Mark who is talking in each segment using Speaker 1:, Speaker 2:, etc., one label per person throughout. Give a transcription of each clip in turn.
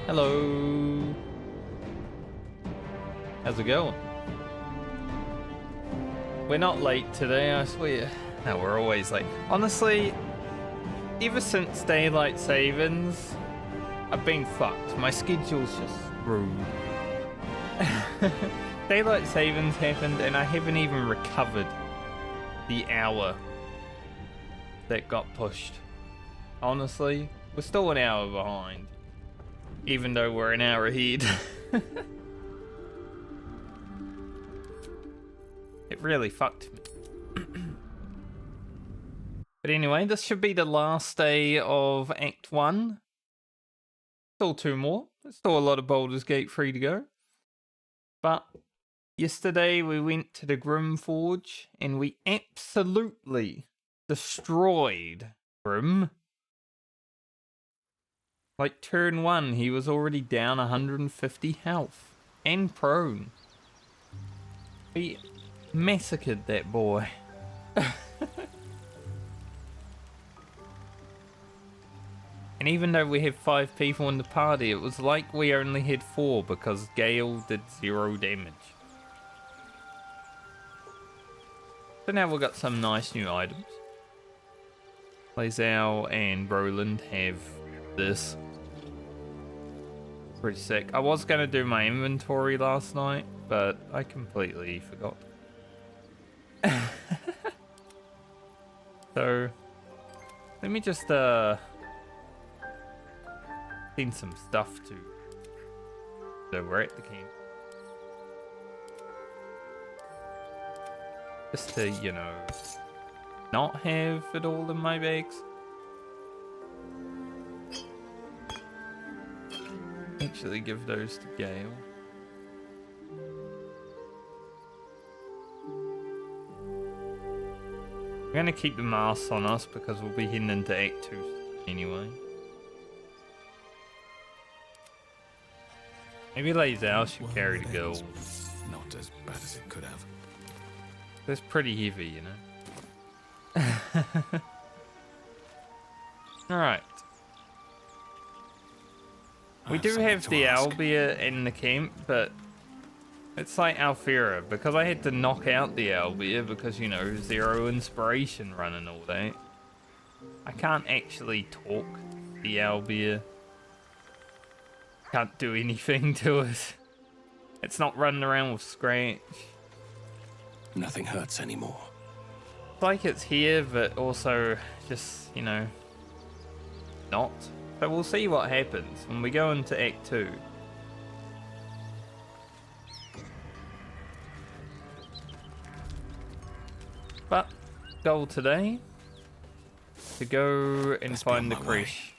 Speaker 1: Hello. How's it going? We're not late today, I swear. No, we're always late. Honestly, ever since daylight savings, I've been fucked. My schedule's just screwed. Daylight savings happened and I haven't even recovered the hour that got pushed. Honestly, we're still an hour behind, even though we're an hour ahead. It really fucked me. But anyway, this should be the last day of Act 1. Still 2 more. There's still a lot of Baldur's Gate 3 to go. But yesterday we went to the Grim Forge and we absolutely destroyed Grim. Like turn 1, he was already down 150 health and prone. We massacred that boy. And even though we have 5 people in the party, it was like we only had 4 because Gale did 0 damage. So now we've got some nice new items. Lae'zel and Roland have this. Pretty sick. I was going to do my inventory last night, but I completely forgot. So, let me just send some stuff to. So we're at the camp. Just to, you know, not have it all in my bags. Actually give those to Gale. I'm gonna keep the masks on us because we'll be heading into Act 2 anyway. Maybe Lae'zel should carry the girl.
Speaker 2: Not as bad as it could have.
Speaker 1: That's pretty heavy, you know. Alright. We do have the Albia in the camp, but it's like Alfira, because I had to knock out the Albia because, you know, 0 inspiration running all day. I can't actually talk the Albia. Can't do anything to it. It's not running around with scratch.
Speaker 2: Nothing hurts anymore.
Speaker 1: It's like it's here, but also just, you know, not. So we'll see what happens when we go into Act 2. But, goal today, to go and find the Creche.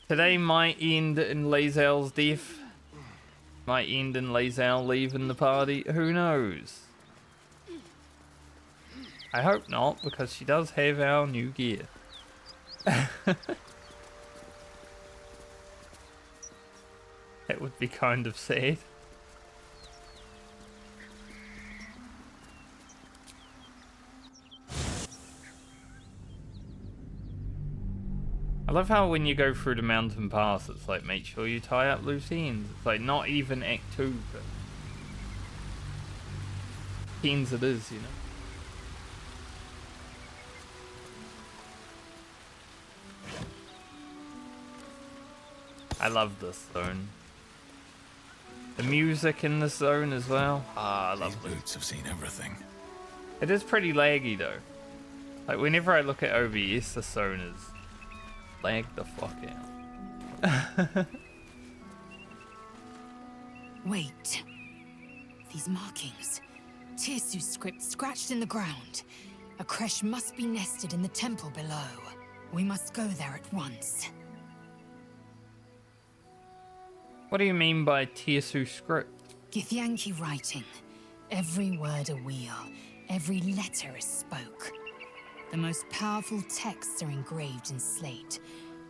Speaker 1: Today might end in Lae'zel's death. Might end in Lae'zel leaving the party. Who knows? I hope not, because she does have our new gear. That would be kind of sad. I love how when you go through the mountain pass, it's like, make sure you tie up loose ends. It's like, not even Act 2, but ends it is, you know. I love this zone. The music in this zone as well. Ah, I love it.
Speaker 2: These boots have seen everything.
Speaker 1: It is pretty laggy though. Like whenever I look at OBS, this zone is lagged the fuck out.
Speaker 3: Wait. These markings. Tirsu's script scratched in the ground. A creche must be nested in the temple below. We must go there at once.
Speaker 1: What do you mean by Tirsu script?
Speaker 3: Githyanki writing. Every word a wheel. Every letter is spoke. The most powerful texts are engraved in slate.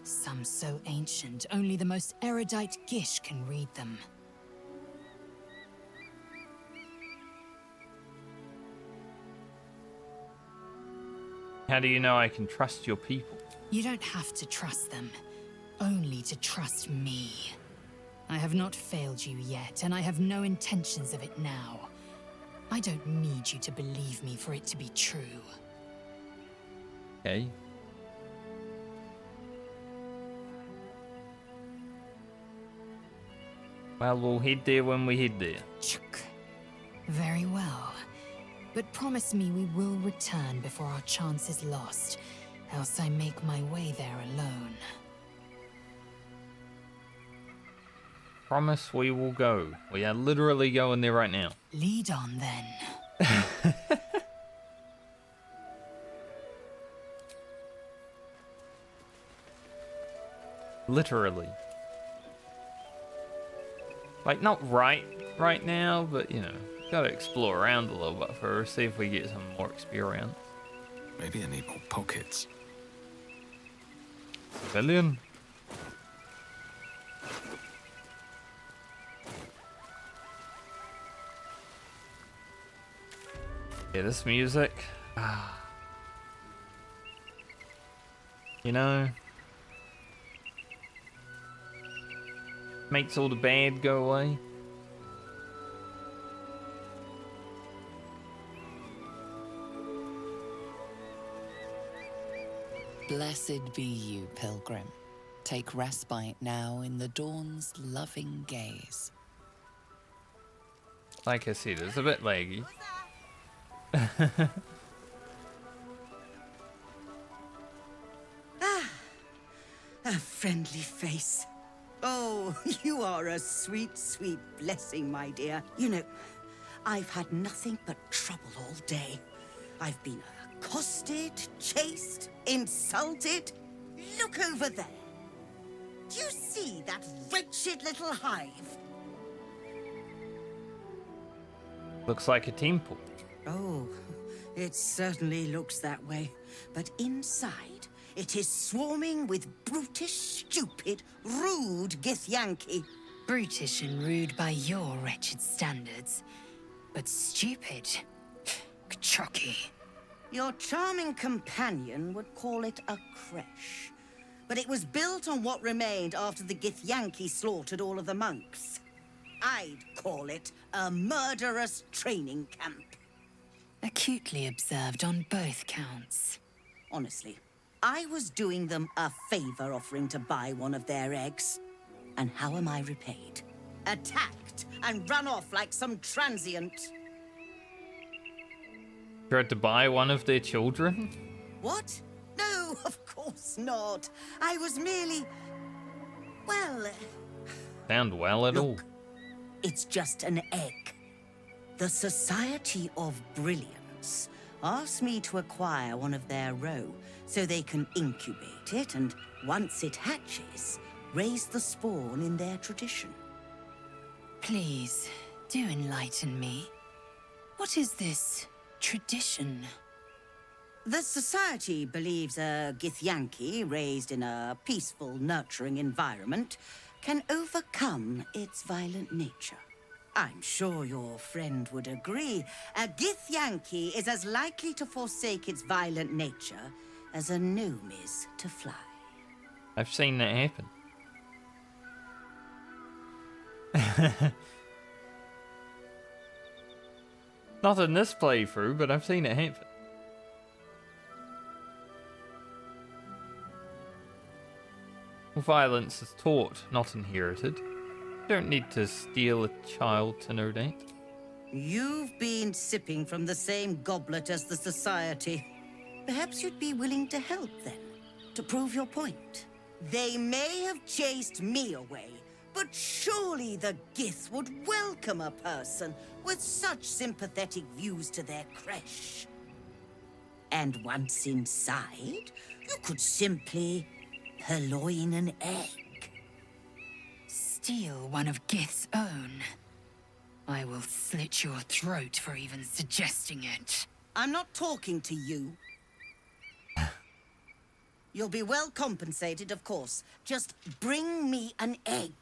Speaker 3: Some so ancient, only the most erudite Gish can read them.
Speaker 1: How do you know I can trust your people?
Speaker 3: You don't have to trust them. only to trust me. I have not failed you yet, and I have no intentions of it now. I don't need you to believe me for it to be true.
Speaker 1: Okay. Well, we'll head there when we head there.
Speaker 3: Chuk. Very well. But promise me we will return before our chance is lost, else I make my way there alone.
Speaker 1: Promise we will go. We are literally going there right now.
Speaker 3: Lead on then.
Speaker 1: Literally. Like, not right now, but, you know, gotta explore around a little bit first, see if we get some more experience.
Speaker 2: Maybe I need more pockets.
Speaker 1: Civilian. Yeah, this music. You know, makes all the bad go away.
Speaker 4: Blessed be you, pilgrim. Take respite now in the dawn's loving gaze.
Speaker 1: Like I said, it's a bit laggy.
Speaker 5: A friendly face. Oh, you are a sweet, sweet blessing, my dear. You know, I've had nothing but trouble all day. I've been accosted, chased, insulted. Look over there. Do you see that wretched little hive?
Speaker 1: Looks like a temple.
Speaker 5: Oh, it certainly looks that way. But inside, it is swarming with brutish, stupid, rude Githyanki.
Speaker 3: Brutish and rude by your wretched standards, but stupid. Chucky.
Speaker 5: Your charming companion would call it a creche. But it was built on what remained after the Githyanki slaughtered all of the monks. I'd call it a murderous training camp.
Speaker 3: Acutely observed on both counts.
Speaker 5: Honestly, I was doing them a favor offering to buy one of their eggs. And how am I repaid? Attacked and run off like some transient.
Speaker 1: Tried to buy one of their children?
Speaker 5: What? No, of course not. I was merely... well...
Speaker 1: Sound well at all.
Speaker 5: Look, it's just an egg. The Society of Brilliance asked me to acquire one of their roe so they can incubate it and, once it hatches, raise the spawn in their tradition.
Speaker 3: Please, do enlighten me. What is this tradition?
Speaker 5: The Society believes a Githyanki raised in a peaceful, nurturing environment can overcome its violent nature. I'm sure your friend would agree. A Githyanki is as likely to forsake its violent nature as a gnome is to fly.
Speaker 1: I've seen that happen. Not in this playthrough, but I've seen it happen. Violence is taught, not inherited. You don't need to steal a child to know that.
Speaker 5: You've been sipping from the same goblet as the Society. Perhaps you'd be willing to help then, to prove your point. They may have chased me away, but surely the Gith would welcome a person with such sympathetic views to their creche. And once inside, you could simply purloin an egg.
Speaker 3: Steal one of Gith's own? I will slit your throat for even suggesting it.
Speaker 5: I'm not talking to you. You'll be well compensated, of course. Just bring me an egg.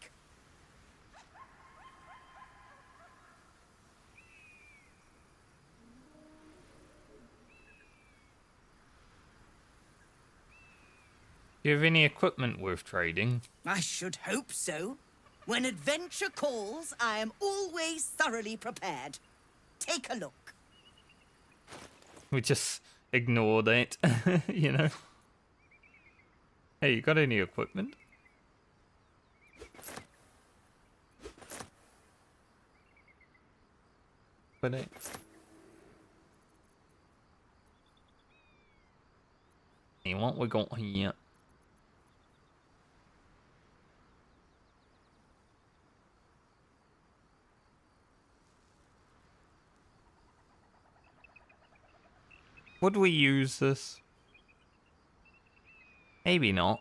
Speaker 1: Do you have any equipment worth trading?
Speaker 5: I should hope so. When adventure calls, I am always thoroughly prepared. Take a look.
Speaker 1: We just ignore that, you know? Hey, you got any equipment? But hey, what we got here? Would we use this? Maybe not.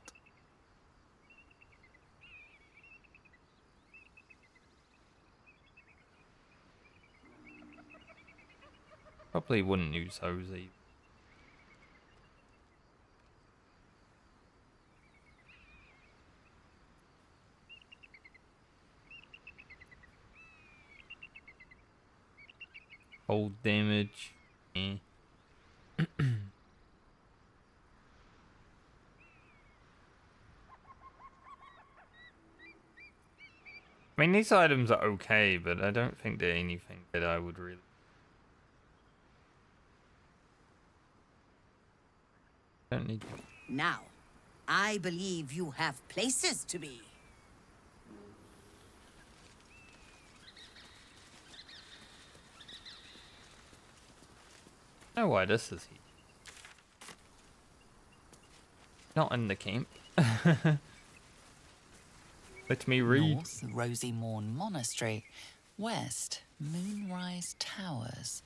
Speaker 1: Probably wouldn't use those either. Hold damage. Eh. I mean, these items are okay, but I don't think they're anything that I would really... Don't need to...
Speaker 5: Now, I believe you have places to be.
Speaker 1: I know why this is here. Not in the camp. Let me read.
Speaker 4: North, Rosy Morn Monastery. West, Moonrise Towers.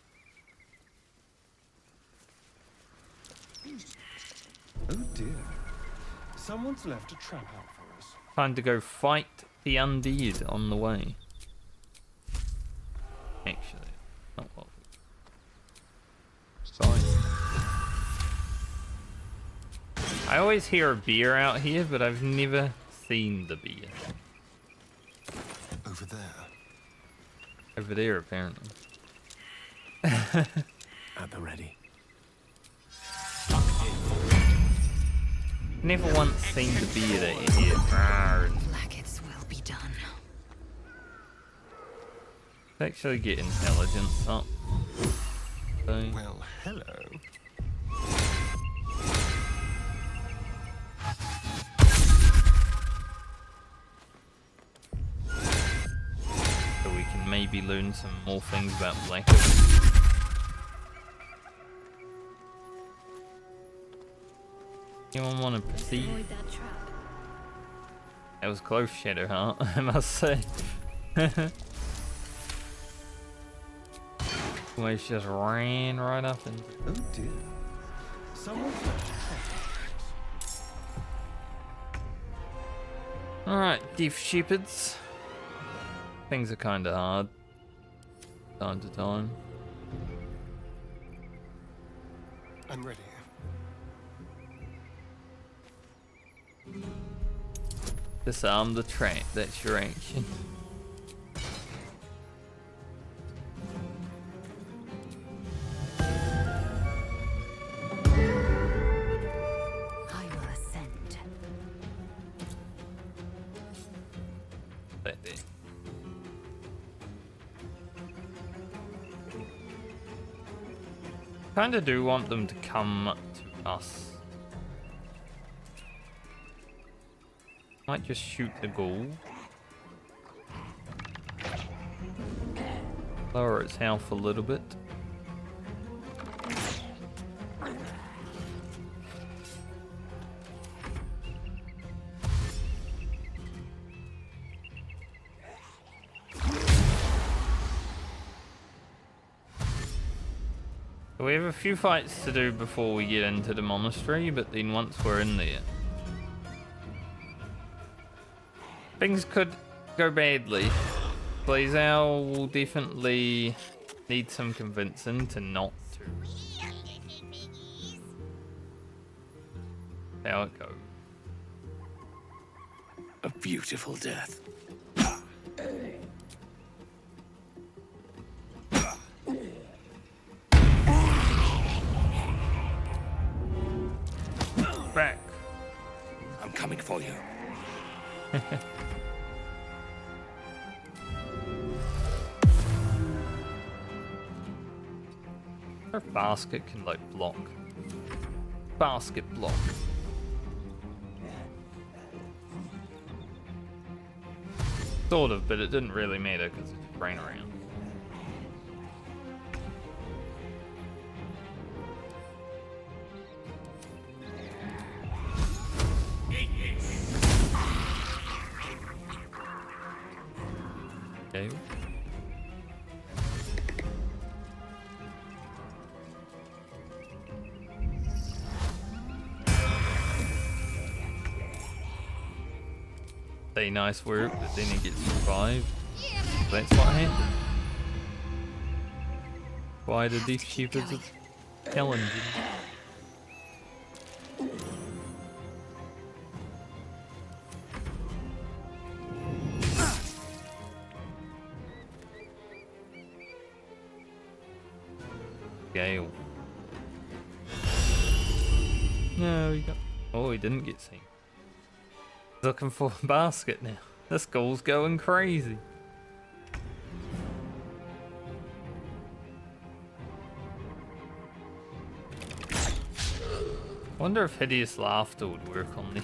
Speaker 6: Oh dear. Someone's left a trap out for us.
Speaker 1: Time to go fight the undead on the way. Actually, not what.
Speaker 2: Sign.
Speaker 1: I always hear a beer out here, but I've never seen the beer.
Speaker 2: Over there.
Speaker 1: Over there, apparently.
Speaker 6: At the ready.
Speaker 1: Never once seen the beer that you hear.
Speaker 3: Vlaakith's will be done.
Speaker 1: Let's actually get intelligence up. So,
Speaker 2: Well, hello.
Speaker 1: so we can maybe learn some more things about Vlaakith. Anyone want to proceed?
Speaker 3: Avoid that trap.
Speaker 1: That was close, Shadowheart, I must say. We just ran right up into...
Speaker 6: Oh dear. Someone's left a trap.
Speaker 1: Alright, Deaf Shepherds. Things are kinda hard. Time to time.
Speaker 6: I'm ready.
Speaker 1: Disarm the trap, that's your action.
Speaker 3: I will ascend.
Speaker 1: That there. Kinda do want them to come to us. Might just shoot the ghoul. Lower its health a little bit. We have a few fights to do before we get into the monastery, but then once we're in there, things could go badly. Blazal will definitely need some convincing to not to. How it goes.
Speaker 6: A beautiful death.
Speaker 1: Back. Or if basket can like block. Basket block. Sort of, but it didn't really matter because it just ran around. Okay. Say nice work, but then he gets revived. That's what happened. Why the Death Shepherds are challenging? Gale. No, he got. Oh, he didn't get seen. Looking for a basket now. This goal's going crazy. Wonder if Hideous Laughter would work on these.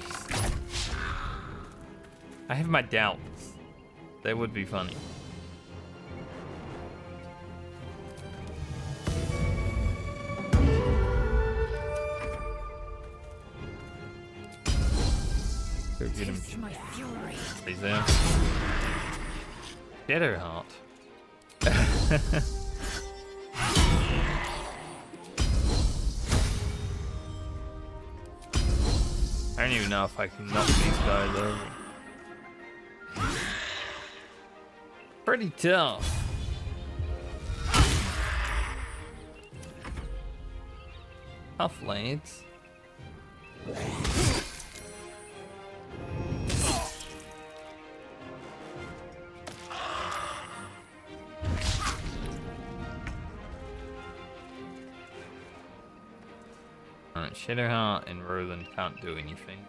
Speaker 1: I have my doubts. That would be funny. Go get him.
Speaker 3: My fury.
Speaker 1: He's there. Shadowheart. I don't even know if I can knock these guys over. Pretty tough. Tough lads. Alright, Shadowheart and Roland can't do anything.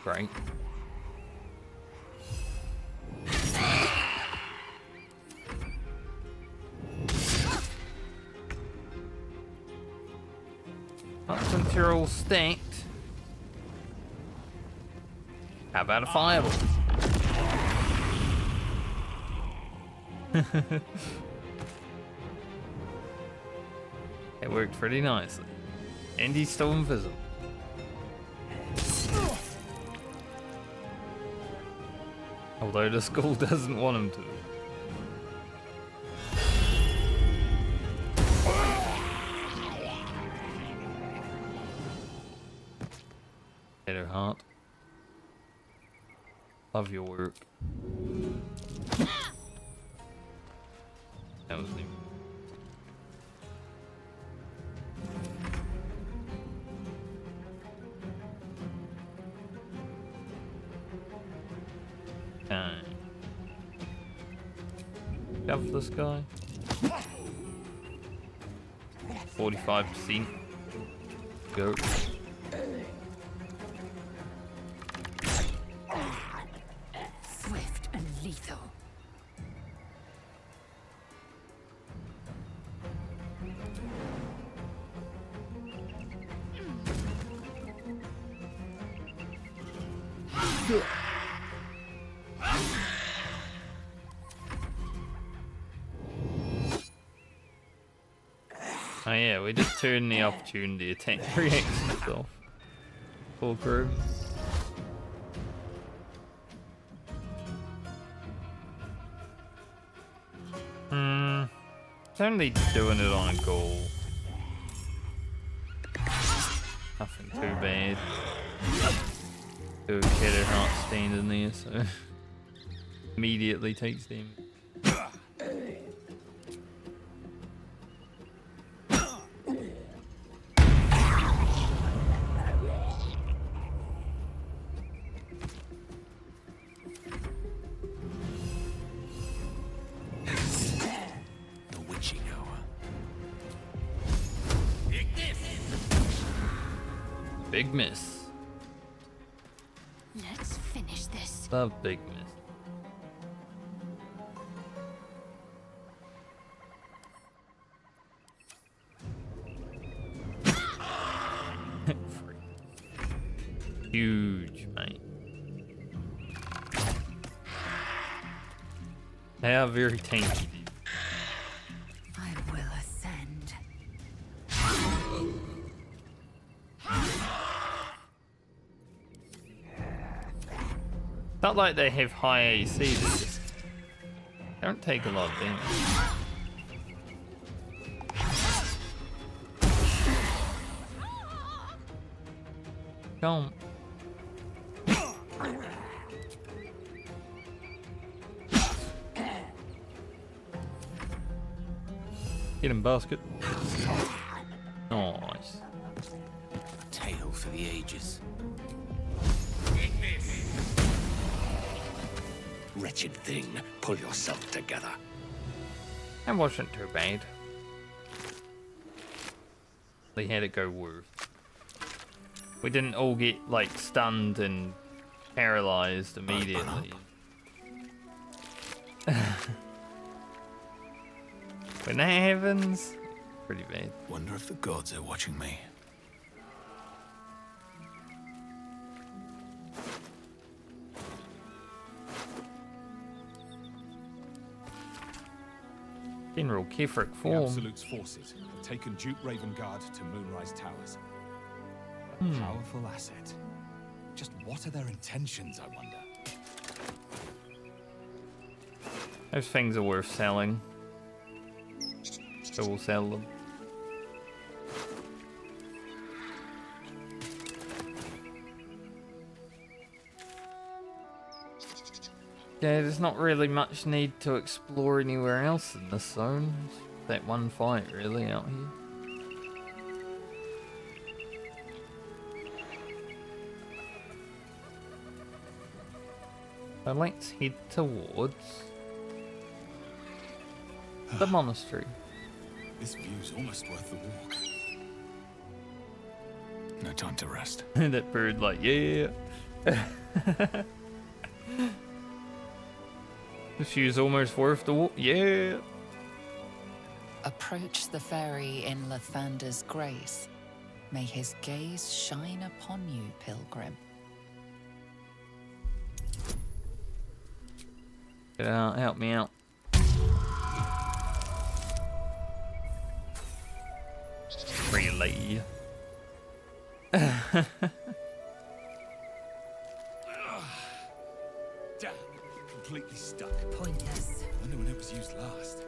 Speaker 1: Great. Not since you're all stacked. How about a fireball? It worked pretty nicely. And he's still invisible. Although the school doesn't want him to. Shadowheart. Love your work. That was him. Okay. Shove this guy. 45%. Go.
Speaker 3: Swift and lethal.
Speaker 1: Oh yeah, we just turned the opportunity attack reactions off. Full crew. It's only doing it on a goal. Nothing too bad. Do a Shadowheart standing there, so immediately takes damage. Big miss.
Speaker 3: Let's finish this.
Speaker 1: The big miss. Huge, mate. They are very tanky.
Speaker 3: I will ascend.
Speaker 1: Not like they have high AC, they just don't take a lot of damage. Don't. Get him, basket. Nice.
Speaker 2: Tale for the ages. Wretched thing, pull yourself together.
Speaker 1: That wasn't too bad. They had it go worse. We didn't all get like stunned and paralyzed immediately. When that happens, pretty bad.
Speaker 2: Wonder if the gods are watching me.
Speaker 1: General Kefric
Speaker 6: The
Speaker 1: form.
Speaker 6: Absolute's forces have taken Duke Ravengard to Moonrise Towers. A powerful asset. Just what are their intentions, I wonder?
Speaker 1: Those things are worth selling. So we'll sell them. Yeah, there's not really much need to explore anywhere else in this zone. It's that one fight really out here. So let's head towards the monastery.
Speaker 6: This view's almost worth the walk.
Speaker 2: No time to rest.
Speaker 1: That bird like, yeah. This view's almost worth the walk, yeah.
Speaker 4: Approach the ferry in Lathander's grace. May his gaze shine upon you, pilgrim.
Speaker 1: Get out, help me out. Really?
Speaker 6: Damn, completely stuck.
Speaker 3: Pointless.
Speaker 6: Wonder when it was used last.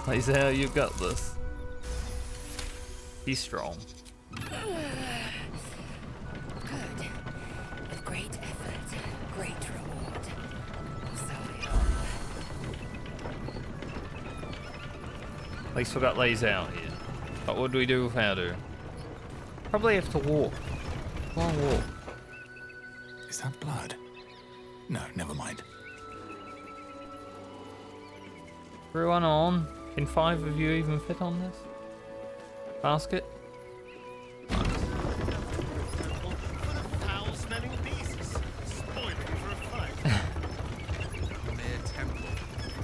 Speaker 1: Lae'zel, you got this. Be strong.
Speaker 3: Good. With great effort, great reward. So
Speaker 1: At least we got Lae'zel here. What would we do without her? Probably have to walk. Come on, walk.
Speaker 2: Is that blood? No, never mind.
Speaker 1: Everyone on. Can 5 of you even fit on this? Basket?
Speaker 7: Foul-smelling beasts, spoiling for a fight.
Speaker 8: A mere temple,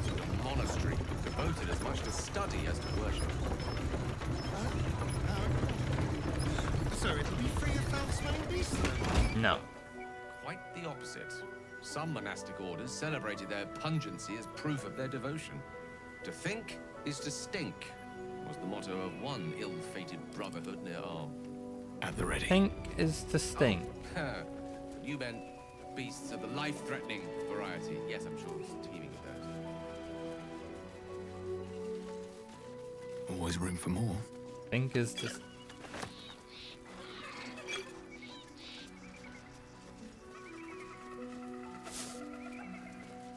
Speaker 8: to a monastery, devoted as much to study as to worship.
Speaker 7: So it'll be free of foul-smelling beasts then?
Speaker 1: No.
Speaker 8: Quite the opposite. Some monastic orders celebrated their pungency as proof of their devotion. To think is to stink, was the motto of one ill-fated brotherhood near Arm.
Speaker 2: At the ready.
Speaker 1: Think is to stink.
Speaker 8: But you meant beasts of the life-threatening variety. Yes, I'm sure it's teeming with those.
Speaker 2: Always room for more.
Speaker 1: Think is to...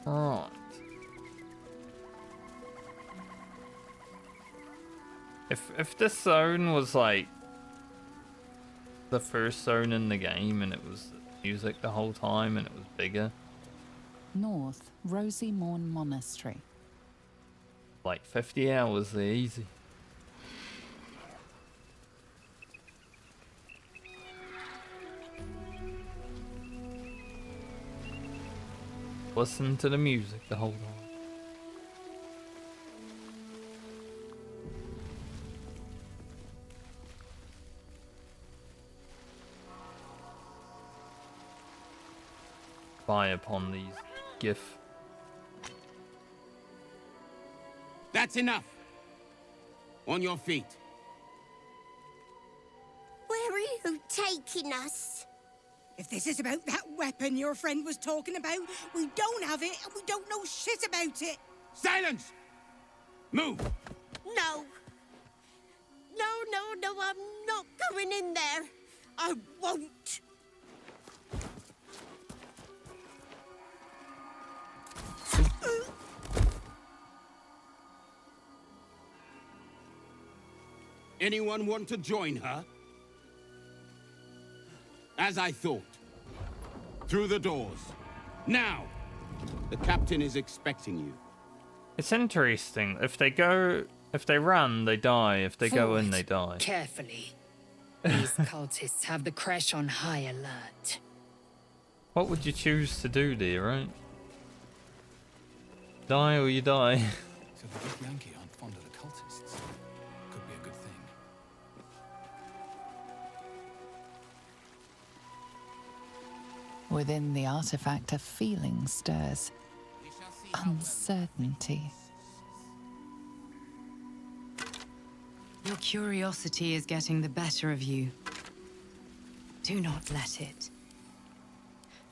Speaker 1: Right. If this zone was like the first zone in the game and it was music the whole time and it was bigger,
Speaker 4: North, Rosy Morn Monastery.
Speaker 1: like 50 hours, they're easy. listen to the music the whole time. Spy upon these gif.
Speaker 9: That's enough. On your feet.
Speaker 10: Where are you taking us?
Speaker 11: If this is about that weapon your friend was talking about, we don't have it and we don't know shit about it.
Speaker 9: Silence! Move!
Speaker 10: No. No, I'm not going in there. I won't.
Speaker 9: Anyone want to join her? As I thought. Through the doors. Now! The captain is expecting you.
Speaker 1: It's interesting. If they run, they die. If they go in, they die.
Speaker 3: Carefully. These cultists have the Creche on high alert.
Speaker 1: What would you choose to do, dear, right? Die or you die.
Speaker 2: So the Githyanki aren't fond of the cultists. Could be a good thing.
Speaker 4: Within the artifact, a feeling stirs. Uncertainty.
Speaker 3: Your curiosity is getting the better of you. Do not let it.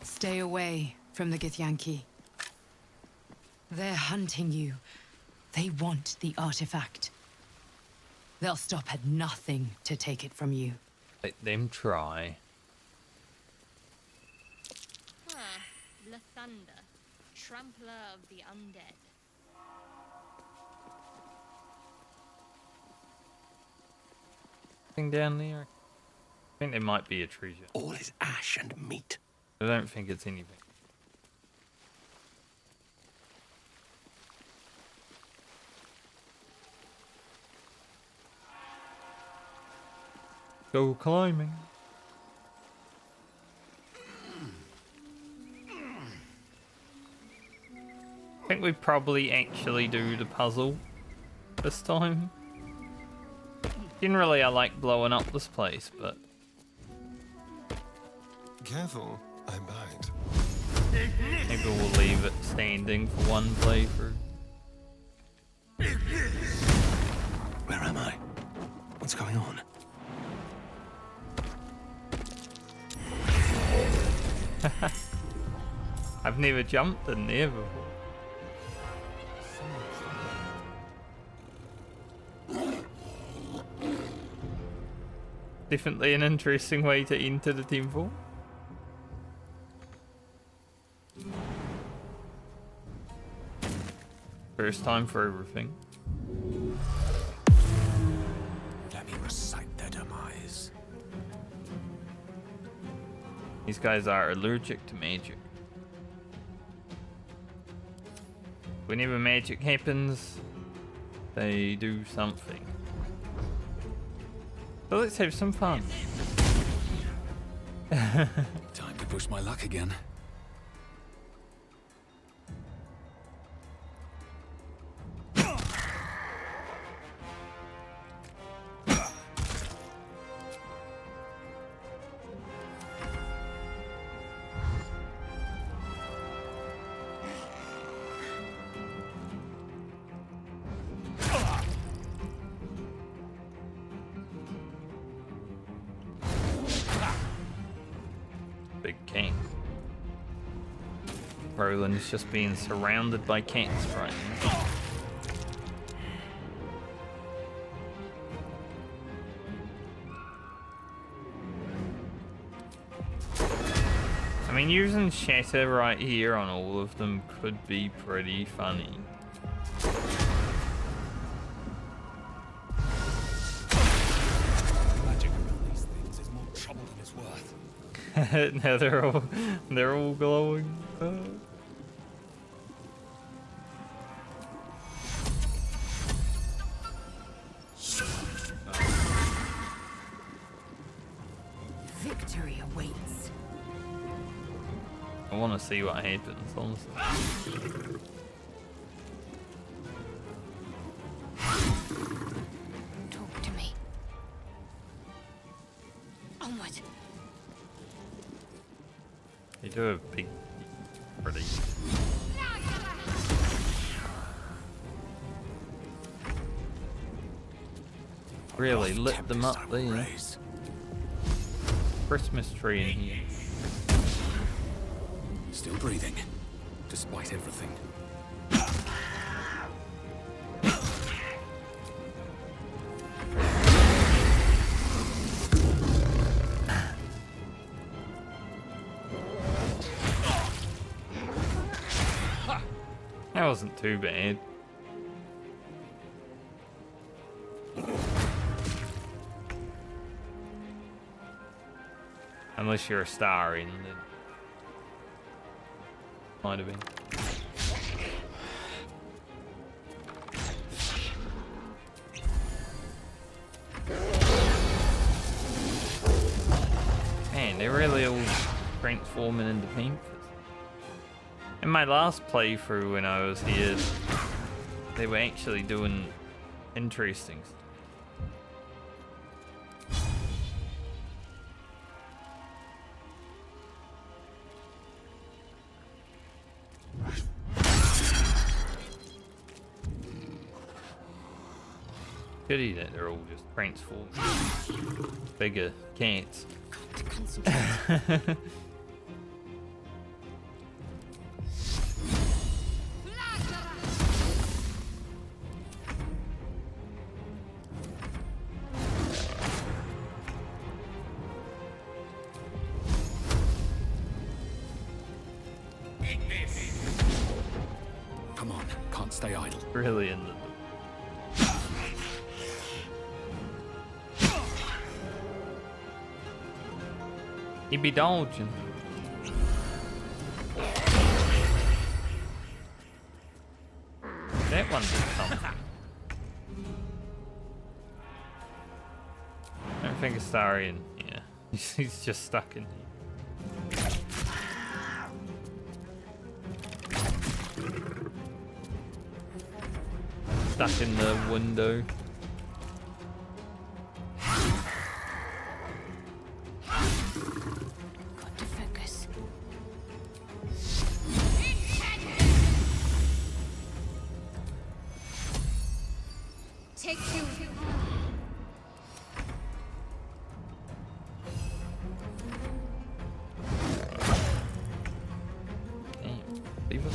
Speaker 3: Stay away from the Githyanki. They're hunting you. They want the artifact. They'll stop at nothing to take it from you.
Speaker 1: Let them try.
Speaker 12: Lathander, trampler of the undead.
Speaker 1: Thing down there. I think there might be a treasure.
Speaker 2: All is ash and meat.
Speaker 1: I don't think it's anything. Go climbing. I think we probably actually do the puzzle this time. Generally, I like blowing up this place, but...
Speaker 7: Careful, I bite.
Speaker 1: maybe we'll leave it standing for one playthrough.
Speaker 2: Where am I? What's going on?
Speaker 1: I've never jumped in there before. Definitely an interesting way to enter the temple. First time for everything.
Speaker 2: Let me recite their demise.
Speaker 1: These guys are allergic to magic. Whenever magic happens, they do something. So let's have some fun.
Speaker 2: Time to push my luck again.
Speaker 1: Big cat. Roland's just being surrounded by cats right now. I mean, using shatter right here on all of them could be pretty funny.
Speaker 2: Magic around these things is more trouble than it's worth.
Speaker 1: Now they're all glowing.
Speaker 3: Victory awaits.
Speaker 1: I want to see what happens, honestly.
Speaker 3: Talk to me. Onward.
Speaker 1: You do a big, pretty. Really lit them up there. Christmas tree in here.
Speaker 2: Still breathing, despite everything.
Speaker 1: That wasn't too bad. Unless you're a star in, then might have been. Man, they're really all transforming into Panthers. In my last playthrough when I was here, they were actually doing interesting stuff. Pity that they're all just transformed. Bigger cats.
Speaker 3: Concentrate.
Speaker 2: Come on, can't stay idle.
Speaker 1: Really in the. He be dodging. That one did something. I don't think Astarion. Yeah, he's just stuck in here. Stuck in the window.
Speaker 3: Got to focus.
Speaker 12: Take you.
Speaker 1: Damn, leave it.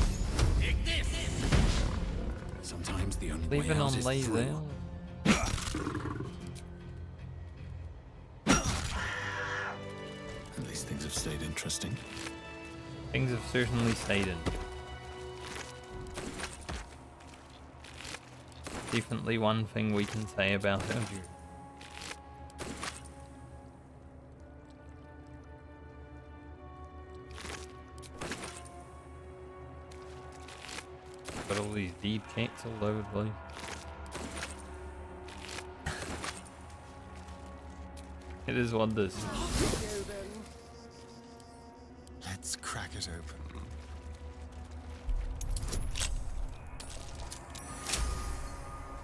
Speaker 2: Sometimes the only
Speaker 1: Leave
Speaker 2: way
Speaker 1: it
Speaker 2: out
Speaker 1: on
Speaker 2: is
Speaker 1: lay
Speaker 2: through.
Speaker 1: there.
Speaker 2: At least things have stayed interesting.
Speaker 1: Things have certainly stayed in. Definitely one thing we can say about our view. Got all these deep cats all over the place. It is what this.
Speaker 7: Let's crack it open.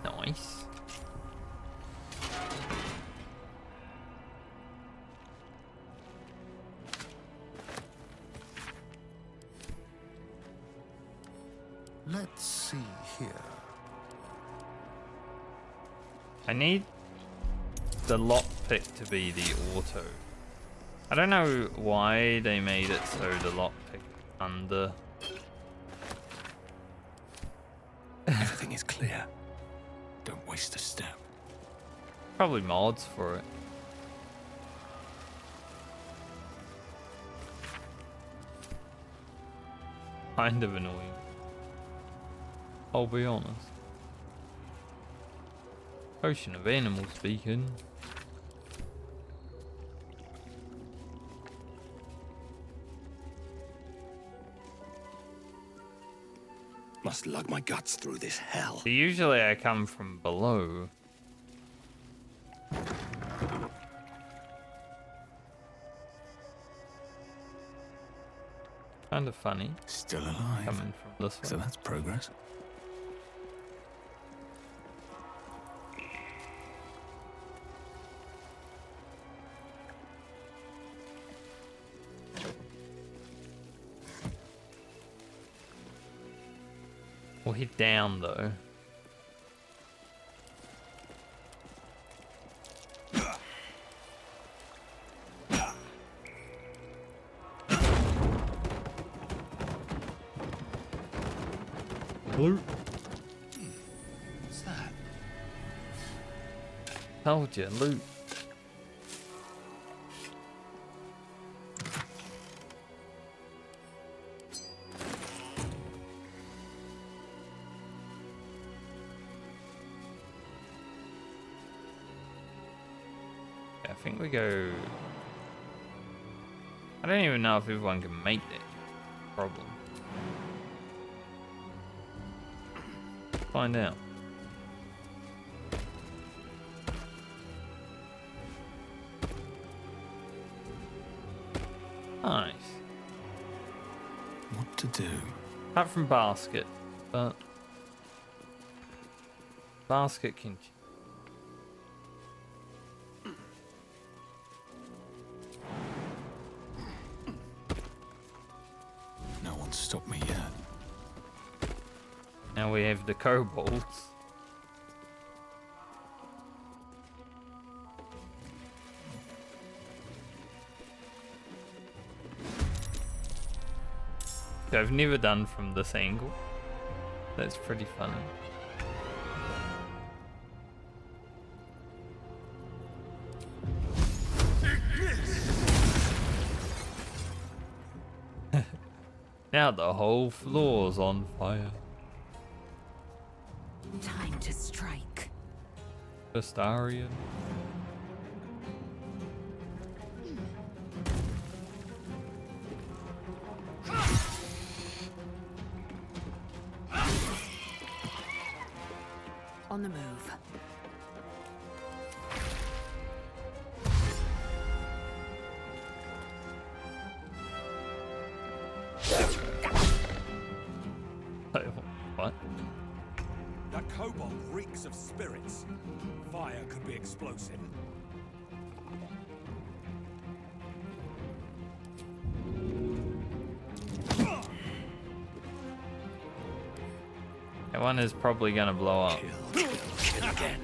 Speaker 1: Nice.
Speaker 7: Let's see here.
Speaker 1: I need the lockpick to be the auto. I don't know why they made it so the lockpick under.
Speaker 2: Everything is clear. Don't waste a step.
Speaker 1: Probably mods for it. Kind of annoying. I'll be honest. Potion of animal speaking.
Speaker 2: Must lug my guts through this hell.
Speaker 1: So usually I come from below. Kind of funny.
Speaker 2: Still alive.
Speaker 1: Coming from this one.
Speaker 2: So that's progress.
Speaker 1: We'll head down though. Loot.
Speaker 2: What's that?
Speaker 1: Told you, loot. I think we go. I don't even know if everyone can make that problem. Find out. Nice.
Speaker 2: What to do?
Speaker 1: Apart from basket, but basket can.
Speaker 2: No one's stopped me yet.
Speaker 1: Now we have the kobolds. I've never done from this angle. That's pretty funny. Now the whole floor's on fire.
Speaker 3: Time to strike.
Speaker 1: Astarian.
Speaker 3: On the move.
Speaker 1: What?
Speaker 6: That kobold reeks of spirits. Fire could be explosive.
Speaker 1: That one is probably gonna blow up.
Speaker 2: Kill again.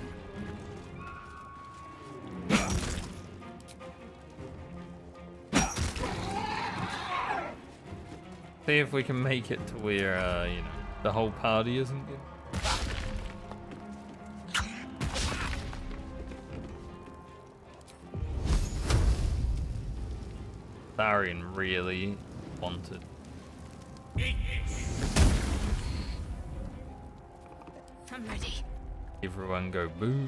Speaker 1: See if we can make it to where, you know, the whole party isn't good. Tharian really wanted.
Speaker 3: I'm ready.
Speaker 1: Everyone go boo.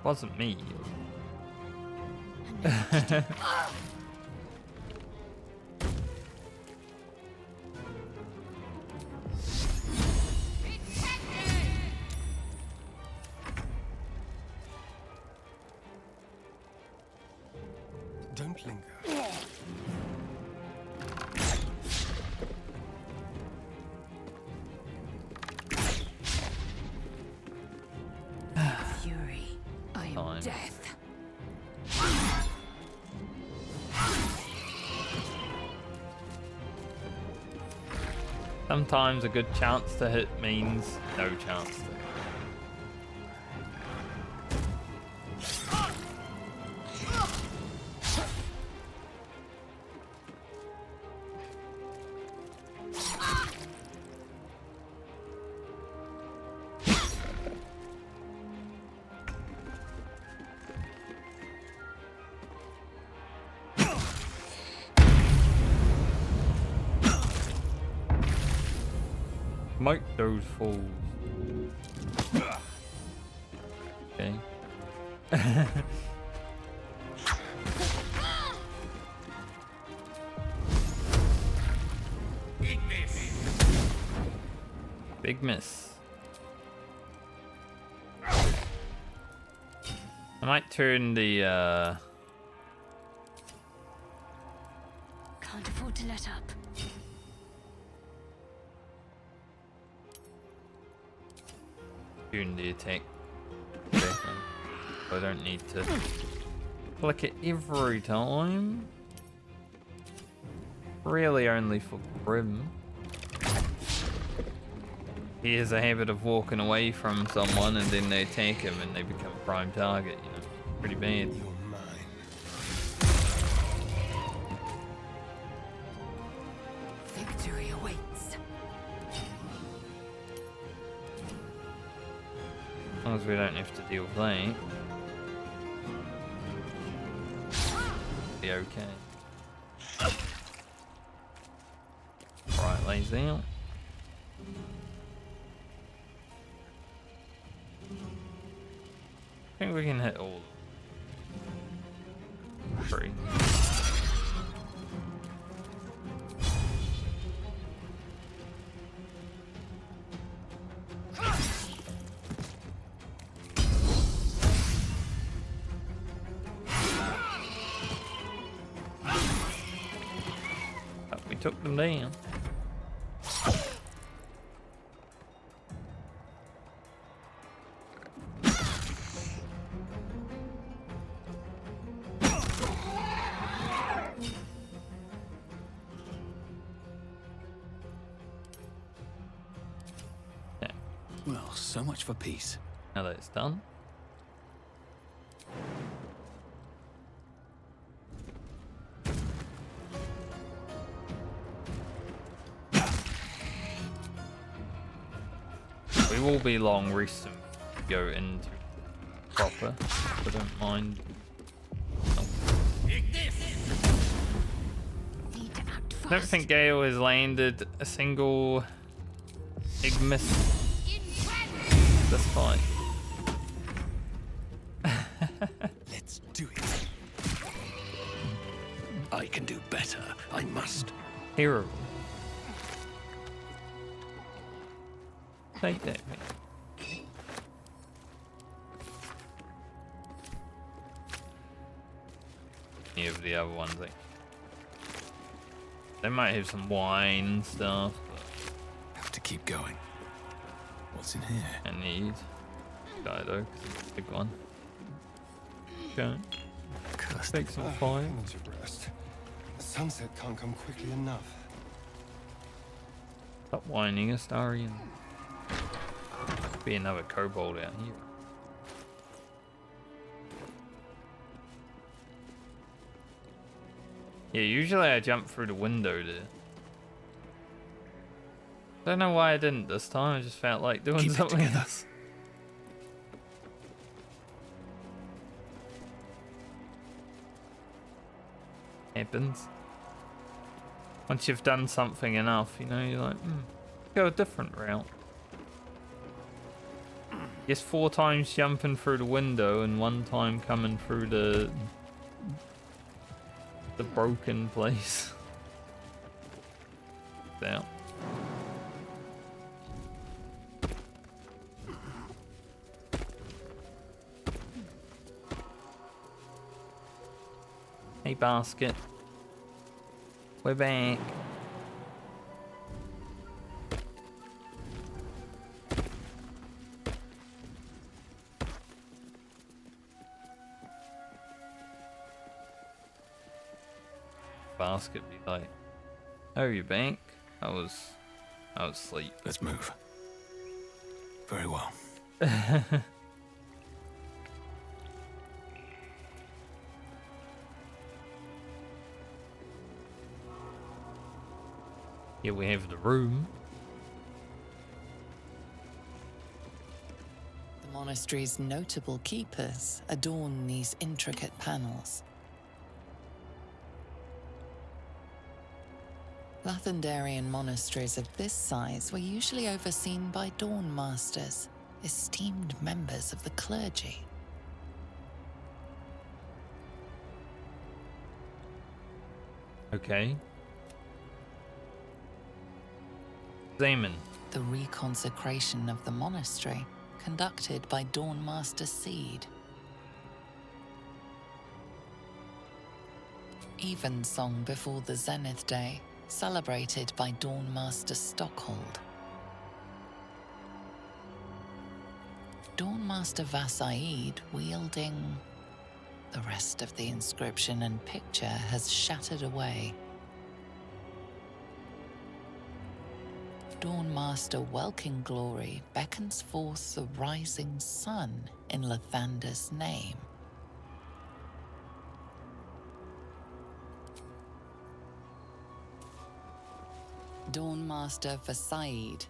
Speaker 1: Wasn't me.
Speaker 7: Don't linger.
Speaker 3: Fury. I am death.
Speaker 1: Sometimes a good chance to hit means no chance to hit. Smoke those fools. Okay. Big miss. I might turn the
Speaker 12: to let up.
Speaker 1: Tune the attack. I don't need to click it every time. Really only for Grim. He has a habit of walking away from someone and then they attack him and they become a prime target, you know. Pretty bad.
Speaker 3: Victory awaits.
Speaker 1: As long as we don't have to deal with that. Be okay. Right, lays out. I think we can hit all three. But we took them down.
Speaker 2: Well, so much for peace.
Speaker 1: Now that it's done. We will be long resting to go into proper, so don't mind. I don't think Gale has landed a single Ignis this fight.
Speaker 2: Let's do it. I can do better. I must.
Speaker 1: Hero. Take that, mate. Any of the other ones, they might have some wine and stuff. But
Speaker 2: have to keep going. What's in here?
Speaker 1: I need guy though, because it's a big one. Okay. Take some fire.
Speaker 7: I need to rest. The sunset can't come quickly enough.
Speaker 1: Stop whining, Astarian. Be another kobold out here. Yeah, usually I jump through the window there. Don't know why I didn't this time. I just felt like doing something else. Happens. Once you've done something enough, you know, you're like, go a different route. Yes, 4 times jumping through the window and 1 time coming through the broken place. Out. Hey, basket. We're back. Basket be like, oh, you're back? I was asleep.
Speaker 2: Let's move. Very well.
Speaker 1: Here we have the room.
Speaker 4: The monastery's notable keepers adorn these intricate panels. Lathanderian monasteries of this size were usually overseen by dawn masters, esteemed members of the clergy.
Speaker 1: Okay. Zaman.
Speaker 4: The reconsecration of the monastery, conducted by Dawn Master Seed. Evensong before the Zenith Day, celebrated by Dawnmaster Stockhold. Dawnmaster Vassaid wielding... The rest of the inscription and picture has shattered away. Dawnmaster Welkin Glory beckons forth the rising sun in Lathander's name. Dawnmaster Vassaid.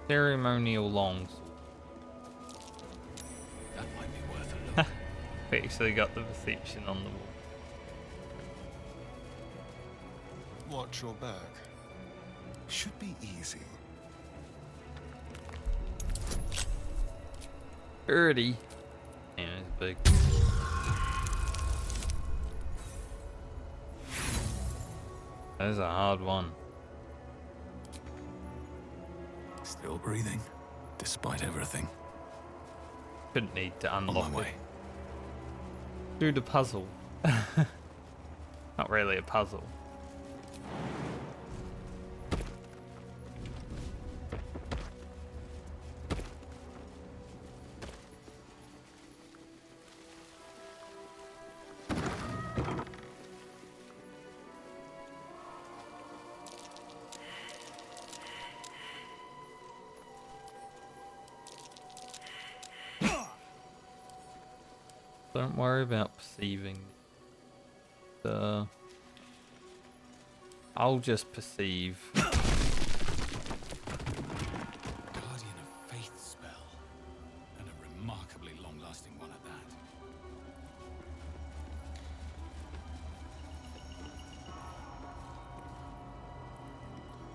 Speaker 1: Ceremonial longs.
Speaker 2: That might be worth a look.
Speaker 1: We actually got the perception on the wall.
Speaker 7: Watch your back. Should be easy.
Speaker 1: 30. Yeah, it's big. That's a hard one.
Speaker 2: Still breathing, despite everything.
Speaker 1: Couldn't need to
Speaker 2: On
Speaker 1: unlock
Speaker 2: my
Speaker 1: it.
Speaker 2: way.
Speaker 1: Do the puzzle. Not really a puzzle. Don't worry about perceiving. I'll just perceive.
Speaker 2: Guardian of Faith spell. And a remarkably long-lasting one at that.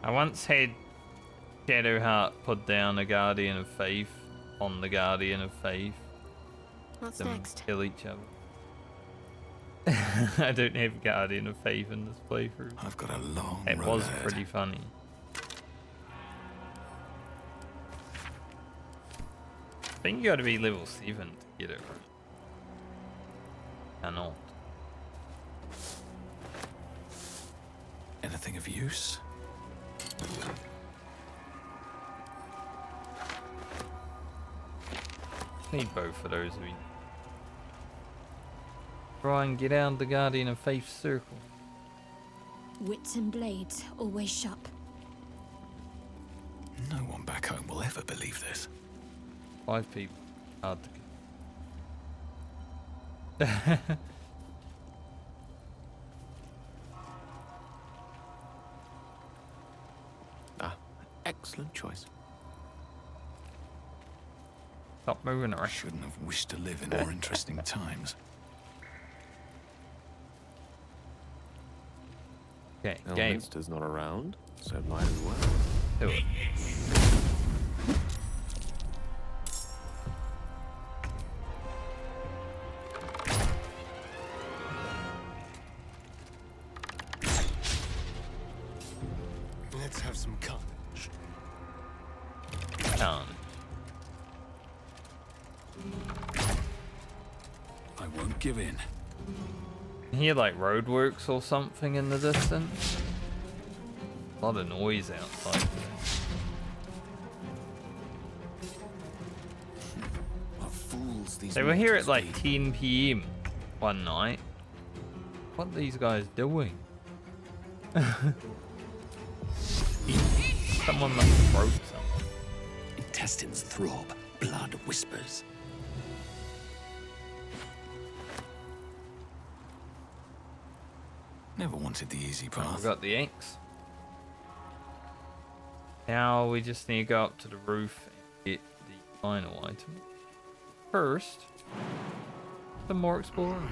Speaker 1: I once had Shadowheart put down a Guardian of Faith on the Guardian of Faith.
Speaker 12: What's
Speaker 1: Them
Speaker 12: next?
Speaker 1: kill each other. I don't have Guardian of Faith in this playthrough.
Speaker 2: I've got a long
Speaker 1: It
Speaker 2: road
Speaker 1: was
Speaker 2: ahead.
Speaker 1: pretty funny. I think you gotta be level 7 to get it right. Cannot.
Speaker 2: Anything of use?
Speaker 1: Need both of those. We try and get out of the Guardian of Faith circle.
Speaker 12: Wits and blades, always sharp.
Speaker 2: No one back home will ever believe this.
Speaker 1: 5 people. Hard to get.
Speaker 8: Excellent choice.
Speaker 1: Stop moving
Speaker 2: I
Speaker 1: around.
Speaker 2: shouldn't have wished to live in more interesting times.
Speaker 1: Okay, game.
Speaker 8: Elminster's not around, so it might as well.
Speaker 1: Do it.
Speaker 7: Let's have some carnage.
Speaker 1: Done.
Speaker 2: I won't give in.
Speaker 1: You hear like roadworks or something in the distance. A lot of noise outside today.
Speaker 2: What fools these
Speaker 1: They were here at
Speaker 2: mortals
Speaker 1: like
Speaker 2: be.
Speaker 1: 10 PM one night. What are these guys doing? Someone must have broke something.
Speaker 2: Intestines throb, blood whispers. Never wanted the easy
Speaker 1: We
Speaker 2: path.
Speaker 1: got the inks. Now we just need to go up to the roof and get the final item. First, some more exploring.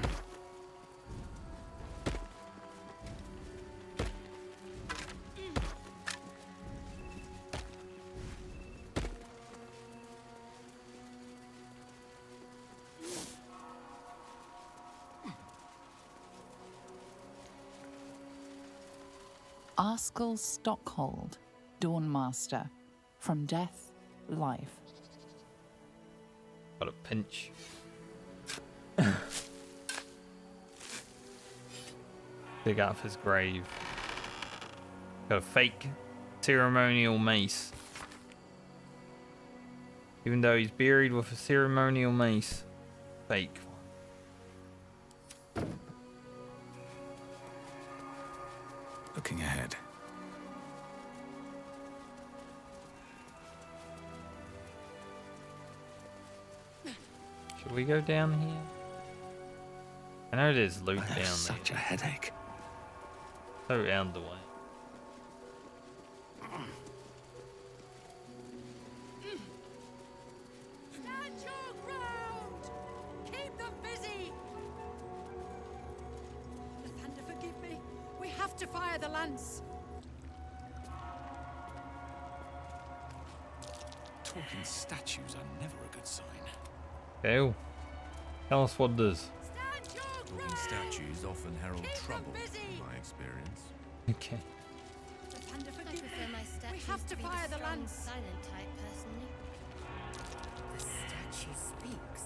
Speaker 4: Arskel Stockhold, Dawnmaster. From death, life.
Speaker 1: Got a pinch. Dig up his grave. Got a fake ceremonial mace. Even though he's buried with a ceremonial mace. Fake one.
Speaker 2: Looking ahead.
Speaker 1: Should we go down here? I know there's loot down there.
Speaker 2: Such a headache.
Speaker 1: So out of the way.
Speaker 10: Stand your ground! Keep them busy! Lathander, forgive me. We have to fire the lance.
Speaker 2: Talking statues are never a good sign.
Speaker 1: Okay. Tell us what it is.
Speaker 8: Talking statues often herald trouble, in my experience.
Speaker 1: Okay.
Speaker 10: Lathander,
Speaker 12: I
Speaker 10: forgive
Speaker 12: prefer
Speaker 10: me.
Speaker 12: my statues
Speaker 10: We have to
Speaker 12: be
Speaker 10: fire the
Speaker 12: strong,
Speaker 10: lance.
Speaker 12: silent type, personally.
Speaker 11: The statue speaks.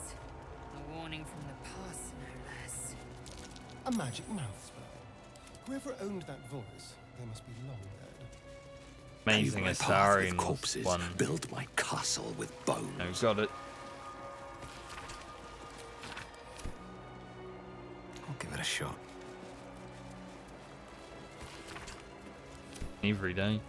Speaker 11: A warning from the past, no less.
Speaker 7: A magic mouth spell. Whoever owned that voice, they must be long dead.
Speaker 1: Amazing
Speaker 2: Pave my path
Speaker 1: Asari
Speaker 2: with
Speaker 1: in this
Speaker 2: corpses,
Speaker 1: one.
Speaker 2: build my castle with bones.
Speaker 1: No, got it.
Speaker 2: I'll give it a shot.
Speaker 1: Every day.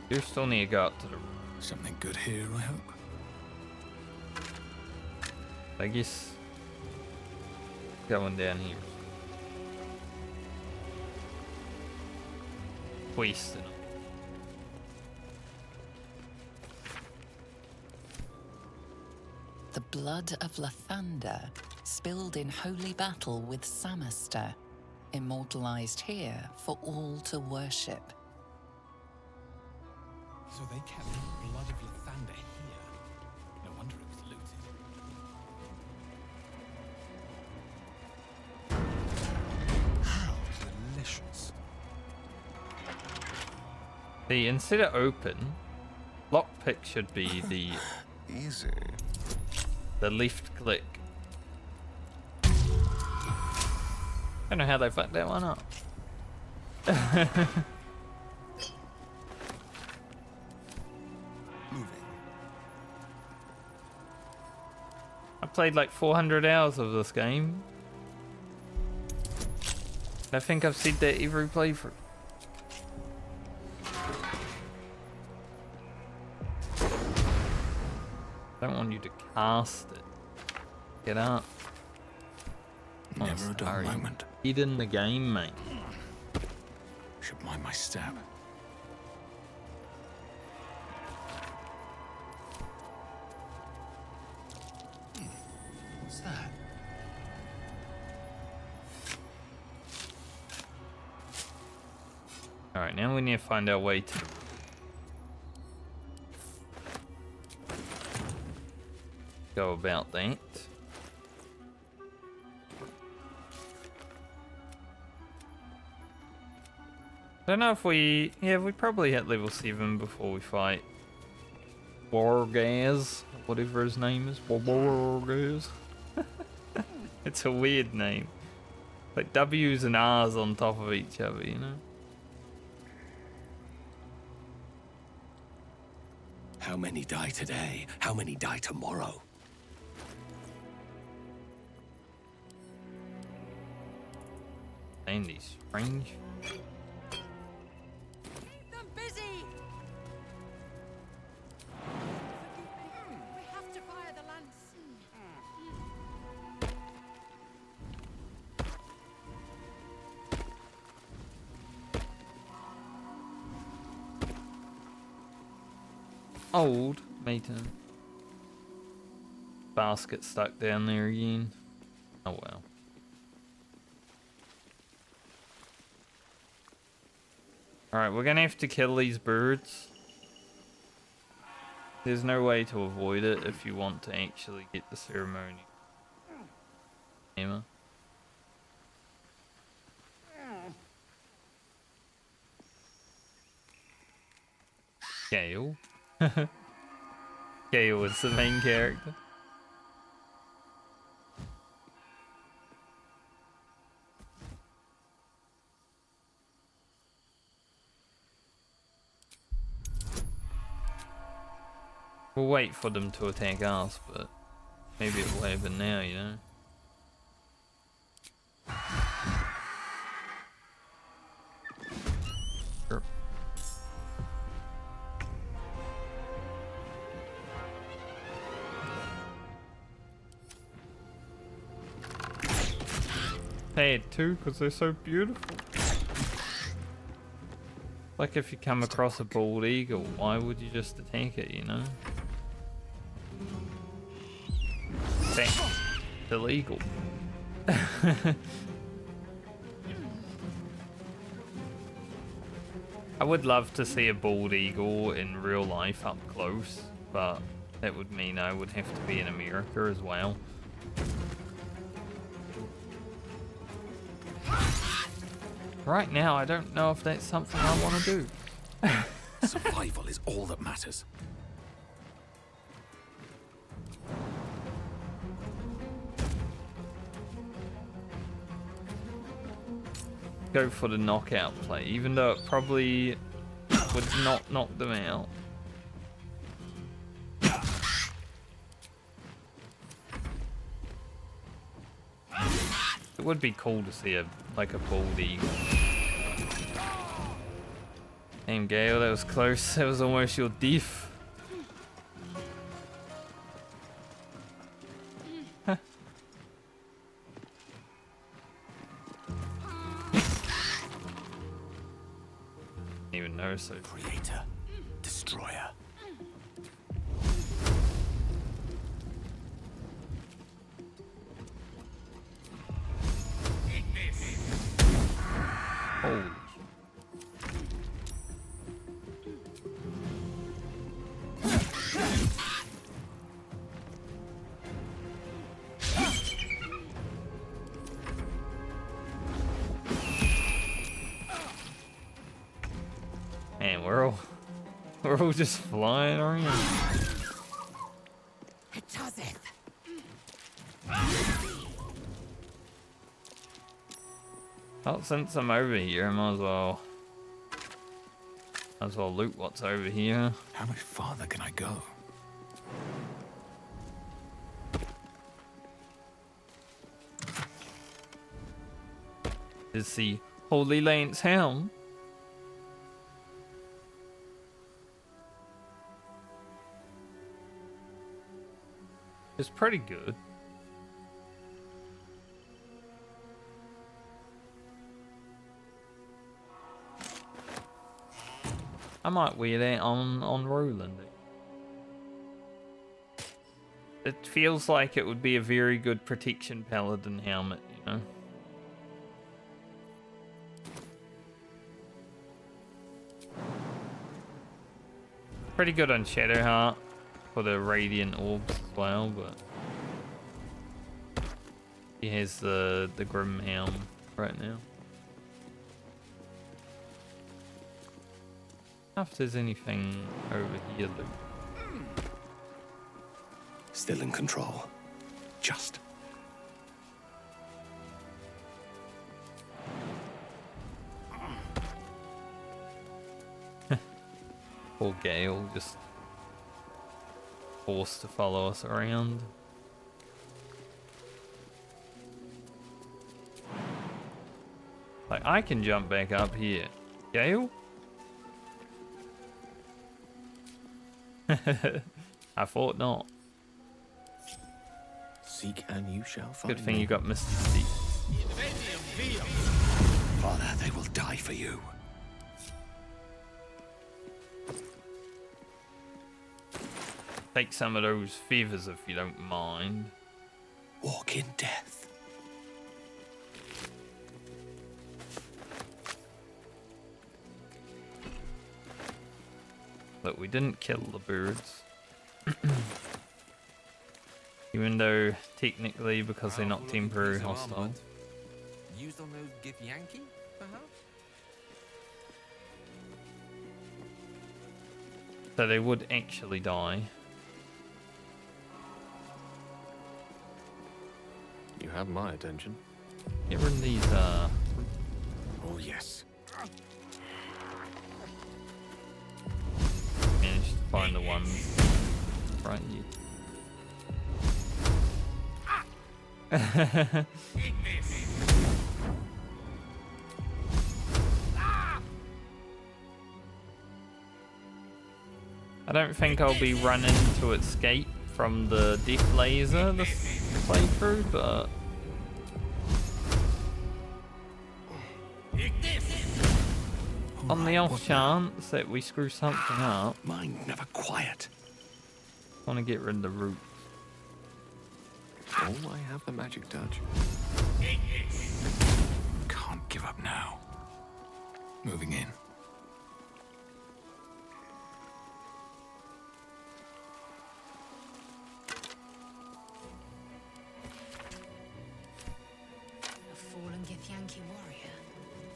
Speaker 1: You still need to go up to the...
Speaker 2: Something good here, I hope.
Speaker 1: I guess... Going down here. Wasting them.
Speaker 4: The blood of Lathander, spilled in holy battle with Samaster, immortalized here for all to worship.
Speaker 6: So they kept the blood of Lathander here. No wonder it was looted.
Speaker 7: How delicious.
Speaker 1: See, instead of open, lockpick should be the
Speaker 7: Easy.
Speaker 1: left click. Don't know how they fucked that one up. I played like 400 hours of this game. I think I've said that every playthrough. Don't want you to cast it. Get up.
Speaker 2: Never a dull moment.
Speaker 1: Get in the game, mate.
Speaker 2: Should mind my step.
Speaker 7: What's that?
Speaker 1: Alright, now we need to find our way to... Go about that. Don't know if we... Yeah, we probably hit level 7 before we fight W'wargaz, whatever his name is. W'wargaz. It's a weird name. Like W's and R's on top of each other, you know?
Speaker 2: How many die today? How many die tomorrow?
Speaker 1: Andy's strange.
Speaker 10: Keep them busy! Forgive me. We have to fire the lance.
Speaker 1: Old Maiden. Basket stuck down there again. Oh well. Alright, we're gonna have to kill these birds. There's no way to avoid it if you want to actually get the ceremony. Emma. Gale. Gale is the main character. We'll wait for them to attack us, but maybe it will happen now, you know? Sure. They had two because they're so beautiful. Like if you come across a bald eagle, why would you just attack it, you know? That's illegal. I would love to see a bald eagle in real life up close, but that would mean I would have to be in America as well. Right now, I don't know if that's something I want to do.
Speaker 2: Survival is all that matters.
Speaker 1: Go for the knockout play, even though it probably would not knock them out. It would be cool to see a bald eagle. Damn, Gale, that was close. That was almost your death. Even know so.
Speaker 2: Creator, destroyer.
Speaker 1: Holy. Man, we're all just flying around.
Speaker 11: It doesn't.
Speaker 1: Well, since I'm over here, I might as well loot what's over here.
Speaker 2: How much farther can I go?
Speaker 1: Is the Holy Lance Helm. It's pretty good. I might wear that on Roland. It feels like it would be a very good protection paladin helmet, you know. Pretty good on Shadowheart for the radiant orbs as well, but he has the Grim Helm right now. If there's anything over here, Luke.
Speaker 2: Still in control. Just.
Speaker 1: Poor Gale, just forced to follow us around. Like, I can jump back up here. Gale? I thought not.
Speaker 2: Seek and you shall find.
Speaker 1: Good thing you got Mr. Steep.
Speaker 2: Father, they will die for you.
Speaker 1: Take some of those feathers if you don't mind.
Speaker 2: Walk in death.
Speaker 1: Look, we didn't kill the birds. Even though technically, because they're not temporary hostile.
Speaker 8: Used on those Githyanki, perhaps?
Speaker 1: So they would actually die.
Speaker 13: You have my attention.
Speaker 1: Get rid of these,
Speaker 13: Oh, yes.
Speaker 1: managed to find the ones right here. I don't think I'll be running to escape from the death laser this playthrough, but on the off chance that we screw something up,
Speaker 13: Mine never quiet.
Speaker 1: I want to get rid of the root.
Speaker 13: Oh, I have the magic touch.
Speaker 2: Can't give up now. Moving in.
Speaker 3: A fallen Githyanki warrior.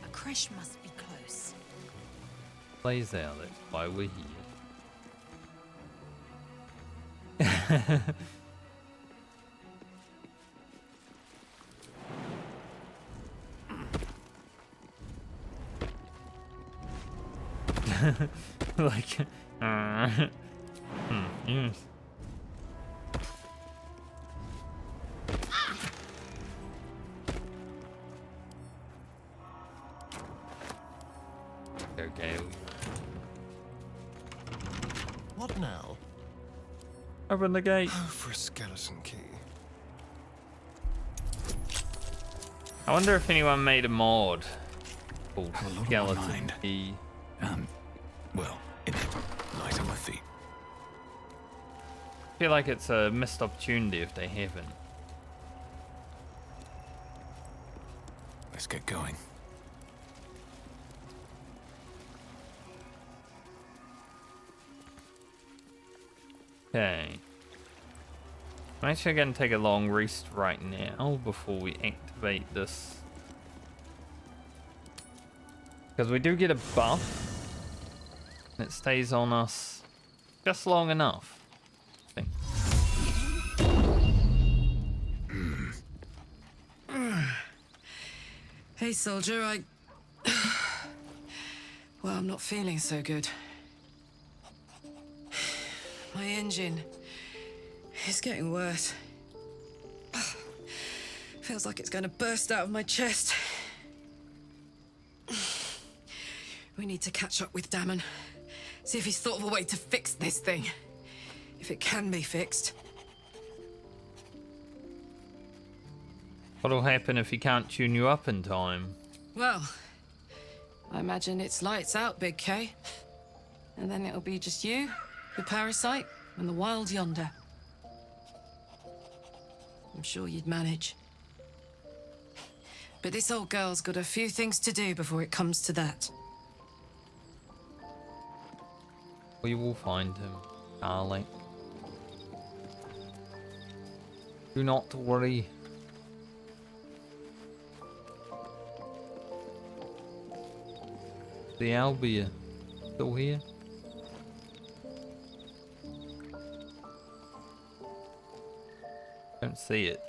Speaker 3: A creche must be close.
Speaker 1: Plays out, that's why we're here. Like, yes. Okay.
Speaker 7: What now?
Speaker 1: Open the gate.
Speaker 7: Oh, for a skeleton key.
Speaker 1: I wonder if anyone made a mod called
Speaker 2: Have a lot on my
Speaker 1: Skeleton
Speaker 2: mind.
Speaker 1: Key.
Speaker 2: Well, it lies at my feet.
Speaker 1: I feel like it's a missed opportunity if they haven't.
Speaker 2: Let's get going.
Speaker 1: Okay. I'm actually going to take a long rest right now before we activate this. Because we do get a buff. And it stays on us just long enough, I think.
Speaker 14: Hey, soldier, well, I'm not feeling so good. My engine is getting worse. Feels like it's going to burst out of my chest. We need to catch up with Damon. See if he's thought of a way to fix this thing. If it can be fixed.
Speaker 1: What'll happen if he can't tune you up in time?
Speaker 14: Well, I imagine it's lights out, Big K. And then it'll be just you, the parasite, and the wild yonder. I'm sure you'd manage. But this old girl's got a few things to do before it comes to that.
Speaker 1: We will find him, darling. Do not worry. The Albia still here? Don't see it.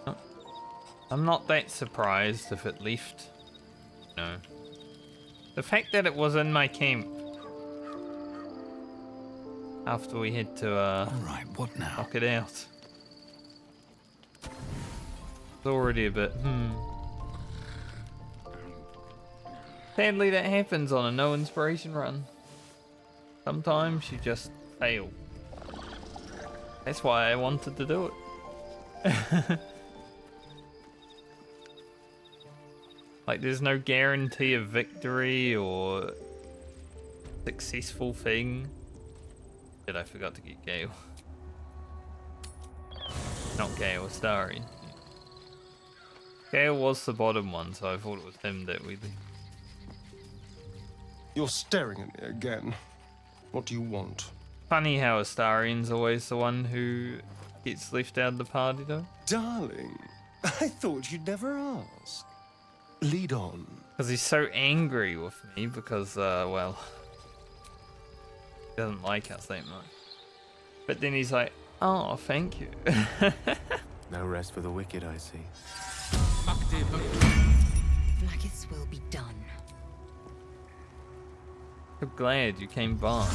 Speaker 1: Oh. I'm not that surprised if it left. No. The fact that it was in my camp after we had to
Speaker 2: Alright, what now?
Speaker 1: knock it out. It's already a bit Sadly that happens on a no inspiration run. Sometimes you just fail. That's why I wanted to do it. Like there's no guarantee of victory or successful thing. Shit, I forgot to get Gale. Not Gale, Starry. Gale was the bottom one, so I thought it was him that we
Speaker 7: You're staring at me again. What do you want?
Speaker 1: Funny how Astarian's always the one who gets left out of the party, though.
Speaker 7: Darling, I thought you'd never ask. Lead on.
Speaker 1: Because he's so angry with me because, well, he doesn't like us that much. But then he's like, oh, thank you.
Speaker 13: No rest for the wicked, I see.
Speaker 3: Vlaakith's will be done.
Speaker 1: So glad you came by.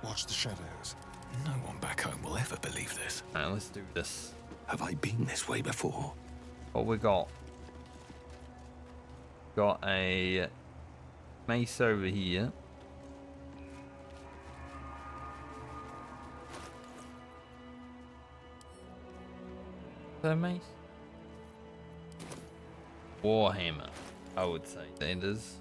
Speaker 7: Watch the shadows.
Speaker 2: No one back home will ever believe this.
Speaker 1: Alright, let's do this.
Speaker 2: Have I been this way before?
Speaker 1: What we got? Got a mace over here. Is that a mace? Warhammer, I would say that is.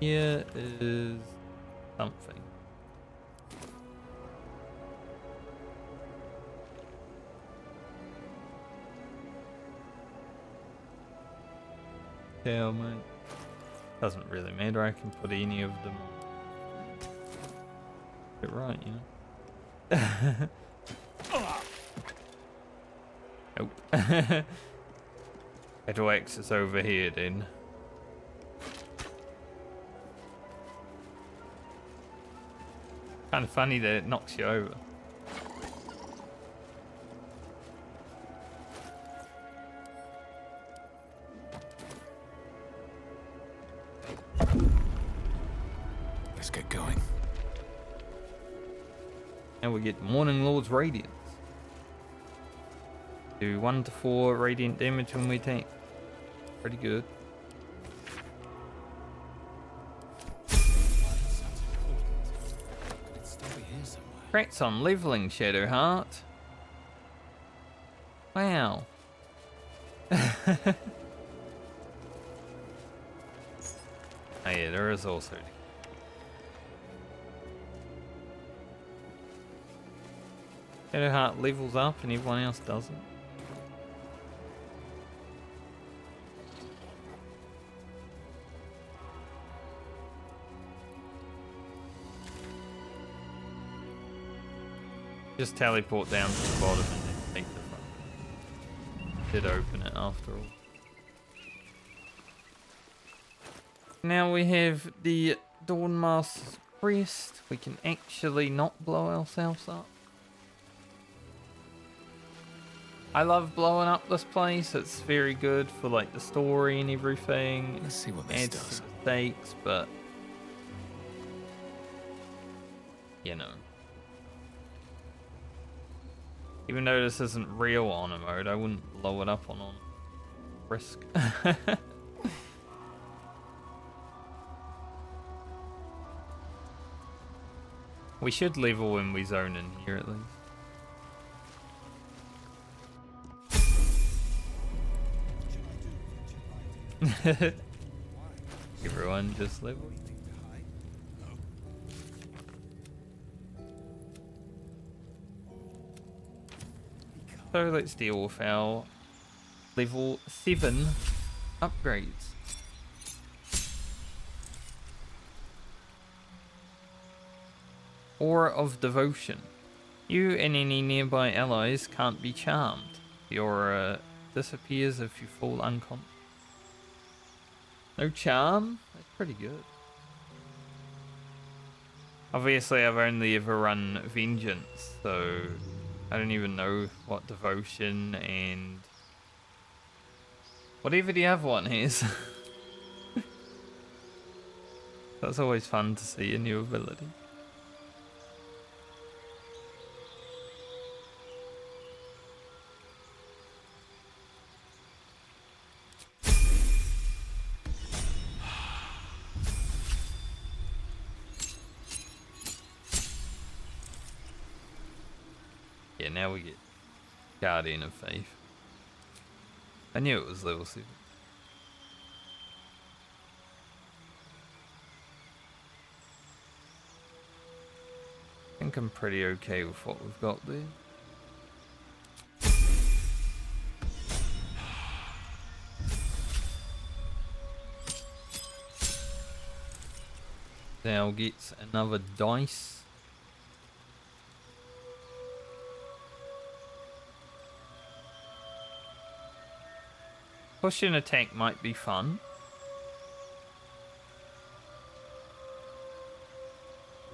Speaker 1: Here is something. Helmet. Doesn't really matter, I can put any of them on. Get right, you know. Nope. Battle X is over here then. Kind of funny that it knocks you over.
Speaker 2: Let's get going.
Speaker 1: And we get Morning Lord's Radiance. Do 1 to 4 radiant damage when we tank. Pretty good. Cracks on leveling, Shadowheart. Wow. Oh yeah, there is also. Shadowheart levels up and everyone else doesn't. Just teleport down to the bottom and then take the front. Did open it after all. Now we have the Dawnmaster's Crest. We can actually not blow ourselves up. I love blowing up this place. It's very good for like the story and everything.
Speaker 2: Let's see what this
Speaker 1: Adds
Speaker 2: does.
Speaker 1: to the stakes, but you know. Even though this isn't real honor mode, I wouldn't blow it up on risk. We should level when we zone in here at least. Everyone just level. So let's deal with our level 7 upgrades. Aura of Devotion. You and any nearby allies can't be charmed. The aura disappears if you fall unconscious. No charm? That's pretty good. Obviously I've only ever run Vengeance, so I don't even know what Devotion and whatever the other one is. That's always fun to see a new ability. Yeah, now we get Guardian of Faith. I knew it was level 7. I think I'm pretty okay with what we've got there. Now gets another dice. Pushing attack might be fun.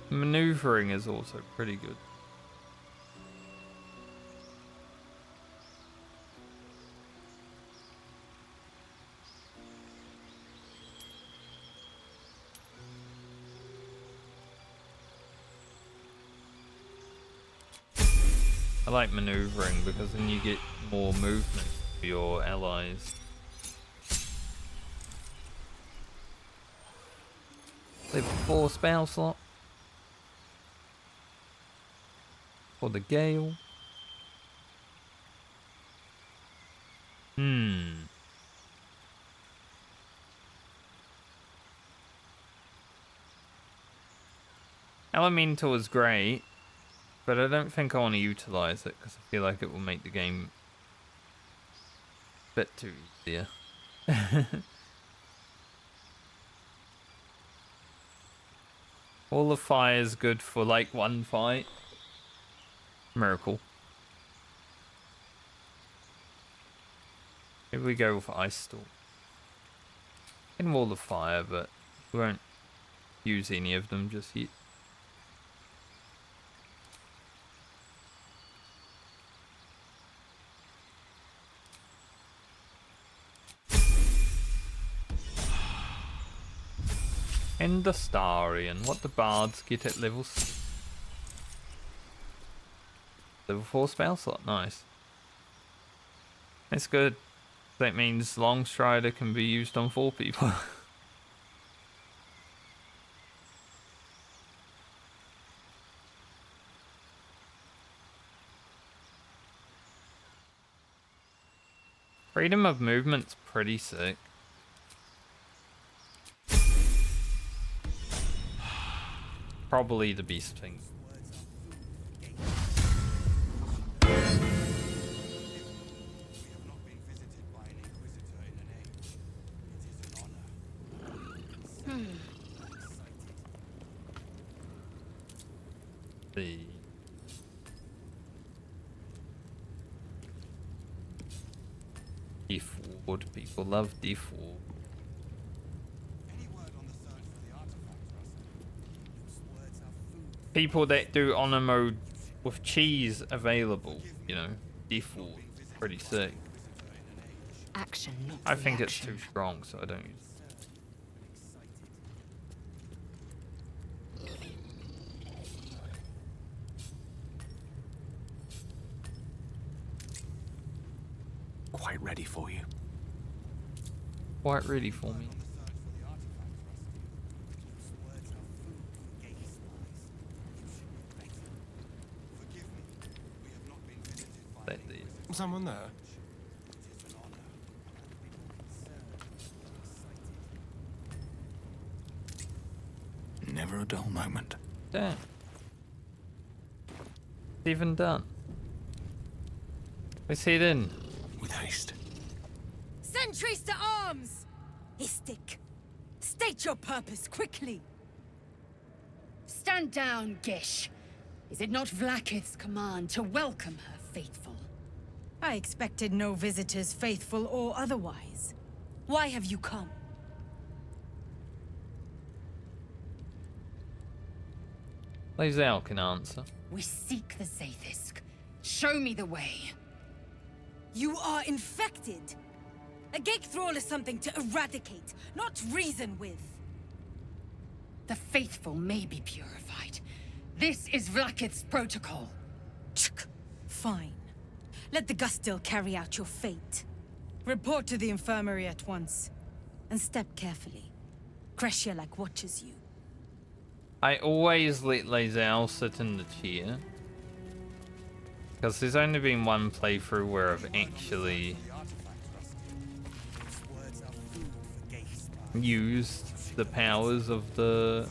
Speaker 1: Maneuvering is also pretty good. I like maneuvering because then you get more movement for your allies. Level 4 spell slot for the Gale. Elemental is great, but I don't think I want to utilize it because I feel like it will make the game a bit too easier. All of fire is good for like one fight. Miracle. Maybe we go with Ice Storm. In Wall of Fire, but we won't use any of them just yet. And the Starian, what the bards get at level 6. Level 4 spell slot, nice. That's good. That means Longstrider can be used on 4 people. Freedom of movement's pretty sick. Probably the beast thing. The Death Ward, people love Death Ward. People that do honor mode with cheese available, you know, Death Ward, pretty sick.
Speaker 3: Action, not
Speaker 1: I think
Speaker 3: reaction.
Speaker 1: it's too strong, so I don't use it.
Speaker 13: Quite ready for you.
Speaker 1: Quite ready for me.
Speaker 7: Someone there?
Speaker 2: Never a dull moment.
Speaker 1: Damn. Even done. Let's head in.
Speaker 2: With haste.
Speaker 11: Sentries to arms! Istik, state your purpose quickly.
Speaker 3: Stand down, Gish. Is it not Vlaakith's command to welcome her faithful?
Speaker 11: I expected no visitors, faithful or otherwise. Why have you come?
Speaker 1: Lae'zel can answer.
Speaker 3: We seek the Zaithisk. Show me the way.
Speaker 11: You are infected. A gate thrall is something to eradicate, not reason with.
Speaker 3: The faithful may be purified. This is Vlaakith's protocol.
Speaker 11: Fine. Let the Gustil carry out your fate. Report to the Infirmary at once. And step carefully. Creche like watches you.
Speaker 1: I always let Lae'zel sit in the chair. Because there's only been one playthrough where I've actually used the powers of the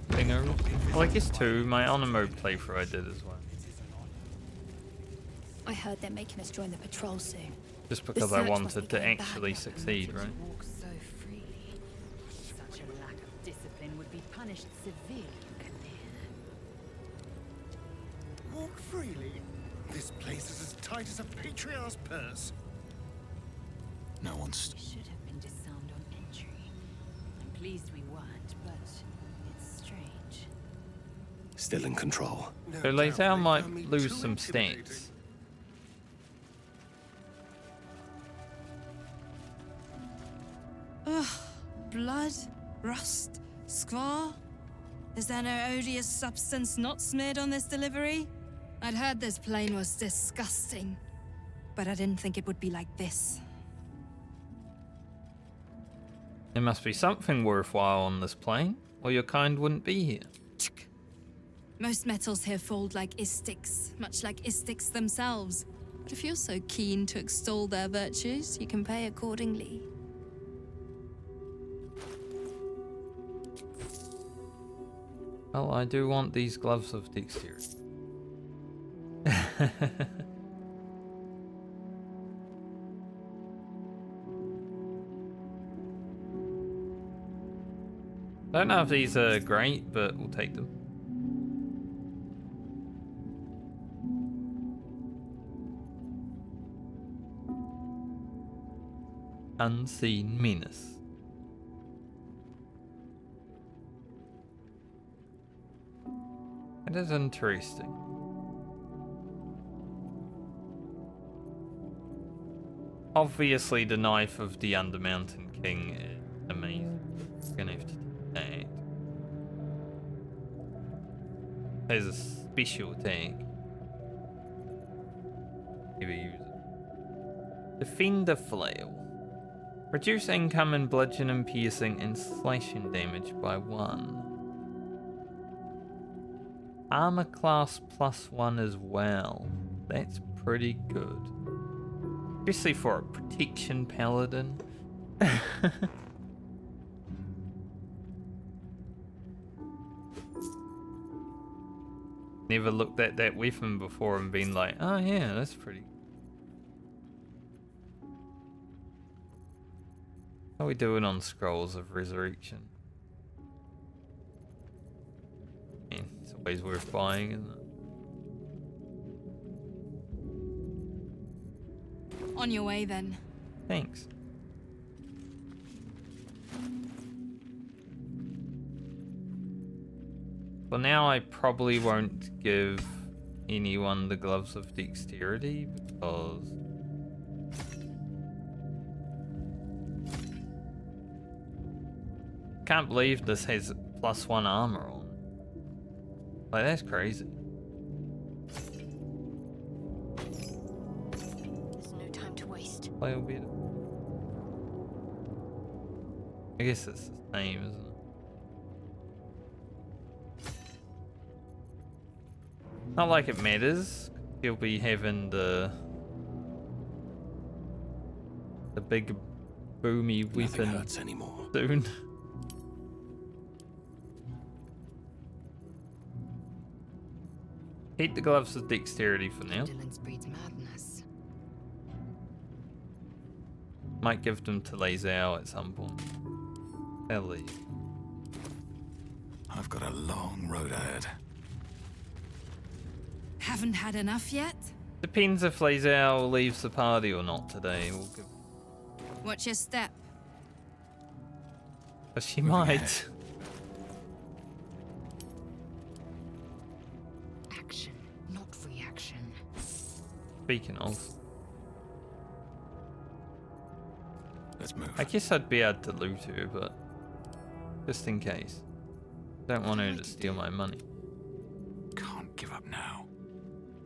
Speaker 1: thinger. Well, I guess two. My honor mode playthrough I did as well.
Speaker 12: I heard they're making us join the patrol soon.
Speaker 1: Just because I wanted to actually succeed, right?
Speaker 3: Walk so freely. Such a lack of discipline would be punished severely,
Speaker 7: Walk freely. This place is as tight as a patriarch's purse.
Speaker 2: No one's...
Speaker 3: We should have been disarmed on entry. I'm pleased we weren't, but it's strange.
Speaker 13: Still in control.
Speaker 1: So Lathander might lose some stats.
Speaker 11: Ugh. Blood? Rust? Squall? Is there no odious substance not smeared on this delivery? I'd heard this plane was disgusting, but I didn't think it would be like this.
Speaker 1: There must be something worthwhile on this plane, or your kind wouldn't be here.
Speaker 11: Most metals here fold like istics, much like istics themselves. But if you're so keen to extol their virtues, you can pay accordingly.
Speaker 1: Well, I do want these gloves of dexterity. Don't know if these are great, but we'll take them. Unseen menace. It is interesting. Obviously, the knife of the Undermountain King is amazing. It's gonna have to do that. There's a special tank. Maybe use it. Defender Flail. Reduce income and bludgeon and piercing and slashing damage by 1. Armor class +1 as well. That's pretty good. Especially for a protection paladin. Never looked at that weapon before and been like, oh yeah, that's pretty. How are we doing on Scrolls of Resurrection? Yeah, it's always worth buying, isn't it?
Speaker 11: On your way, then.
Speaker 1: Thanks. Well, now I probably won't give anyone the gloves of dexterity because can't believe this has +1 armor on. Like, that's crazy.
Speaker 12: There's no time to waste.
Speaker 1: Play a bit. I guess it's the same, isn't it? Not like it matters. He'll be having the big boomy weapon
Speaker 13: hurts anymore.
Speaker 1: soon. Keep the gloves of dexterity for now.
Speaker 3: Indolence breeds madness.
Speaker 1: Might give them to Lazao at some point. They'll leave.
Speaker 2: I've got a long road ahead.
Speaker 11: Haven't had enough yet?
Speaker 1: Depends if Lazao leaves the party or not today. We'll give...
Speaker 11: Watch your step.
Speaker 1: But she might.
Speaker 3: Action, not reaction.
Speaker 1: Speaking of,
Speaker 2: Let's move.
Speaker 1: I guess I'd be able to loot her, but just in case. Don't want her to steal my money.
Speaker 2: Can't give up now.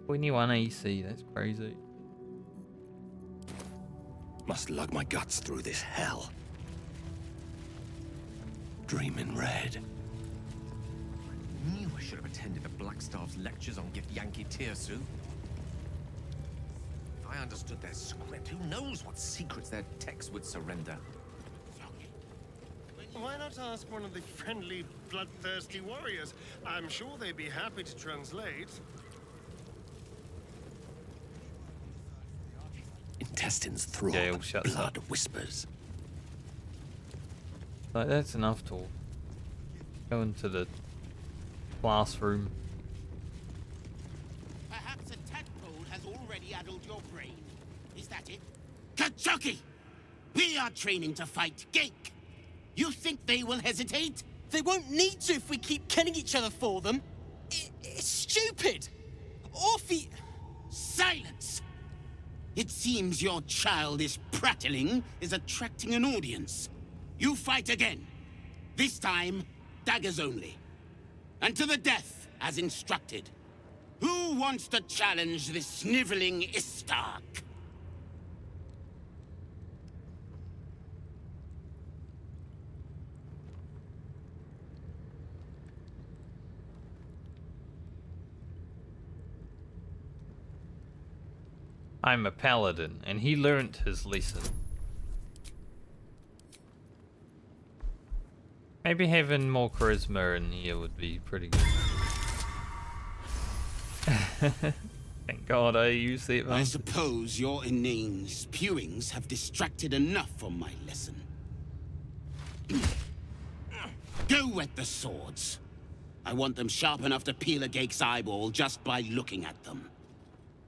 Speaker 1: 21 AC, that's crazy.
Speaker 13: Must lug my guts through this hell. Dream in red.
Speaker 8: I knew I should have attended the Blackstaff's lectures on Githyanki Creche. I understood their script, who knows what secrets their texts would surrender?
Speaker 7: Why not ask one of the friendly, bloodthirsty warriors? I'm sure they'd be happy to translate.
Speaker 13: Intestines throb,
Speaker 1: Gale shuts
Speaker 13: blood
Speaker 1: up.
Speaker 13: whispers.
Speaker 1: Like, that's enough talk. Go into the classroom.
Speaker 9: Perhaps a tadpole has already addled your brain. Is that it? Kachuki! We are training to fight Gake. You think they will hesitate?
Speaker 15: They won't need to if we keep killing each other for them. It's stupid. Orphe...
Speaker 9: Silence! It seems your childish prattling is attracting an audience. You fight again. This time, daggers only. And to the death, as instructed. Who wants to challenge this sniveling Istark?
Speaker 1: I'm a paladin, and he learnt his lesson. Maybe having more charisma in here would be pretty good. Thank God I used the
Speaker 9: I
Speaker 1: advantage.
Speaker 9: suppose your inane spewings have distracted enough from my lesson. Go wet the swords. I want them sharp enough to peel a Gake's eyeball just by looking at them.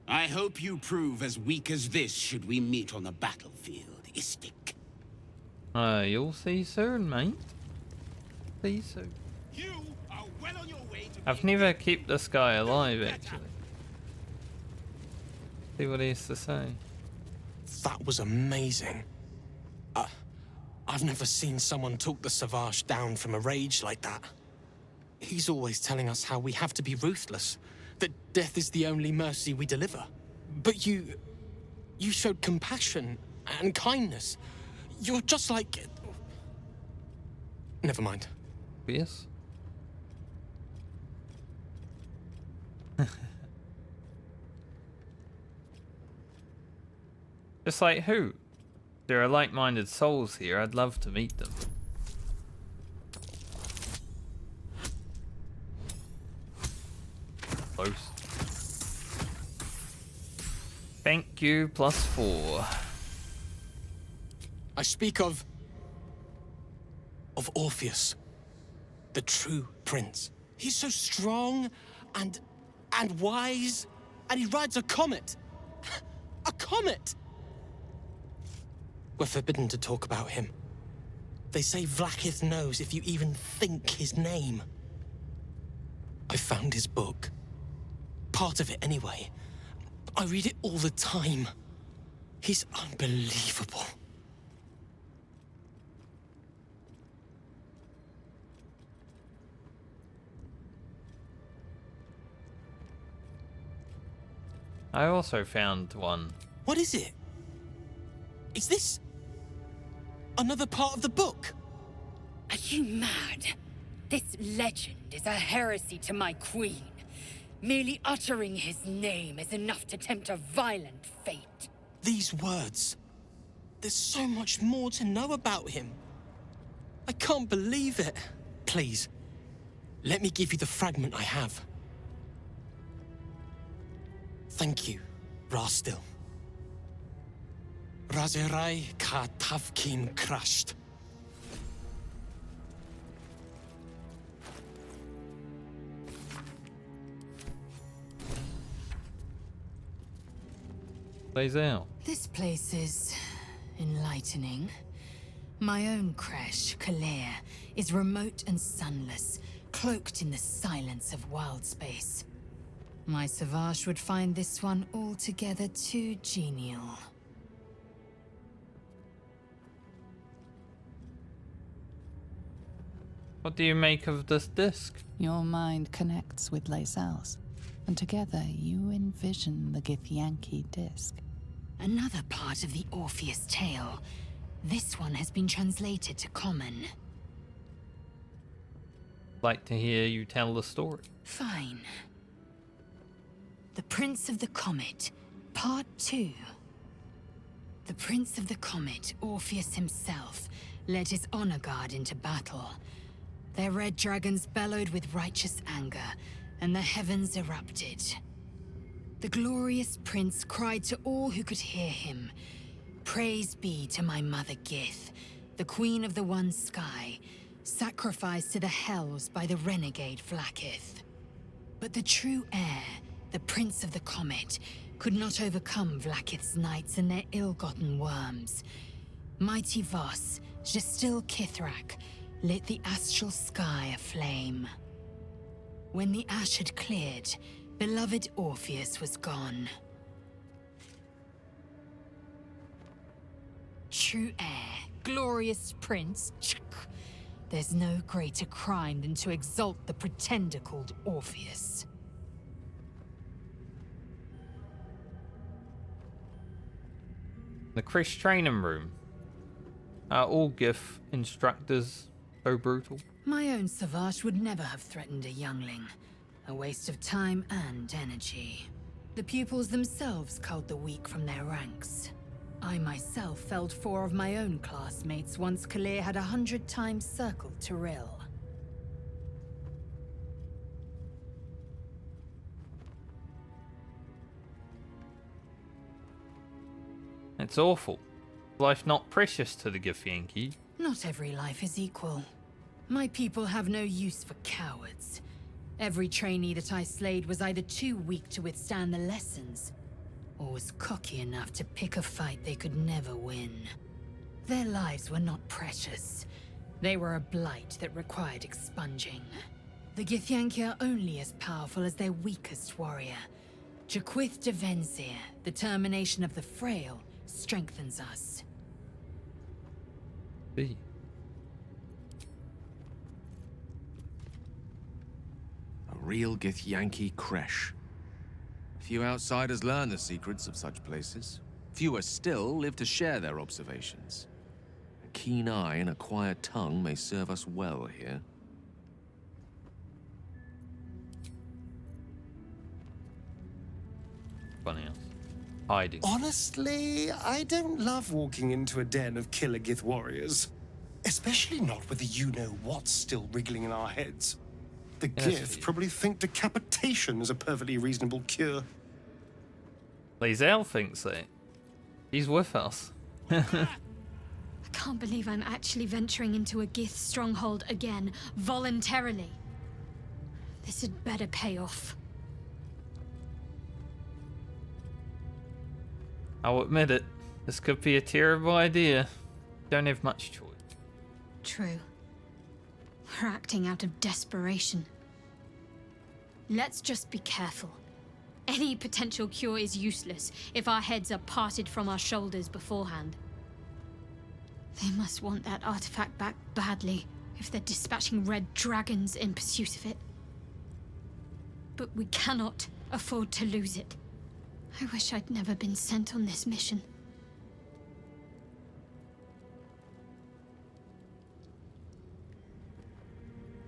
Speaker 9: I hope you prove as weak as this should we meet on the battlefield, Istik.
Speaker 1: You'll see soon, mate. See soon.
Speaker 9: You are well on your way to
Speaker 1: I've never kept this guy alive, actually. See what he has to say.
Speaker 15: That was amazing. I've never seen someone talk the Savage down from a rage like that. He's always telling us how we have to be ruthless, that death is the only mercy we deliver. But you showed compassion and kindness. You're just like... Never mind.
Speaker 1: Yes? Just like who? There are like-minded souls here. I'd love to meet them. Close. Thank you, +4.
Speaker 15: I speak of Orpheus, the true prince. He's so strong and wise, and he rides a comet. A comet! We're forbidden to talk about him. They say Vlaakith knows if you even think his name. I found his book. Part of it, anyway. I read it all the time. He's unbelievable.
Speaker 1: I also found one.
Speaker 15: What is it? Is this another part of the book?
Speaker 3: Are you mad? This legend is a heresy to my queen. Merely uttering his name is enough to tempt a violent fate.
Speaker 15: These words. There's so much more to know about him. I can't believe it. Please, let me give you the fragment I have. Thank you, Rastil. Razerai ka tavkin crushed.
Speaker 1: Plays out.
Speaker 3: This place is enlightening. My own creche, Kalair, is remote and sunless, cloaked in the silence of wild space. My Savage would find this one altogether too genial.
Speaker 1: What do you make of this disc?
Speaker 4: Your mind connects with Lae'zel's, and together you envision the Githyanki disc.
Speaker 3: Another part of the Orpheus tale. This one has been translated to Common.
Speaker 1: Like to hear you tell the story.
Speaker 3: Fine. The Prince of the Comet, Part 2. The Prince of the Comet, Orpheus himself, led his honor guard into battle. Their red dragons bellowed with righteous anger, and the heavens erupted. The glorious prince cried to all who could hear him, "Praise be to my mother Gith, the queen of the one sky, sacrificed to the hells by the renegade Vlaakith." But the true heir, the Prince of the Comet, could not overcome Vlaakith's knights and their ill-gotten worms. Mighty Voss, Gestil Kithrak, lit the astral sky aflame. When the ash had cleared, beloved Orpheus was gone. True heir, glorious prince, there's no greater crime than to exalt the pretender called Orpheus.
Speaker 1: The Creche training room. Are all Gith instructors so brutal?
Speaker 3: My own Savage would never have threatened a youngling. A waste of time and energy. The pupils themselves culled the weak from their ranks. I myself felled 4 of my own classmates once Kalir had 100 times circled Tyrell.
Speaker 1: It's awful. Life not precious to the Githyanki.
Speaker 3: Not every life is equal. My people have no use for cowards. Every trainee that I slayed was either too weak to withstand the lessons, or was cocky enough to pick a fight they could never win. Their lives were not precious. They were a blight that required expunging. The Githyanki are only as powerful as their weakest warrior. Jaquith de Venzir, the termination of the frail, strengthens us.
Speaker 1: B.
Speaker 8: A real Githyanki Creche. Few outsiders learn the secrets of such places. Fewer still live to share their observations. A keen eye and a quiet tongue may serve us well here.
Speaker 1: Funny else. Hiding.
Speaker 7: Honestly, I don't love walking into a den of killer Gith warriors. Especially not with the you-know-what still wriggling in our heads. The Gith probably think decapitation is a perfectly reasonable cure.
Speaker 1: Lae'zel thinks that. He's with us.
Speaker 12: I can't believe I'm actually venturing into a Gith stronghold again, voluntarily. This had better pay off.
Speaker 1: I'll admit it. This could be a terrible idea. Don't have much choice.
Speaker 12: True. We're acting out of desperation. Let's just be careful. Any potential cure is useless if our heads are parted from our shoulders beforehand. They must want that artifact back badly if they're dispatching red dragons in pursuit of it. But we cannot afford to lose it. I wish I'd never been sent on this mission.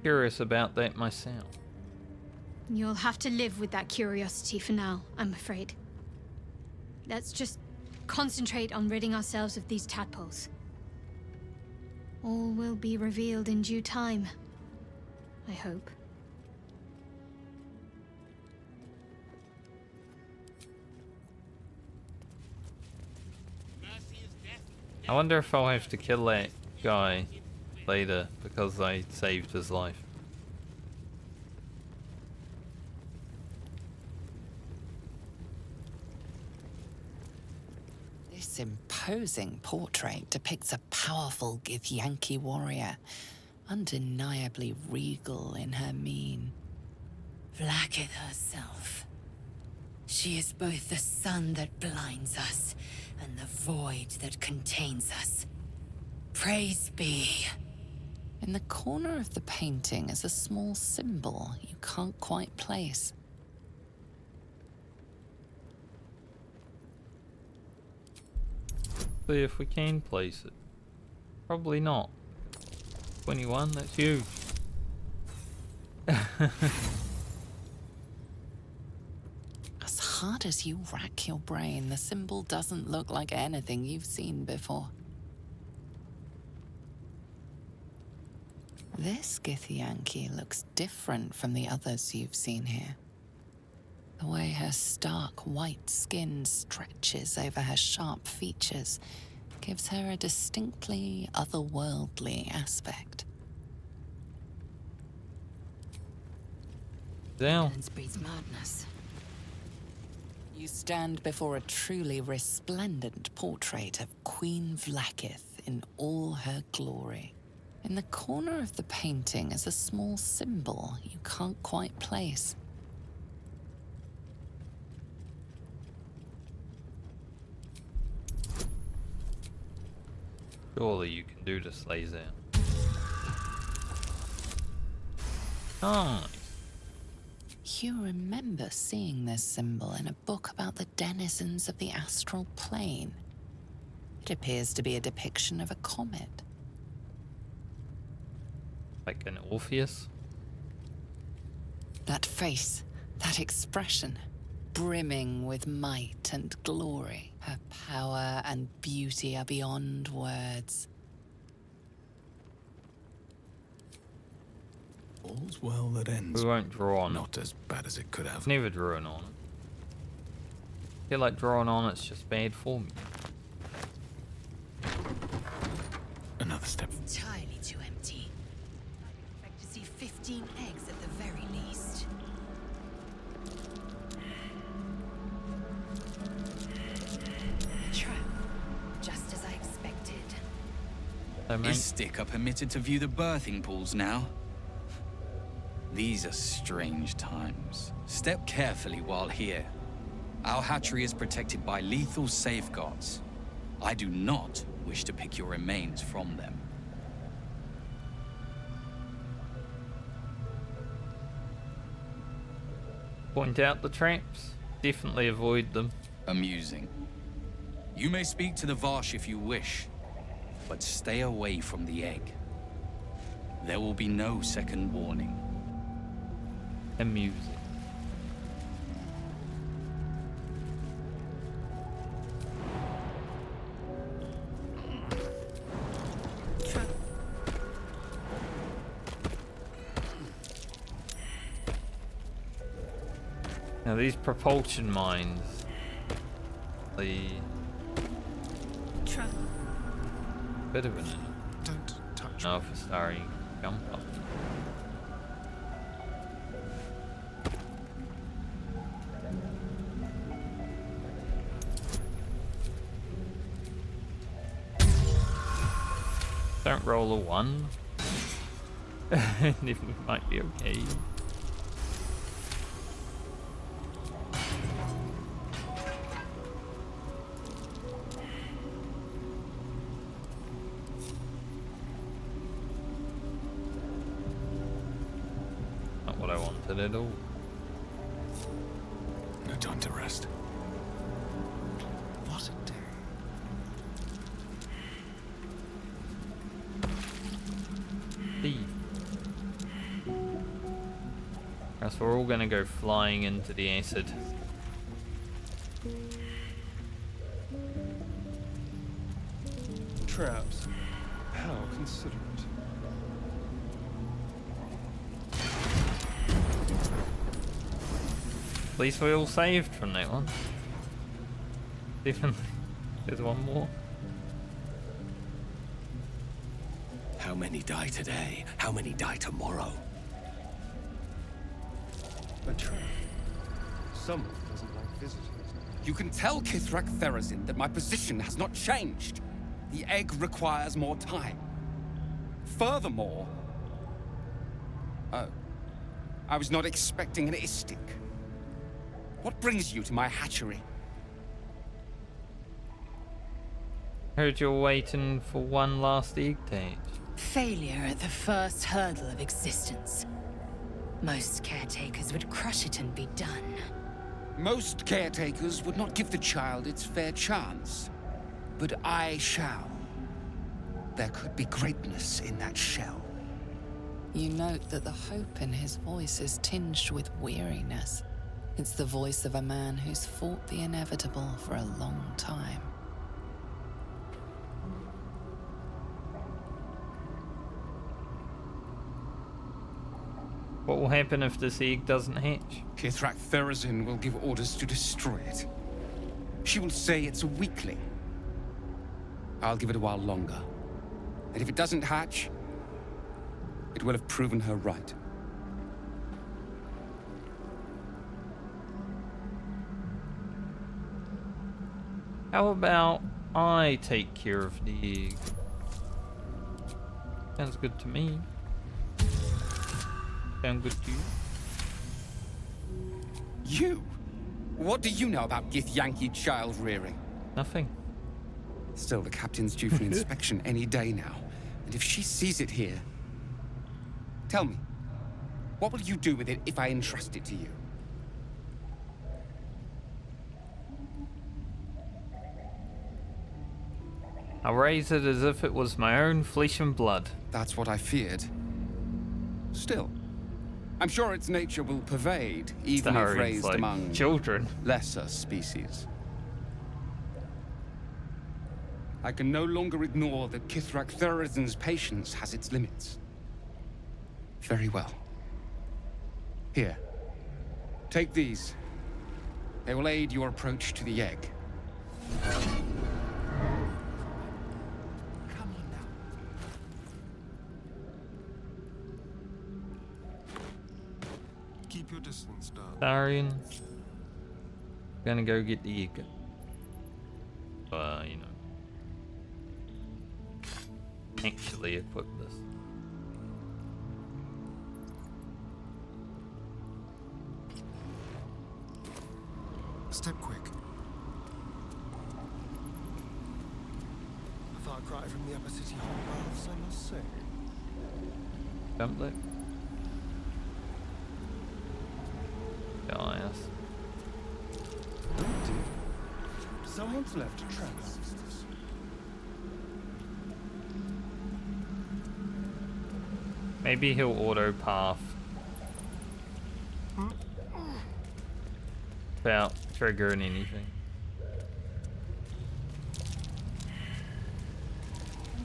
Speaker 1: Curious about that myself.
Speaker 12: You'll have to live with that curiosity for now, I'm afraid. Let's just concentrate on ridding ourselves of these tadpoles. All will be revealed in due time, I hope.
Speaker 1: I wonder if I'll have to kill that guy later because I saved his life.
Speaker 4: This imposing portrait depicts a powerful Githyanki warrior, undeniably regal in her mien.
Speaker 3: Vlaakith herself. She is both the sun that blinds us and the void that contains us. Praise be.
Speaker 4: In the corner of the painting is a small symbol you can't quite place.
Speaker 1: See if we can place it. Probably not. 21, that's huge.
Speaker 4: As hard as you rack your brain, the symbol doesn't look like anything you've seen before. This Githyanki looks different from the others you've seen here. The way her stark white skin stretches over her sharp features gives her a distinctly otherworldly aspect.
Speaker 3: Evidence breeds madness.
Speaker 4: You stand before a truly resplendent portrait of Queen Vlaakith in all her glory. In the corner of the painting is a small symbol you can't quite place.
Speaker 1: Surely you can do this, laser. Nice.
Speaker 4: You remember seeing this symbol in a book about the denizens of the astral plane. It appears to be a depiction of a comet.
Speaker 1: Like an Orpheus?
Speaker 4: That face, that expression, brimming with might and glory. Her power and beauty are beyond words.
Speaker 2: All's well that ends.
Speaker 1: We won't draw on it.
Speaker 2: Not as bad as it could have.
Speaker 1: Never drawn on it. I feel like drawing on it's just bad for me.
Speaker 2: Another step.
Speaker 3: Entirely too empty. I expect to see 15 eggs at the very least. A trap, just as I expected.
Speaker 16: Is Sticker permitted to view the birthing pools now? These are strange times. Step carefully while here. Our hatchery is protected by lethal safeguards. I do not wish to pick your remains from them.
Speaker 1: Point out the traps. Definitely avoid them.
Speaker 16: Amusing. You may speak to the Voss if you wish, but stay away from the egg. There will be no second warning.
Speaker 1: Amusing. Now these propulsion mines, the bit of an
Speaker 7: Don't touch
Speaker 1: no for starry jump up. Don't roll a 1. Then we might be okay. Not what I wanted at all.
Speaker 2: No time to rest.
Speaker 7: What a day.
Speaker 1: So we're all gonna go flying into the acid.
Speaker 7: Traps. How considerate.
Speaker 1: At least we all saved from that one. Definitely. There's one more.
Speaker 13: How many die today? How many die tomorrow?
Speaker 7: A trap. Someone doesn't like visitors.
Speaker 17: You can tell Kithrak Therazin that my position has not changed. The egg requires more time. Furthermore... Oh. I was not expecting an istic. What brings you to my hatchery?
Speaker 1: Heard you're waiting for one last egg to hatch.
Speaker 3: Failure at the first hurdle of existence. Most caretakers would crush it and be done.
Speaker 17: Most caretakers would not give the child its fair chance. But I shall. There could be greatness in that shell.
Speaker 4: You note that the hope in his voice is tinged with weariness. It's the voice of a man who's fought the inevitable for a long time.
Speaker 1: What will happen if this egg doesn't hatch?
Speaker 17: Kithrak Therazin will give orders to destroy it. She will say it's a weakling. I'll give it a while longer. And if it doesn't hatch, it will have proven her right.
Speaker 1: How about I take care of the egg? Sounds good to me. Sound good to you?
Speaker 17: You? What do you know about Githyanki child rearing?
Speaker 1: Nothing.
Speaker 17: Still, the captain's due for an inspection any day now. And if she sees it here... Tell me, what will you do with it if I entrust it to you?
Speaker 1: I'll raise it as if it was my own flesh and blood.
Speaker 17: That's what I feared. Still, I'm sure its nature will pervade, even if raised
Speaker 1: like
Speaker 17: among
Speaker 1: children.
Speaker 17: Lesser species. I can no longer ignore that Kithrak Therazin's patience has its limits. Very well. Here. Take these. They will aid your approach to the egg.
Speaker 7: Keep your distance, darling.
Speaker 1: Darian. Gonna go get the egg. You know. Actually equip this.
Speaker 7: Step quick. A far cry from the upper city hall baths, I must say.
Speaker 1: Don't look. Yes.
Speaker 7: Someone's left a trap.
Speaker 1: Maybe he'll auto path without triggering anything.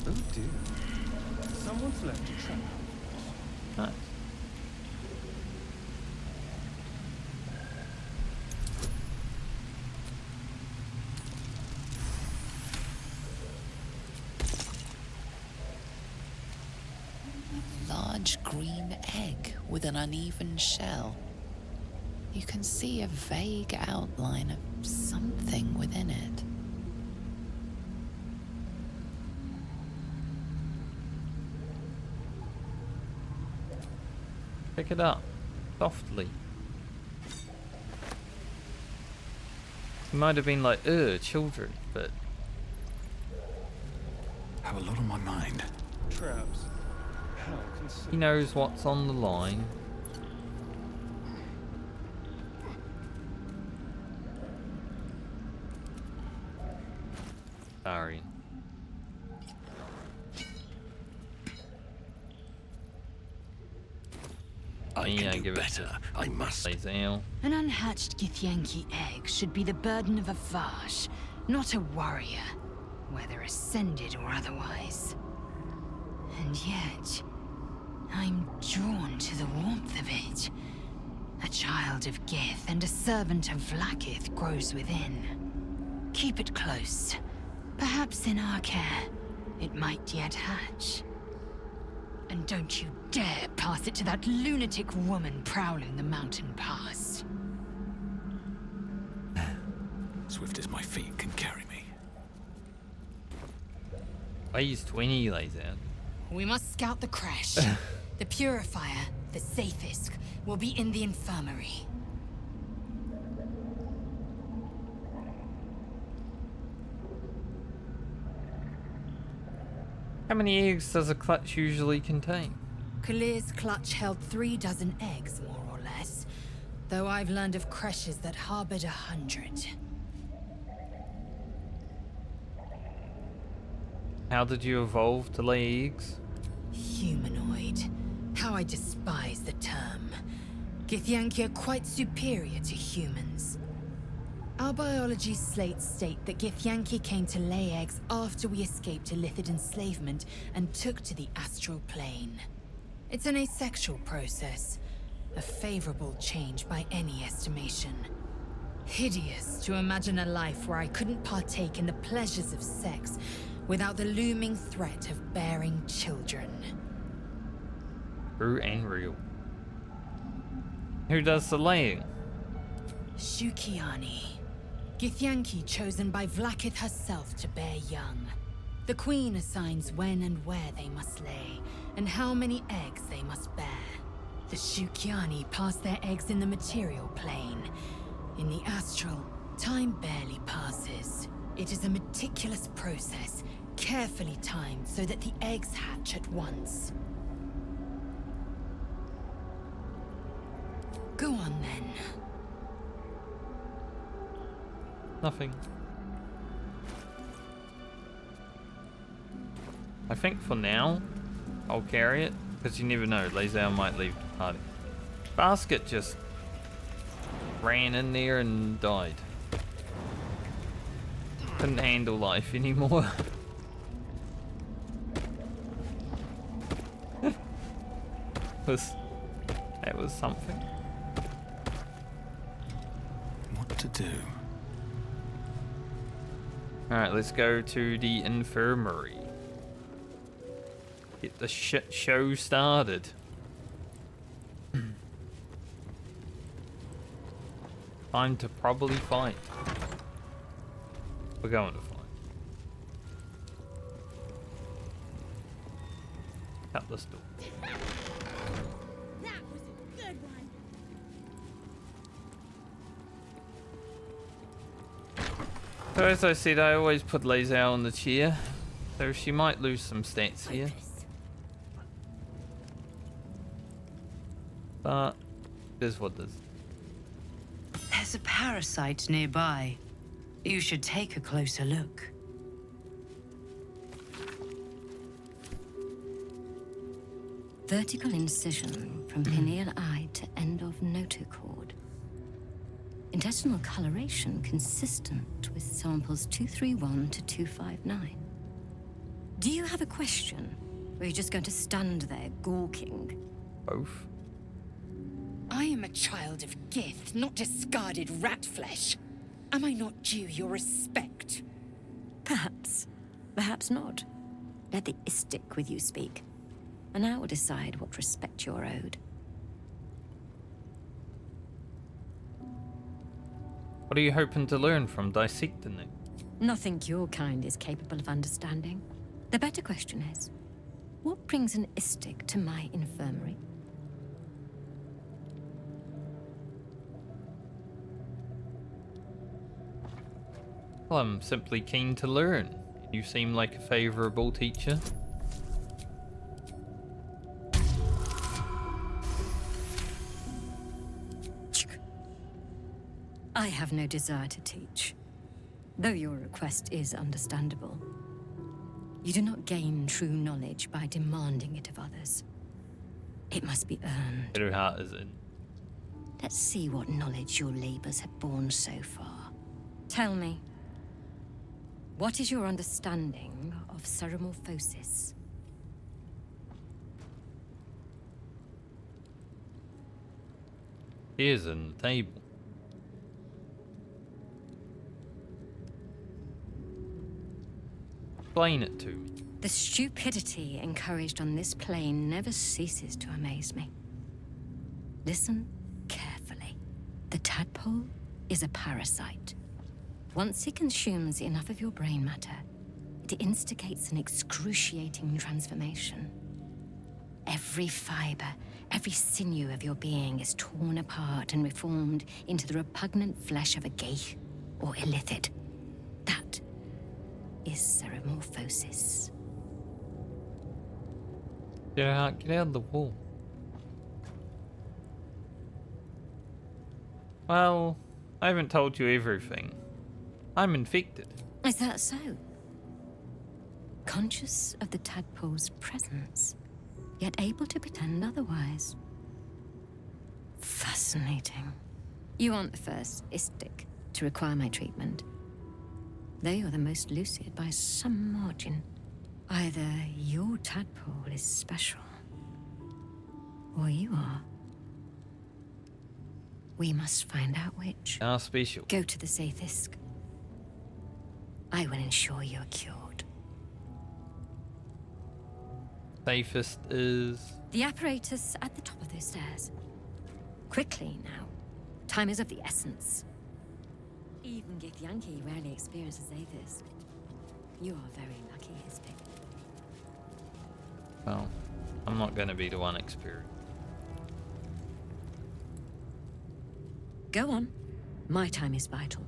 Speaker 7: Oh dear. Someone's left a trap.
Speaker 1: Nice.
Speaker 4: Large green egg with an uneven shell. You can see a vague outline of something within it.
Speaker 1: Pick it up softly. It might have been like, children, but
Speaker 2: have a lot on my mind.
Speaker 7: Traps.
Speaker 1: He knows what's on the line. Sorry.
Speaker 13: I can do better. I must.
Speaker 3: An unhatched Githyanki egg should be the burden of a Voss, not a warrior, whether ascended or otherwise. And yet, I'm drawn to the warmth of it. A child of Gith and a servant of Vlaakith grows within. Keep it close. Perhaps in our care, it might yet hatch. And don't you dare pass it to that lunatic woman prowling the mountain pass.
Speaker 2: Swift as my feet can carry me.
Speaker 1: Phase 20 lays out.
Speaker 3: We must scout the Creche. The Purifier, the safest, will be in the Infirmary.
Speaker 1: How many eggs does a clutch usually contain?
Speaker 3: Kalir's clutch held 3 dozen eggs, more or less. Though I've learned of creches that harbored 100.
Speaker 1: How did you evolve to lay eggs?
Speaker 3: Humanoid. How I despise the term. Githyanki are quite superior to humans. Our biology slates state that Githyanki came to lay eggs after we escaped Illithid enslavement and took to the astral plane. It's an asexual process, a favorable change by any estimation. Hideous to imagine a life where I couldn't partake in the pleasures of sex without the looming threat of bearing children.
Speaker 1: True and real. Who does the laying?
Speaker 3: Shukiani. Githyanki chosen by Vlaakith herself to bear young. The Queen assigns when and where they must lay, and how many eggs they must bear. The Shukiani pass their eggs in the material plane. In the astral, time barely passes. It is a meticulous process, carefully timed so that the eggs hatch at once. Go on then.
Speaker 1: Nothing. I think for now, I'll carry it, because you never know, Lathander might leave the party. Basket just ran in there and died. Couldn't handle life anymore. That was something.
Speaker 13: What to do?
Speaker 1: Alright, let's go to the Infirmary. Get the shit show started. Time to probably fight. We're going to fight. Shut this door.
Speaker 10: That was a good one.
Speaker 1: So as I said, I always put Lathander on the chair, so she might lose some stats here. But it is what it is.
Speaker 18: There's a parasite nearby. You should take a closer look. Vertical incision from pineal eye to end of notochord. Intestinal coloration consistent with samples 231 to 259. Do you have a question? Or are you just going to stand there gawking?
Speaker 1: Both.
Speaker 3: I am a child of Gith, not discarded rat flesh. Am I not due your respect?
Speaker 18: Perhaps. Perhaps not. Let the Istik with you speak, and I will decide what respect you're owed.
Speaker 1: What are you hoping to learn from dissecting it?
Speaker 18: Nothing your kind is capable of understanding. The better question is, what brings an Istik to my infirmary?
Speaker 1: Well, I'm simply keen to learn. You seem like a favorable teacher.
Speaker 18: I have no desire to teach, though your request is understandable. You do not gain true knowledge by demanding it of others. It must be earned.
Speaker 1: Her heart is in.
Speaker 18: Let's see what knowledge your labors have borne so far. Tell me, what is your understanding of ceremorphosis?
Speaker 1: Here's on the table. Explain it to me.
Speaker 18: The stupidity encouraged on this plane never ceases to amaze me. Listen carefully. The tadpole is a parasite. Once it consumes enough of your brain matter, it instigates an excruciating transformation. Every fiber, every sinew of your being is torn apart and reformed into the repugnant flesh of a Geich or Illithid. That is ceremorphosis.
Speaker 1: Get out of the wall. Well, I haven't told you everything. I'm infected.
Speaker 18: Is that so? Conscious of the tadpole's presence, yet able to pretend otherwise. Fascinating. You aren't the first Istic to require my treatment. Though you're the most lucid by some margin. Either your tadpole is special, or you are. We must find out which.
Speaker 1: Our special.
Speaker 18: Go to the Sathisk. I will ensure you're cured.
Speaker 1: Safest is...
Speaker 18: The apparatus at the top of those stairs. Quickly now. Time is of the essence. Even Githyanki rarely experiences Athis. You are very lucky, his pick.
Speaker 1: Well, I'm not going to be the one experiencing.
Speaker 18: Go on. My time is vital.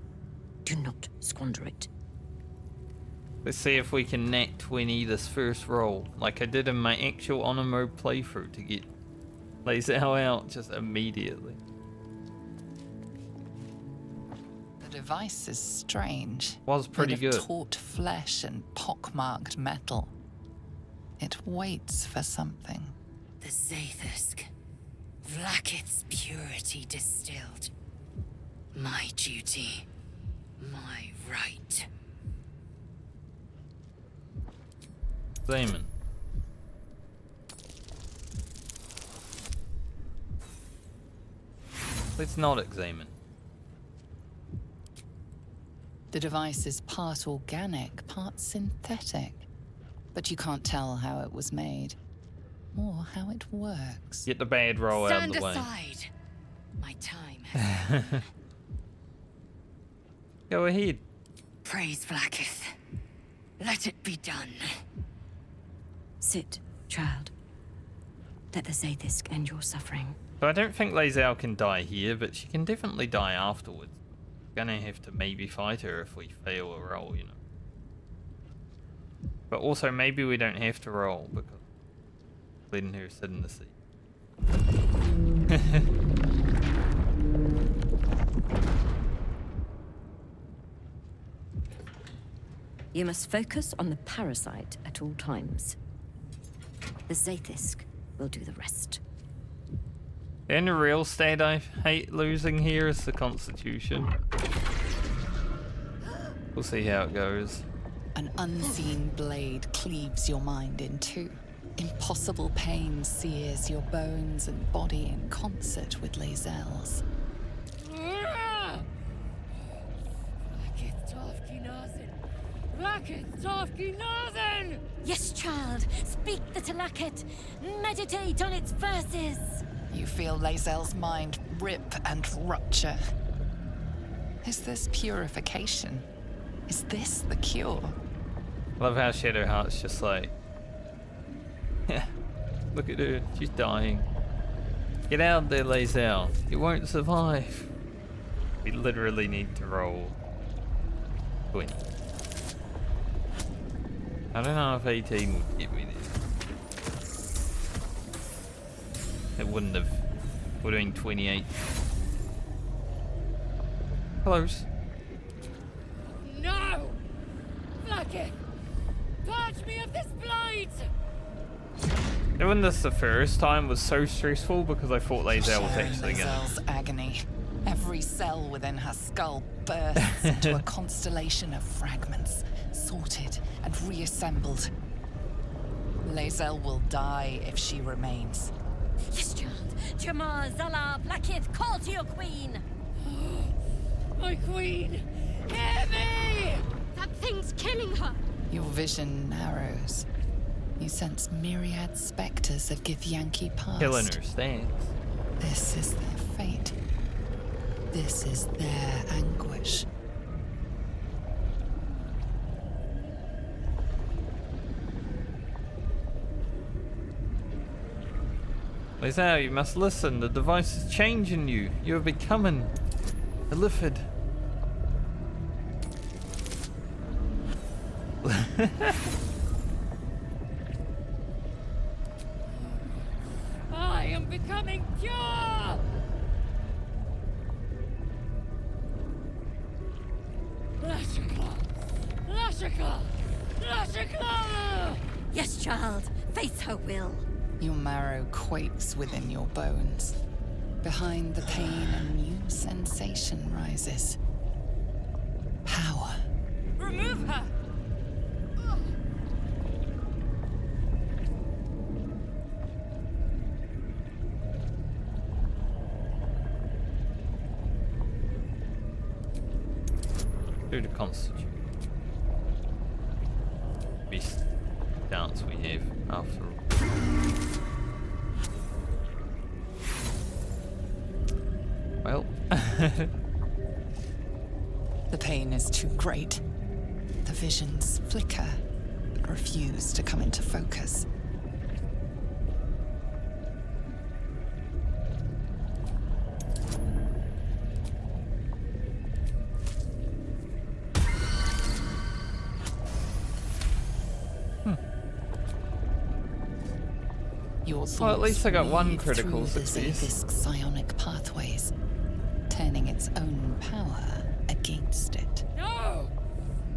Speaker 18: Do not squander it.
Speaker 1: Let's see if we can nat 20 this first roll, like I did in my actual honor mode playthrough to get Lae'zel out just immediately.
Speaker 4: The device is strange.
Speaker 1: Was pretty
Speaker 4: made of
Speaker 1: good.
Speaker 4: Taut flesh and pockmarked metal. It waits for something.
Speaker 3: The Zathisk. Vlaakith's purity distilled. My duty. My right.
Speaker 1: Xamon. Let's not examine.
Speaker 4: The device is part organic, part synthetic. But you can't tell how it was made, or how it works.
Speaker 1: Get the bad roll out of the way.
Speaker 3: Stand aside. My time has come.
Speaker 1: Go ahead.
Speaker 3: Praise Vlaakith. Let it be done.
Speaker 18: Sit, child. Let the Zathisk end your suffering.
Speaker 1: So I don't think Lae'zel can die here, but she can definitely die afterwards. Gonna have to maybe fight her if we fail a roll, you know. But also maybe we don't have to roll because letting her sit in the seat.
Speaker 18: You must focus on the parasite at all times. The Zathisk will do the rest.
Speaker 1: The only real stat I hate losing here is the Constitution. We'll see how it goes.
Speaker 4: An unseen blade cleaves your mind in two. Impossible pain sears your bones and body in concert with Lae'zel's.
Speaker 18: Yes, child. Speak the Talakit. Meditate on its verses.
Speaker 4: You feel Lae'zel's mind rip and rupture. Is this purification? Is this the cure?
Speaker 1: I love how Shadowheart's just like, yeah, look at her, she's dying. Get out there, Lae'zel. You won't survive. We literally need to roll 20. I don't know if 18 would get me there. It wouldn't have. Would have been 28. Close.
Speaker 19: No! Vlaakith! Purge me of this blight!
Speaker 1: Doing this the first time was so stressful because I thought Lae'zel was actually gonna.
Speaker 4: Lae'zel's agony. Every cell within her skull bursts into a constellation of fragments, sorted and reassembled. Lae'zel will die if she remains.
Speaker 18: Yes, child. Jamar, Zala, Vlaakith, call to your queen.
Speaker 19: My queen! Hear me!
Speaker 12: That thing's killing her!
Speaker 4: Your vision narrows. You sense myriad specters of Githyanki past.
Speaker 1: Killing her stance.
Speaker 4: This is their fate. This is their anguish.
Speaker 1: Lae'zel, you must listen. The device is changing you. You are becoming a Lithid.
Speaker 19: I am becoming pure! Lashika! Lashika! Lashika!
Speaker 18: Yes, child. Face her will.
Speaker 4: Your marrow quakes within your bones. Behind the pain, a new sensation rises. Power.
Speaker 19: Remove her!
Speaker 1: Do the Constitution. Best chance we have, after all. Well.
Speaker 4: The pain is too great. The visions flicker, but refuse to come into focus.
Speaker 1: Well, at least I got one critical
Speaker 4: through the
Speaker 1: success.
Speaker 4: Zaithisk psionic pathways, turning its own power against it.
Speaker 19: No!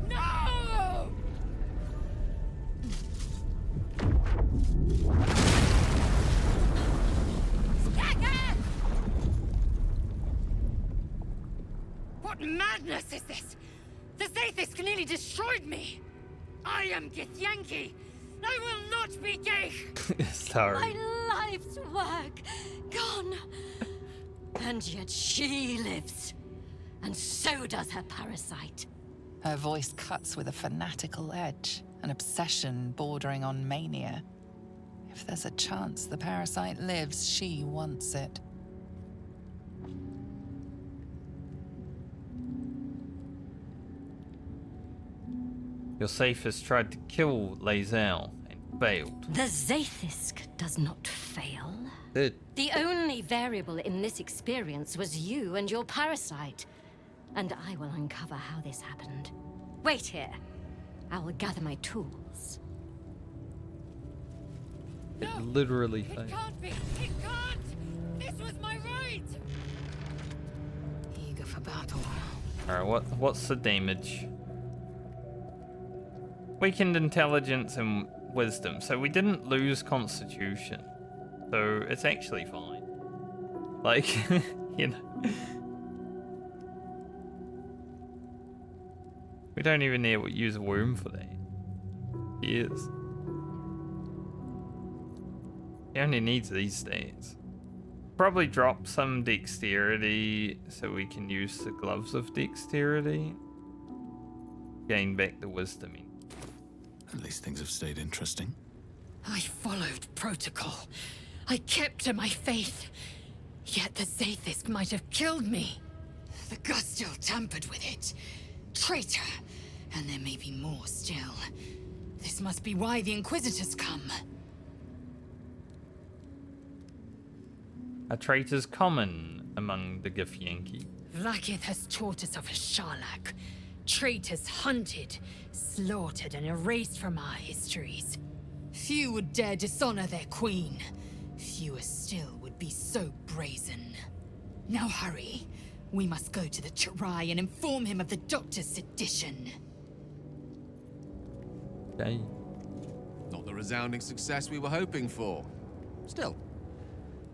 Speaker 19: No! Stagger! What madness is this? The Zaithisk nearly destroyed me! I am Githyanki! I will not be gay!
Speaker 1: Sorry.
Speaker 18: My life's work gone. And yet she lives. And so does her parasite.
Speaker 4: Her voice cuts with a fanatical edge, an obsession bordering on mania. If there's a chance the parasite lives, she wants it.
Speaker 1: Your Safest tried to kill Lae'zel and failed.
Speaker 18: The Zaithisk does not fail.
Speaker 1: Did.
Speaker 18: The only variable in this experience was you and your parasite. And I will uncover how this happened. Wait here. I will gather my tools.
Speaker 1: It literally
Speaker 19: It
Speaker 1: failed.
Speaker 19: can't be! It can't! This was my right!
Speaker 18: Eager for battle.
Speaker 1: Alright, what's the damage? Weakened intelligence and wisdom. So we didn't lose constitution. So it's actually fine. Like, you know. We don't even need to use a worm for that. Yes. He only needs these stats. Probably drop some dexterity so we can use the gloves of dexterity. Gain back the wisdom.
Speaker 2: At least things have stayed interesting.
Speaker 3: I followed protocol. I kept to my faith. Yet the Zaithisk might have killed me. The Gustil tampered with it. Traitor. And there may be more still. This must be why the Inquisitors come.
Speaker 1: A traitor's common among the Githyanki.
Speaker 3: Vlaakith has taught us of a Sharlak. Traitors hunted, slaughtered, and erased from our histories. Few would dare dishonor their queen. Fewer still would be so brazen. Now hurry. We must go to the Cherai and inform him of the Doctor's sedition.
Speaker 1: Okay.
Speaker 8: Not the resounding success we were hoping for. Still,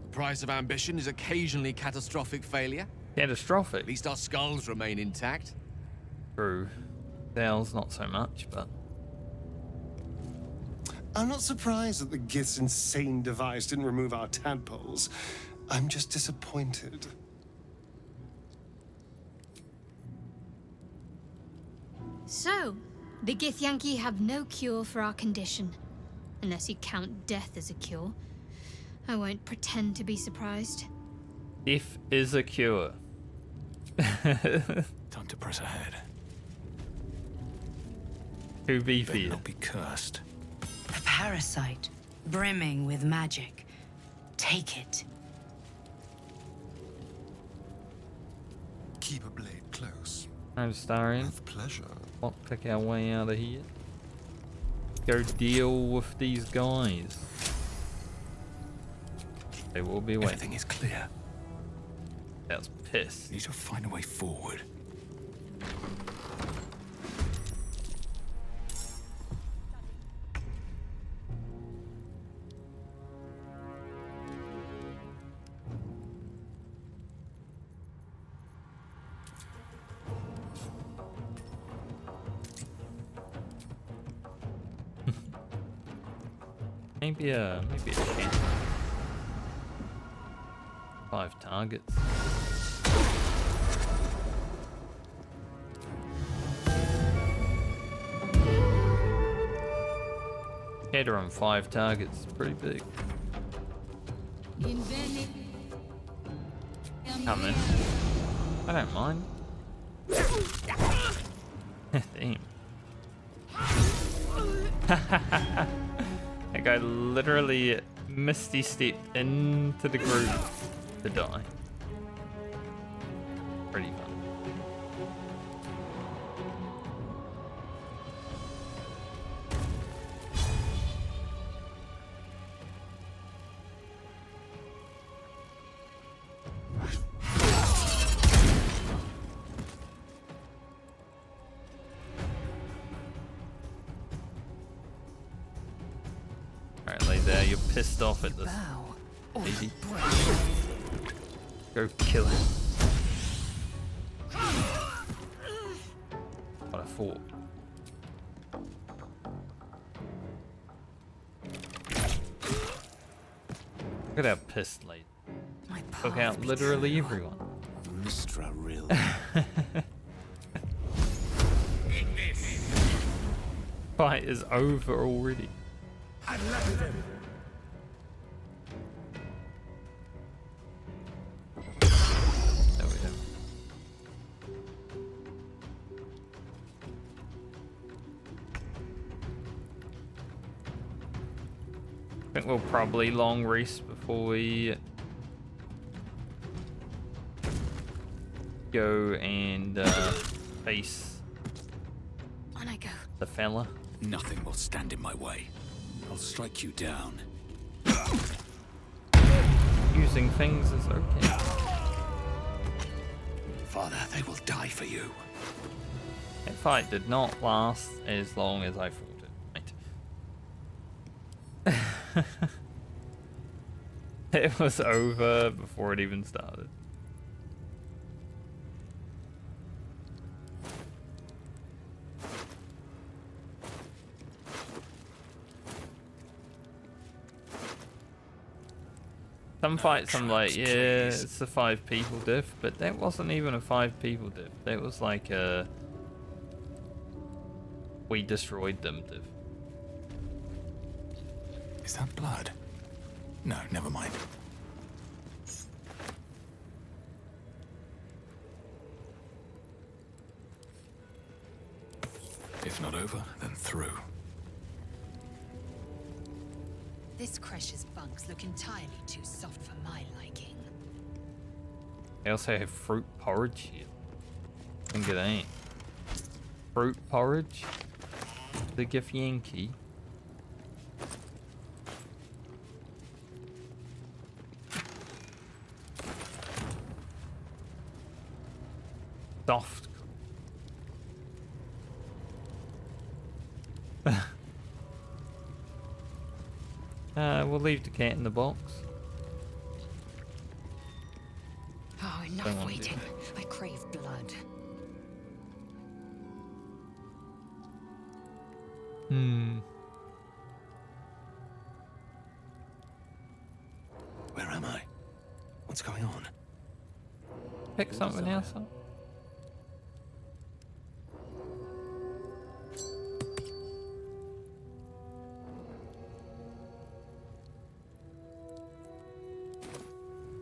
Speaker 8: the price of ambition is occasionally catastrophic failure.
Speaker 1: Catastrophic?
Speaker 8: At least our skulls remain intact.
Speaker 1: True. Thales not so much, but...
Speaker 7: I'm not surprised that the Gith's insane device didn't remove our tadpoles. I'm just disappointed.
Speaker 12: So, the Githyanki have no cure for our condition. Unless you count death as a cure. I won't pretend to be surprised.
Speaker 1: Death is a cure.
Speaker 2: Time to press ahead.
Speaker 1: To be feared.
Speaker 2: Not be cursed.
Speaker 20: A parasite, brimming with magic. Take it.
Speaker 7: Keep a blade close.
Speaker 1: I'm starring.
Speaker 7: With pleasure.
Speaker 1: Let's pick our way out of here. Go deal with these guys. They will be waiting.
Speaker 2: Everything is clear.
Speaker 1: That's pissed.
Speaker 2: Need to find a way forward.
Speaker 1: Maybe a chance. 5 targets. Header on 5 targets, pretty big. Come in. I don't mind. Damn. That guy literally misty stepped into the group to die. Pretty fun. Alright, lay there, you're pissed off at this. Easy. Go kill him. What I thought. Look at how pissed late. Took out literally everyone.
Speaker 13: Mistra real.
Speaker 1: Fight is over already.
Speaker 13: I left him.
Speaker 1: There we go. I think we'll probably long rest before we go and face
Speaker 12: On I go.
Speaker 1: the fella.
Speaker 2: Nothing will stand in my way. I'll strike you down.
Speaker 1: Using things is okay.
Speaker 13: Father, they will die for you.
Speaker 1: That fight did not last as long as I thought it might. It was over before it even started. Some fights I'm like, yeah, it's a 5 people diff, but that wasn't even a 5 people diff. That was like a we destroyed them diff.
Speaker 2: Is that blood? No, never mind. If not over, then through.
Speaker 3: This Creche's bunks look entirely too soft for my liking.
Speaker 1: They also have fruit porridge here. I think it ain't. Fruit porridge? The Githyanki. Soft. We'll leave the cat in the box.
Speaker 3: Oh, enough waiting. I crave blood.
Speaker 13: Where am I? What's going on?
Speaker 1: Pick something else up.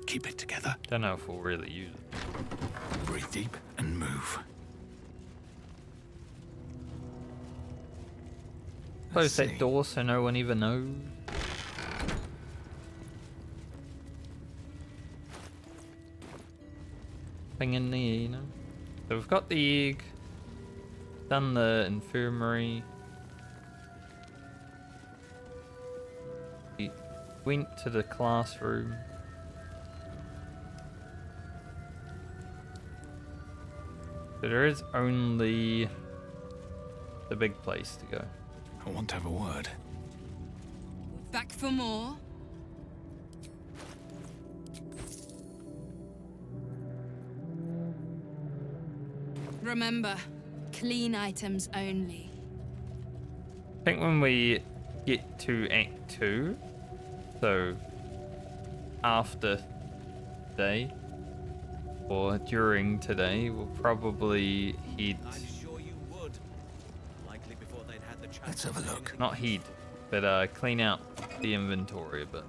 Speaker 13: Keep it together.
Speaker 1: Don't know if we'll really use it.
Speaker 2: Breathe deep and move.
Speaker 1: Close that door so no one even knows. Thing in the air, you know. So we've got the egg. Done the infirmary. We went to the classroom. So there is only the big place to go.
Speaker 2: I want to have a word.
Speaker 11: Back for more? Remember, clean items only.
Speaker 1: I think when we get to Act 2, so after today, or during today, we'll probably head...
Speaker 13: Let's have a look.
Speaker 1: Not head, but clean out the inventory a bit.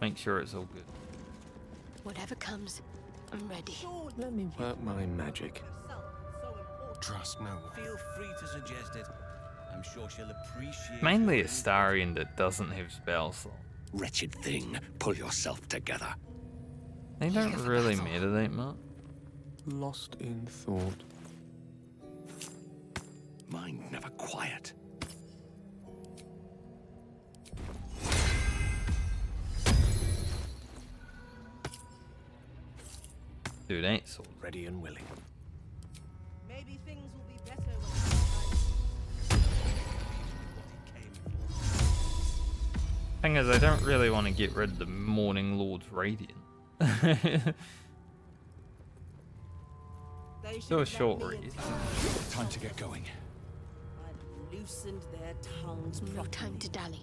Speaker 1: Make sure it's all good.
Speaker 12: Whatever comes, I'm ready.
Speaker 13: Let me work my magic.
Speaker 7: Trust no one.
Speaker 21: Feel free to suggest it. I'm sure she'll appreciate.
Speaker 1: Mainly Astarian that doesn't have spell slot.
Speaker 13: Wretched thing, pull yourself together.
Speaker 1: They don't really matter that much.
Speaker 7: Lost in thought.
Speaker 13: Mind never quiet.
Speaker 1: Dude, ain't so
Speaker 13: ready and willing.
Speaker 10: Maybe things will be better
Speaker 1: Thing is, I don't really want to get rid of the Morning Lord's Radiant. Do a short read.
Speaker 6: Time to get going.
Speaker 10: I'd loosened their tongues.
Speaker 12: No time to dally.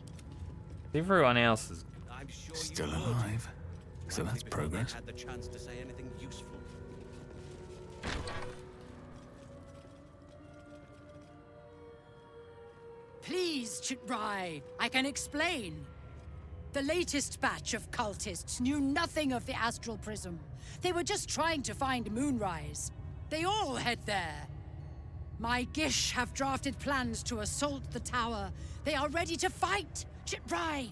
Speaker 1: Everyone else is
Speaker 13: still alive, so that's progress.
Speaker 21: had the chance to say anything useful.
Speaker 22: Please, Chitrai, I can explain. The latest batch of cultists knew nothing of the Astral Prism. They were just trying to find Moonrise. They all head there. My Gish have drafted plans to assault the tower. They are ready to fight, Chitrai.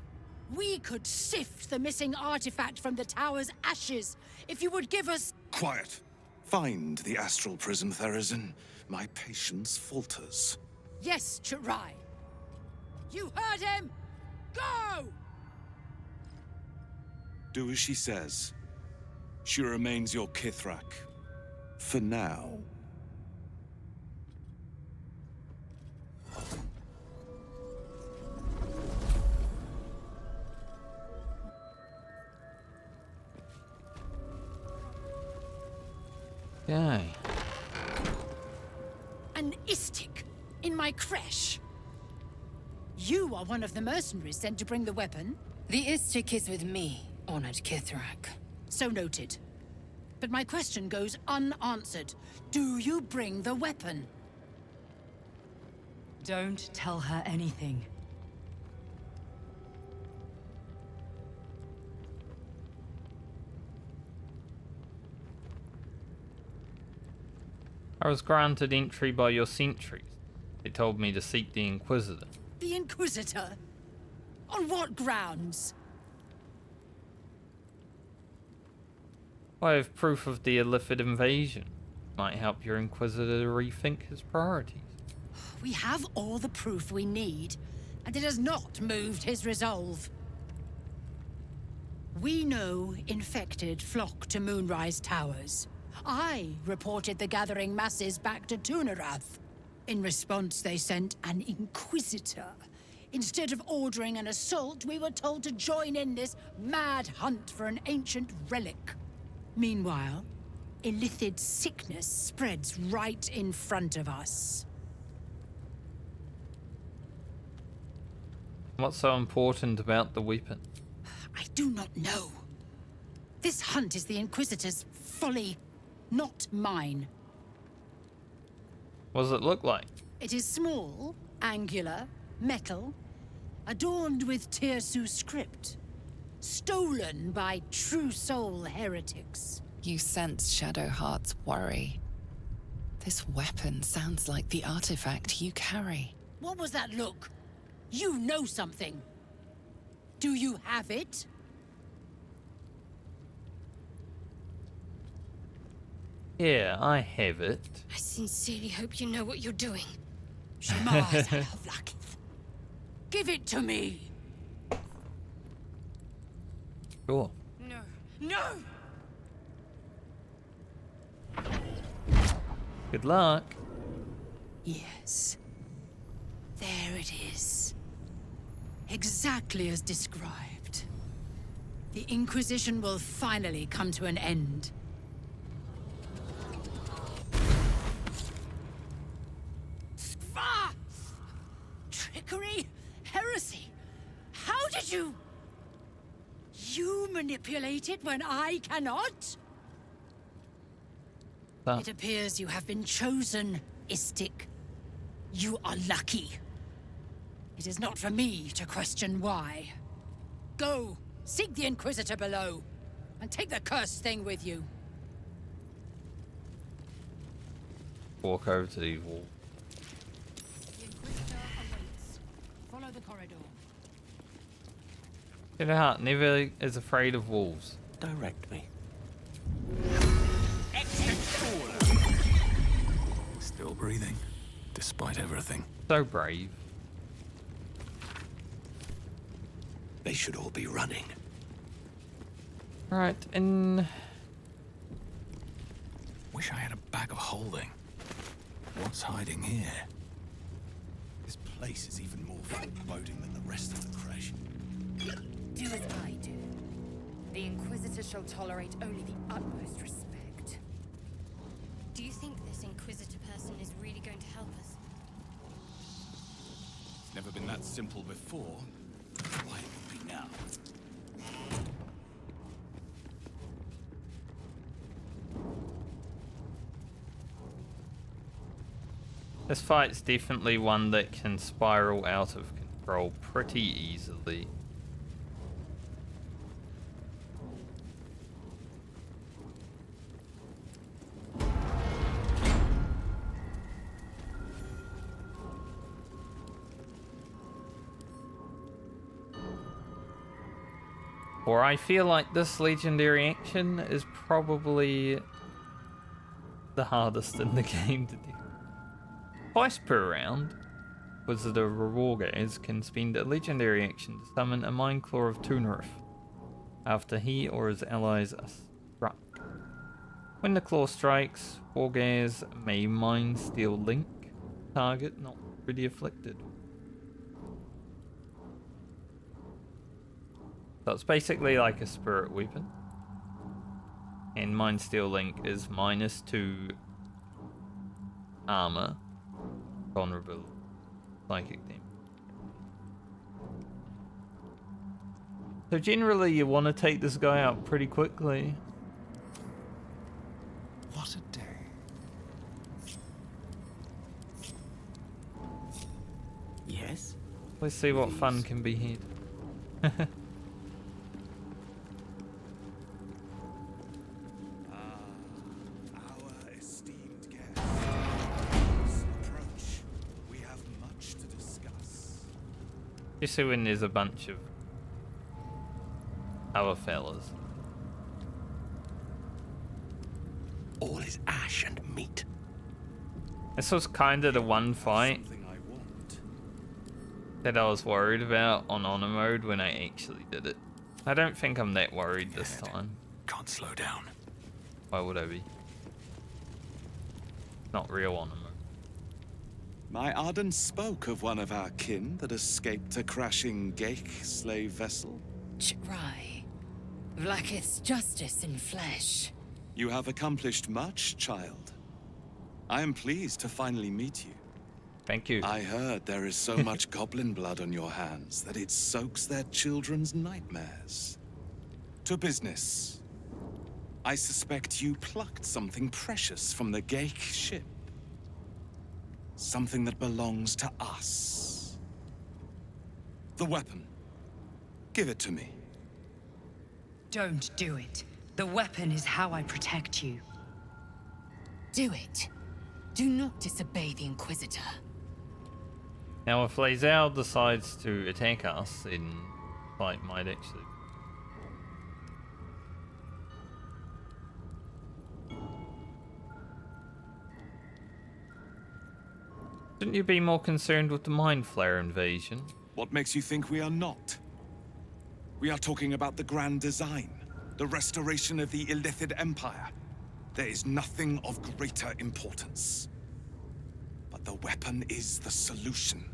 Speaker 22: We could sift the missing artifact from the tower's ashes if you would give us...
Speaker 23: Quiet. Find the Astral Prism, Therazin. My patience falters.
Speaker 22: Yes, Chitrai. You heard him! Go!
Speaker 23: Do as she says. She remains your Kithrak. For now.
Speaker 1: Okay.
Speaker 22: An Istik in my creche. You are one of the mercenaries sent to bring the weapon.
Speaker 20: The Istik is with me, honored Kithrak.
Speaker 22: So noted. But my question goes unanswered. Do you bring the weapon?
Speaker 20: Don't tell her anything.
Speaker 1: I was granted entry by your sentries. They told me to seek the Inquisitor.
Speaker 22: The Inquisitor? On what grounds?
Speaker 1: I have proof of the Illithid invasion. Might help your Inquisitor rethink his priorities.
Speaker 22: We have all the proof we need, and it has not moved his resolve. We know infected flock to Moonrise Towers. I reported the gathering masses back to Tunarath. In response, they sent an Inquisitor. Instead of ordering an assault, we were told to join in this mad hunt for an ancient relic. Meanwhile, Illithid sickness spreads right in front of us.
Speaker 1: What's so important about the weapon?
Speaker 22: I do not know. This hunt is the Inquisitor's folly, not mine.
Speaker 1: What does it look like?
Speaker 22: It is small, angular, metal, adorned with Tirsu script. Stolen by true soul heretics.
Speaker 4: You sense Shadowheart's worry. This weapon sounds like the artifact you carry.
Speaker 22: What was that look? You know something. Do you have it?
Speaker 1: Yeah, I have it.
Speaker 12: I sincerely hope you know what you're doing.
Speaker 22: Vlaakith. Give it to me.
Speaker 1: Sure.
Speaker 22: No. No!
Speaker 1: Good luck.
Speaker 22: Yes. There it is. Exactly as described. The Inquisition will finally come to an end. you... You manipulate it when I cannot? It appears you have been chosen, Istik. You are lucky. It is not for me to question why. Go, seek the Inquisitor below, and take the cursed thing with you.
Speaker 1: Walk over to these walls.
Speaker 22: The Inquisitor awaits. Follow the corridor.
Speaker 1: Get out, never is afraid of wolves.
Speaker 13: Direct me.
Speaker 2: Still breathing, despite everything.
Speaker 1: So brave.
Speaker 13: They should all be running.
Speaker 1: Right, and...
Speaker 2: Wish I had a bag of holding. What's hiding here?
Speaker 6: This place is even more foreboding than the rest of the Creche.
Speaker 5: Do as I do. The Inquisitor shall tolerate only the utmost respect.
Speaker 12: Do you think this Inquisitor person is really going to help us?
Speaker 6: It's never been that simple before. Why it would be now?
Speaker 1: This fight's definitely one that can spiral out of control pretty easily. Or I feel like this legendary action is probably the hardest in the game to do. Twice per round, Inquisitor W'wargaz can spend a legendary action to summon a Mind Claw of Toonrif after he or his allies are struck. When the claw strikes, W'wargaz may Mind Steal Link, target not already afflicted. So it's basically like a spirit weapon. And Mind Steal Link is -2 armor, vulnerable, psychic damage. So generally you want to take this guy out pretty quickly.
Speaker 6: What a day.
Speaker 13: Yes?
Speaker 1: Let's see what fun can be had.
Speaker 6: Our esteemed guests. Approach. We have much to discuss.
Speaker 1: Just so when there's a bunch of other fellas.
Speaker 13: All is ash and meat.
Speaker 1: This was kind of the one fight that I was worried about on honor mode when I actually did it. I don't think I'm that worried this time.
Speaker 2: Can't slow down.
Speaker 1: Why would I be? Not real honor mode.
Speaker 23: My Arden spoke of one of our kin that escaped a crashing Geich slave vessel.
Speaker 5: Ch'rai. Vlaakith's justice in flesh.
Speaker 23: You have accomplished much, child. I am pleased to finally meet you.
Speaker 1: Thank you.
Speaker 23: I heard there is so much goblin blood on your hands that it soaks their children's nightmares. To business. I suspect you plucked something precious from the Geich ship. Something that belongs to us. The weapon. Give it to me.
Speaker 20: Don't do it. The weapon is how I protect you.
Speaker 3: Do it. Do not disobey the Inquisitor.
Speaker 1: Now if Lae'zel decides to attack us, then fight might actually. Shouldn't you be more concerned with the Mind Flayer invasion?
Speaker 23: What makes you think we are not? We are talking about the grand design, the restoration of the Illithid Empire. There is nothing of greater importance. But the weapon is the solution.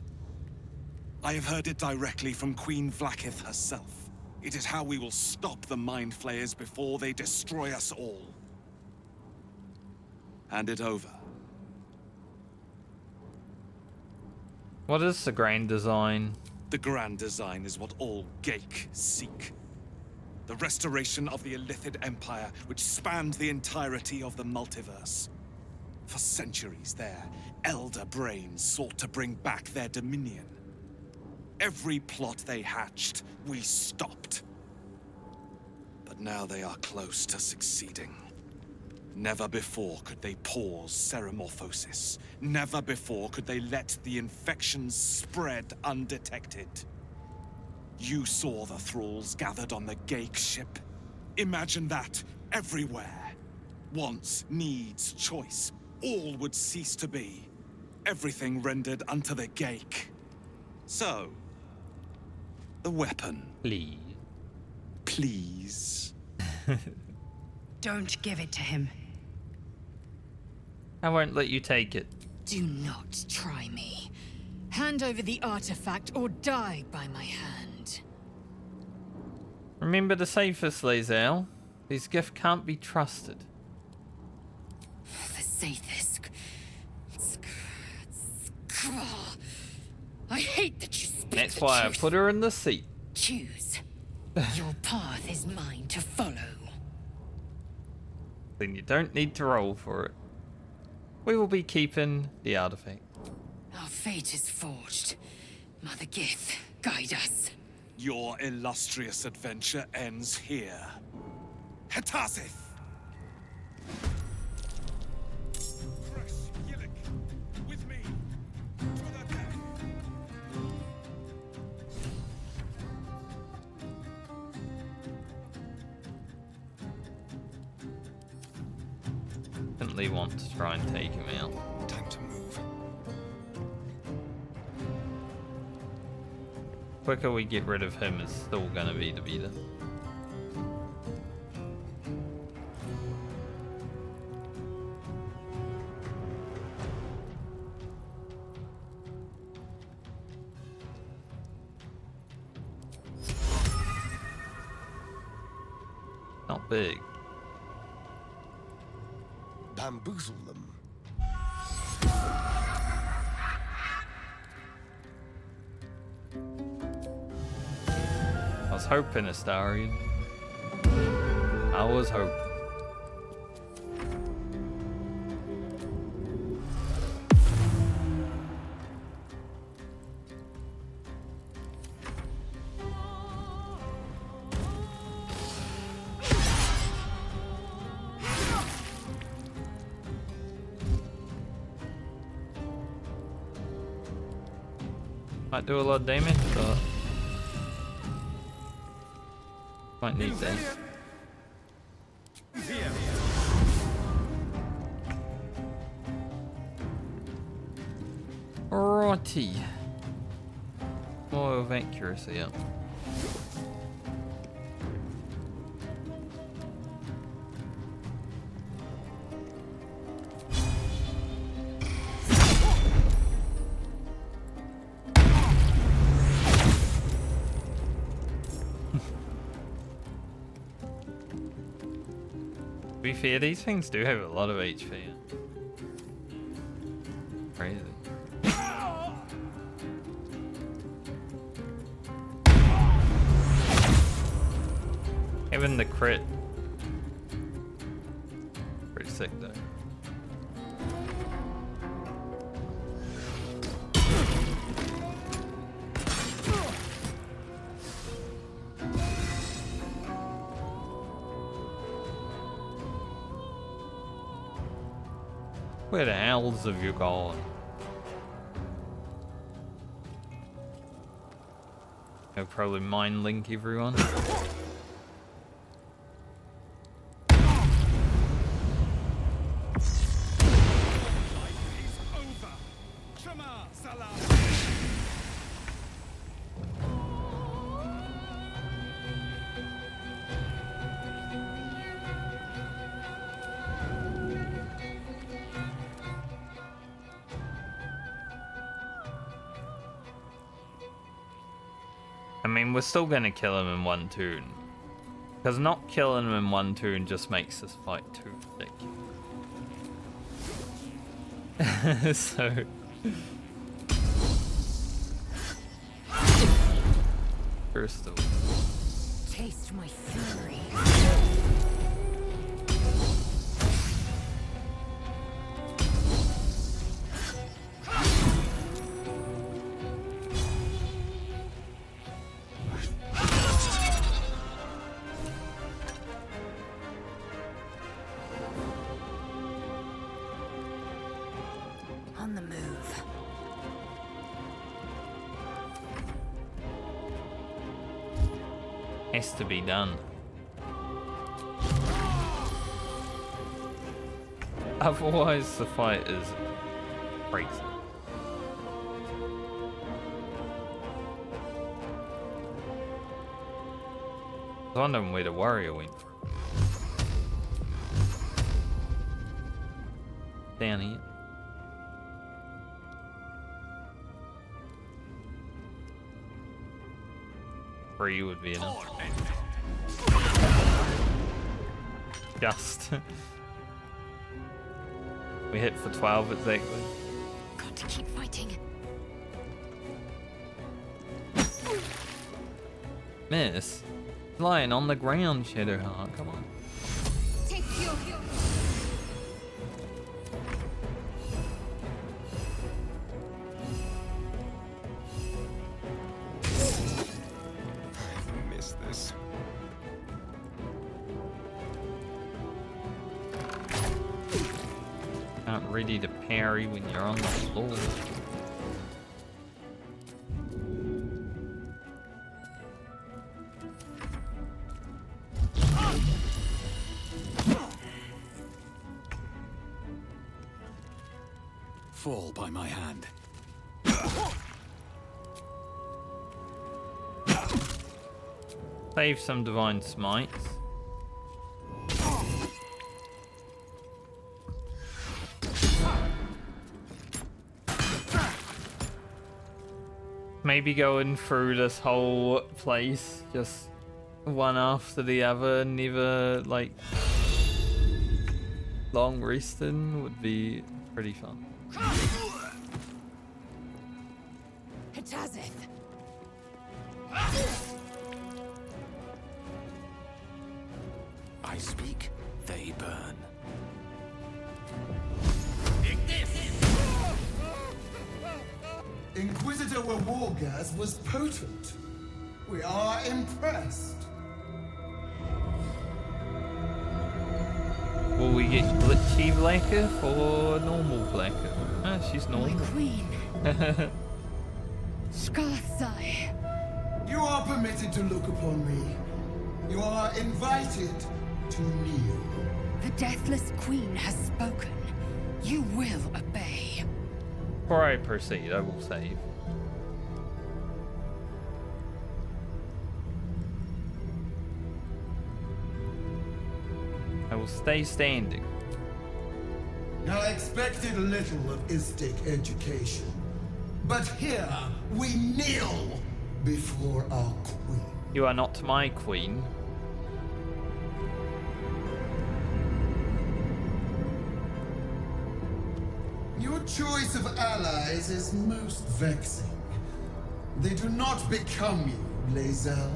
Speaker 23: I have heard it directly from Queen Vlaakith herself. It is how we will stop the Mind Flayers before they destroy us all. Hand it over.
Speaker 1: What is the grand design?
Speaker 23: The grand design is what all Geik seek. The restoration of the Illithid Empire, which spanned the entirety of the multiverse. For centuries, their elder brains sought to bring back their dominion. Every plot they hatched, we stopped. But now they are close to succeeding. Never before could they pause Ceremorphosis. Never before could they let the infections spread undetected. You saw the thralls gathered on the Geik ship. Imagine that everywhere. Wants, needs, choice. All would cease to be. Everything rendered unto the Geik. So, the weapon.
Speaker 1: Please.
Speaker 23: Please.
Speaker 20: Don't give it to him.
Speaker 1: I won't let you take it.
Speaker 3: Do not try me. Hand over the artifact or die by my hand.
Speaker 1: Remember the safest, Lae'zel. This gift can't be trusted.
Speaker 3: The Zaithis. I hate that you speak
Speaker 1: That's
Speaker 3: the
Speaker 1: why
Speaker 3: truth.
Speaker 1: I put her in the seat.
Speaker 3: Choose. Your path is mine to follow.
Speaker 1: Then you don't need to roll for it. We will be keeping the artifact.
Speaker 3: Our fate is forged. Mother Gith, guide us.
Speaker 23: Your illustrious adventure ends here. Hetazith! With me! To the death!
Speaker 1: Definitely want to try and take him out.
Speaker 7: Time to move.
Speaker 1: Quicker we get rid of him is still gonna be the beater. Not big.
Speaker 7: Bamboozle them.
Speaker 1: I was hoping, Astarion. I was hoping. Might do a lot of damage, but might need that. Alrighty. More of accuracy, yeah. To be fair, these things do have a lot of HP. Crazy. Even the crit. Pretty sick though. Where the hells have you gone? I'll probably mind link everyone. I mean, we're still gonna kill him in one turn. Because not killing him in one turn just makes this fight too ridiculous. So... crystal.
Speaker 5: Taste my fury. On the move.
Speaker 1: Has to be done. Otherwise, the fight is crazy. I was wondering where the warrior went. Down here. Three would be enough. Just. We hit for 12 exactly.
Speaker 12: Got to keep fighting.
Speaker 1: Miss. Lying on the ground, Shadowheart. Come on.
Speaker 12: Take your
Speaker 7: Missed this.
Speaker 1: Not ready to parry when you're on the floor.
Speaker 2: Fall by my hand.
Speaker 1: Save some divine smites. Maybe going through this whole place, just one after the other, never like long resting would be pretty fun.
Speaker 5: Hatazith.
Speaker 13: I speak, they burn.
Speaker 9: Inquisitor W'wargaz was potent. We are impressed.
Speaker 1: Will we get glitchy Vlaakith or normal Vlaakith? Ah, she's normal.
Speaker 5: My queen. Skarsai.
Speaker 9: You are permitted to look upon me. You are invited to kneel.
Speaker 5: The Deathless Queen has spoken. You will obey.
Speaker 1: Before I proceed, I will save. I will stay standing.
Speaker 9: I expected little of Istic education, but here we kneel before our queen.
Speaker 1: You are not my queen.
Speaker 9: Your choice of allies is most vexing. They do not become you, Lae'zel.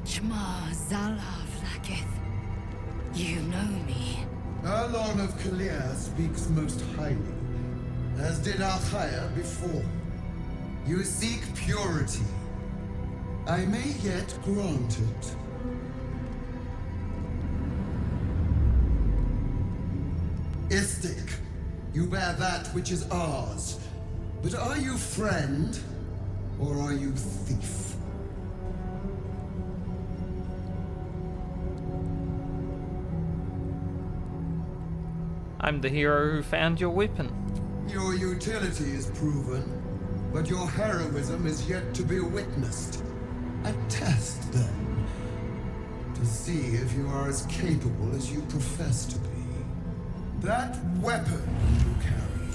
Speaker 5: Chma Zala Vlaakith. You know me.
Speaker 9: Arlon of Kalir speaks most highly, as did Alchaya before. You seek purity. I may yet grant it. Istic, you bear that which is ours. But are you friend, or are you thief?
Speaker 1: I'm the hero who found your weapon.
Speaker 9: Your utility is proven, but your heroism is yet to be witnessed. A test, then, to see if you are as capable as you profess to be. That weapon you carry,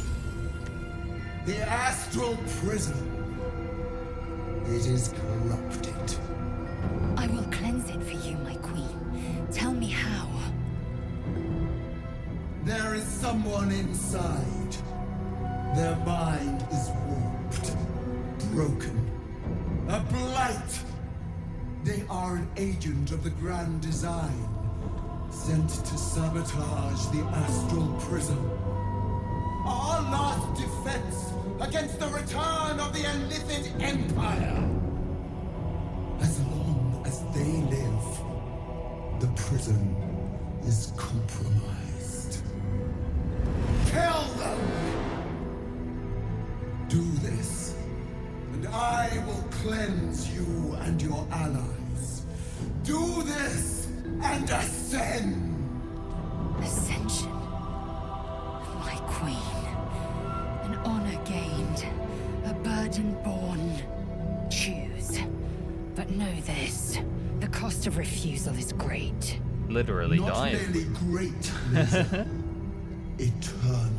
Speaker 9: the Astral Prism, it is corrupted.
Speaker 5: I will cleanse it for you, my queen. Tell me how.
Speaker 9: There is someone inside. Their mind is warped, broken, a blight. They are an agent of the Grand Design, sent to sabotage the Astral Prism. Our last defense against the return of the Illithid Empire. As long as they live, the prism is compromised. Kill them! Do this, and I will cleanse you and your allies. Do this, and ascend!
Speaker 3: Ascension. My queen. An honor gained. A burden borne. Choose. But know this. The cost of refusal is great.
Speaker 1: Literally
Speaker 9: Not
Speaker 1: died.
Speaker 9: merely great, Lizzie. Eternal.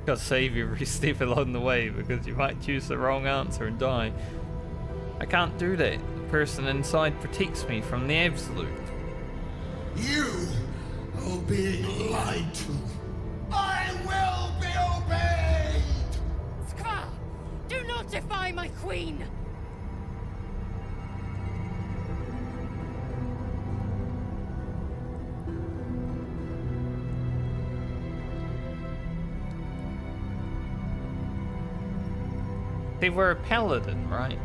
Speaker 1: Gotta save you every step along the way because you might choose the wrong answer and die. I can't do that. The person inside protects me from the absolute.
Speaker 9: You are being lied to. I will be obeyed!
Speaker 19: Skvar! Do not defy my queen!
Speaker 1: They were a paladin, right?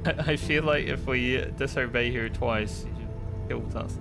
Speaker 1: I feel like if we disobey her twice, she kills us.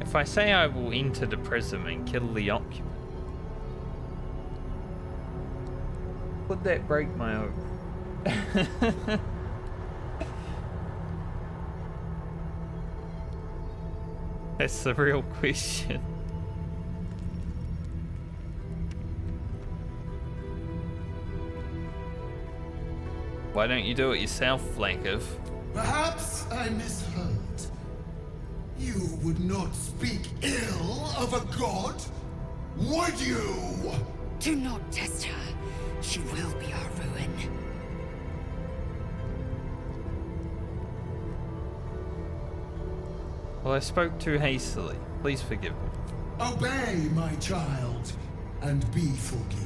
Speaker 1: If I say I will enter the prism and kill the occupant, would that break my oath? That's the real question. Why don't you do it yourself, Vlaakith?
Speaker 9: Perhaps I misheard. You would not speak ill of a god, would you?
Speaker 3: Do not test her. She will be our ruin.
Speaker 1: Well, I spoke too hastily. Please forgive me.
Speaker 9: Obey, my child, and be forgiven.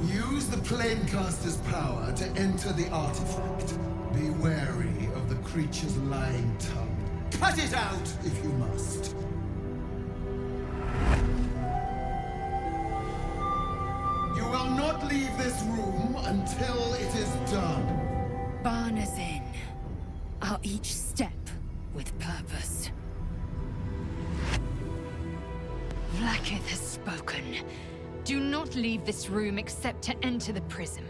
Speaker 9: Use the Planecaster's power to enter the artifact. Be wary of the creature's lying tongue. Cut it out if you must. You will not leave this room until it is done.
Speaker 3: Barna's in. Our each step with purpose. Vlaakith has spoken. Do not leave this room except to enter the prism.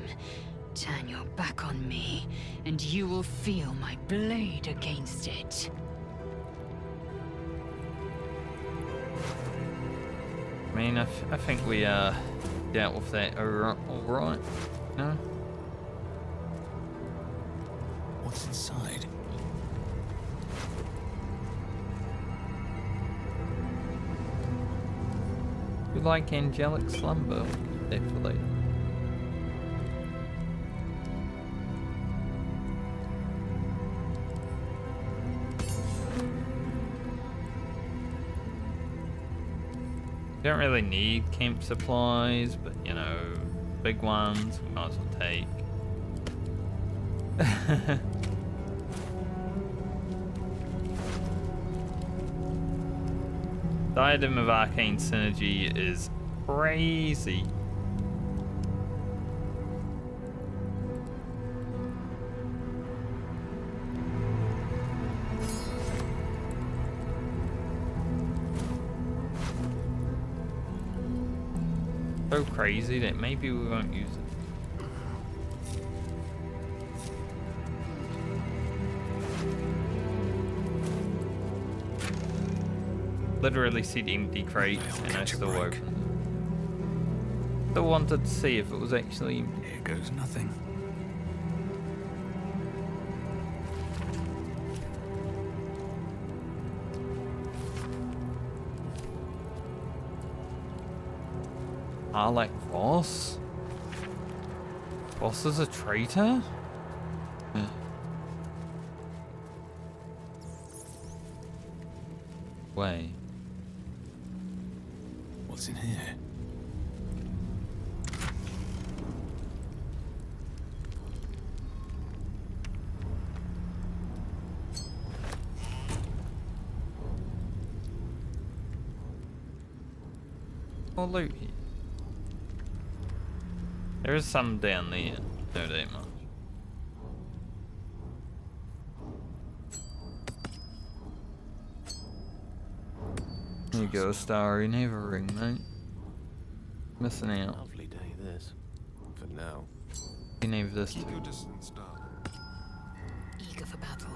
Speaker 3: Turn your back on me, and you will feel my blade against it.
Speaker 1: I mean, I think we dealt with that alright. No?
Speaker 2: What's inside?
Speaker 1: You like angelic slumber? That for later. Don't really need camp supplies, but you know, big ones we might as well take. Diadem of Arcane Synergy is Crazy. So crazy that maybe we won't use it. Literally see the empty crates and I still opened it. Still wanted to see if it was actually empty.
Speaker 2: Here goes nothing.
Speaker 1: Ah, like Voss? Voss is a traitor? Way.
Speaker 2: What's in here?
Speaker 1: More loot here. There is some down there. No that much. There you go, Starry. Never ring, mate. Missing out.
Speaker 13: Lovely day this. For now.
Speaker 1: You need this too.
Speaker 9: Keep your distance, darling.
Speaker 3: Eager for battle.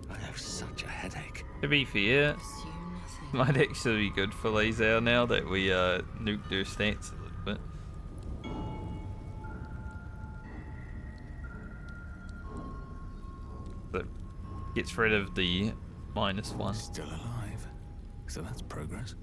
Speaker 13: I have such a headache.
Speaker 1: To be fair, might actually be good for Laser now that we nuked their stats a little bit. That gets rid of the -1.
Speaker 2: Still alive. So that's progress.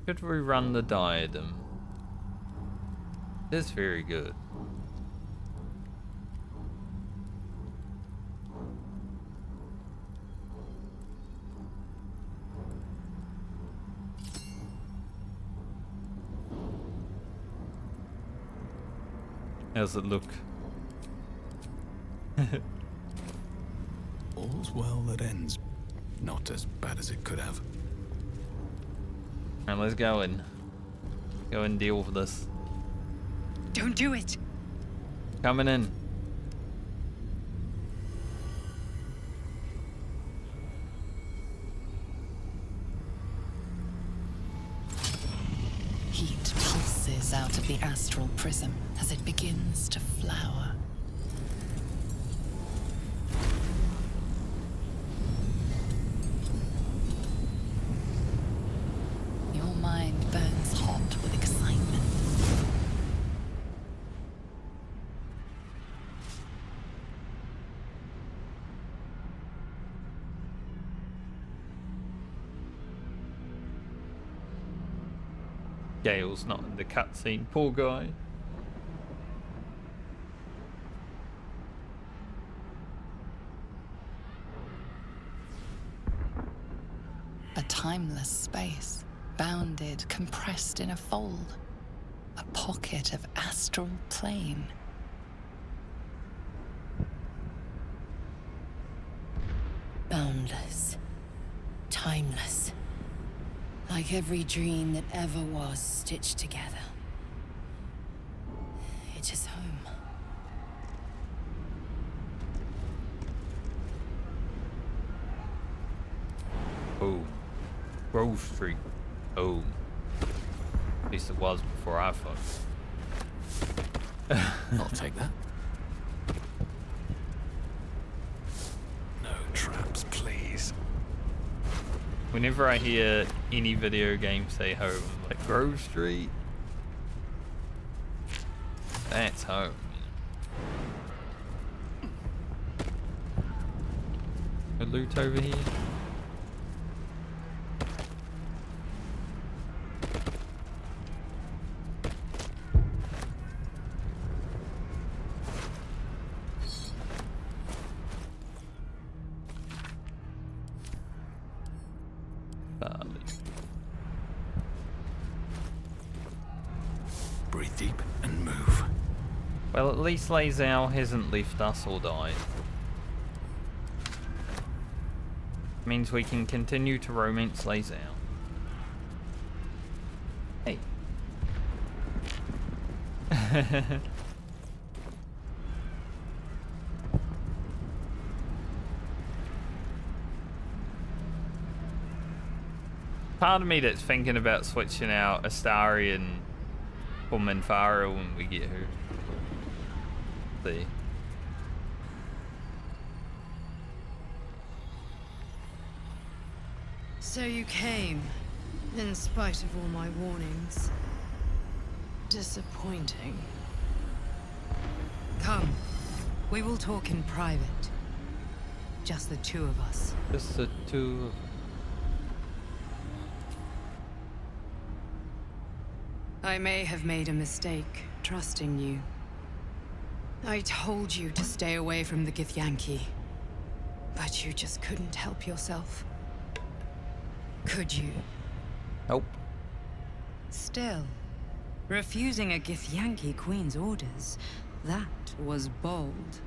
Speaker 1: Could we run the diadem? It is very good. How's it look?
Speaker 2: All's well that ends. Not as bad as it could have.
Speaker 1: Alright, let's go and deal with this.
Speaker 20: Don't do it.
Speaker 1: Coming in.
Speaker 4: Heat pulses out of the Astral Prism as it begins to flower. Your mind burns hot with excitement.
Speaker 1: Gale's not in the cutscene, poor guy.
Speaker 4: A timeless space, bounded, compressed in a fold. A pocket of astral plane.
Speaker 5: Boundless. Timeless. Like every dream that ever was stitched together. It is home.
Speaker 1: Oh. Grove Street. Oh. At least it was before I fucked.
Speaker 2: I'll take that. No traps, please.
Speaker 1: Whenever I hear any video game say home, I'm like Grove Street. That's home. A loot over here.
Speaker 2: Breathe deep and move.
Speaker 1: Well, at least Lae'zel hasn't left us or died. Means we can continue to romance Lae'zel. Hey. Part of me that's thinking about switching out Astarion for Minfara when we get her. See.
Speaker 20: So you came, in spite of all my warnings. Disappointing. Come, we will talk in private. Just the two of us.
Speaker 1: Just the two of...
Speaker 20: I may have made a mistake trusting you. I told you to stay away from the Githyanki, but you just couldn't help yourself. Could you?
Speaker 1: Nope.
Speaker 20: Still, refusing a Githyanki queen's orders, that was bold.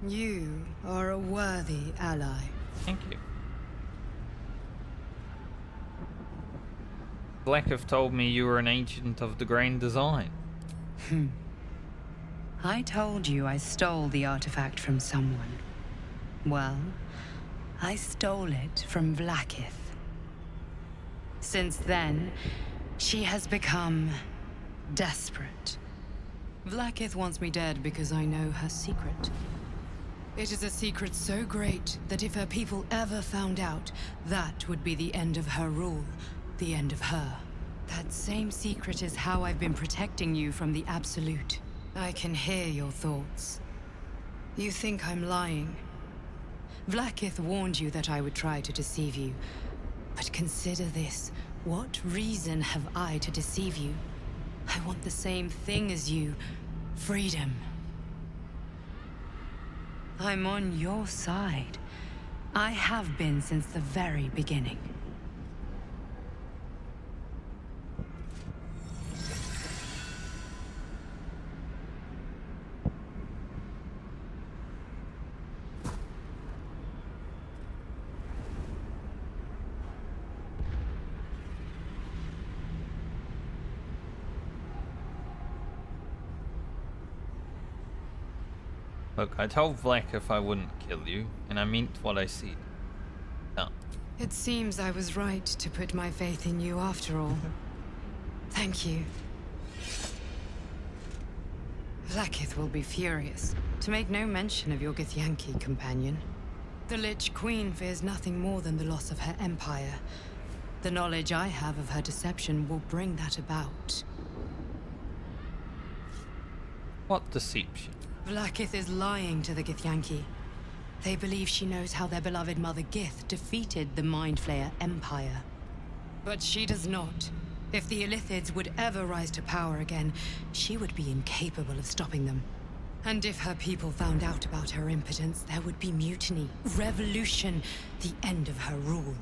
Speaker 20: You are a worthy ally.
Speaker 1: Thank you. Vlaakith told me you were an agent of the Grand Design.
Speaker 20: I told you I stole the artifact from someone. Well, I stole it from Vlaakith. Since then, she has become desperate. Vlaakith wants me dead because I know her secret. It is a secret so great that if her people ever found out, that would be the end of her rule. The end of her. That same secret is how I've been protecting you from the Absolute. I can hear your thoughts. You think I'm lying. Vlaakith warned you that I would try to deceive you. But consider this. What reason have I to deceive you? I want the same thing as you. Freedom. I'm on your side. I have been since the very beginning.
Speaker 1: Look, I told Vlaakith I wouldn't kill you, and I meant what I said. No.
Speaker 20: It seems I was right to put my faith in you after all. Thank you. Vlaakith will be furious, to make no mention of your Githyanki companion. The Lich Queen fears nothing more than the loss of her empire. The knowledge I have of her deception will bring that about.
Speaker 1: What deception?
Speaker 20: Vlaakith is lying to the Githyanki. They believe she knows how their beloved mother Gith defeated the Mind Flayer Empire. But she does not. If the Illithids would ever rise to power again, she would be incapable of stopping them. And if her people found out about her impotence, there would be mutiny, revolution, the end of her rule.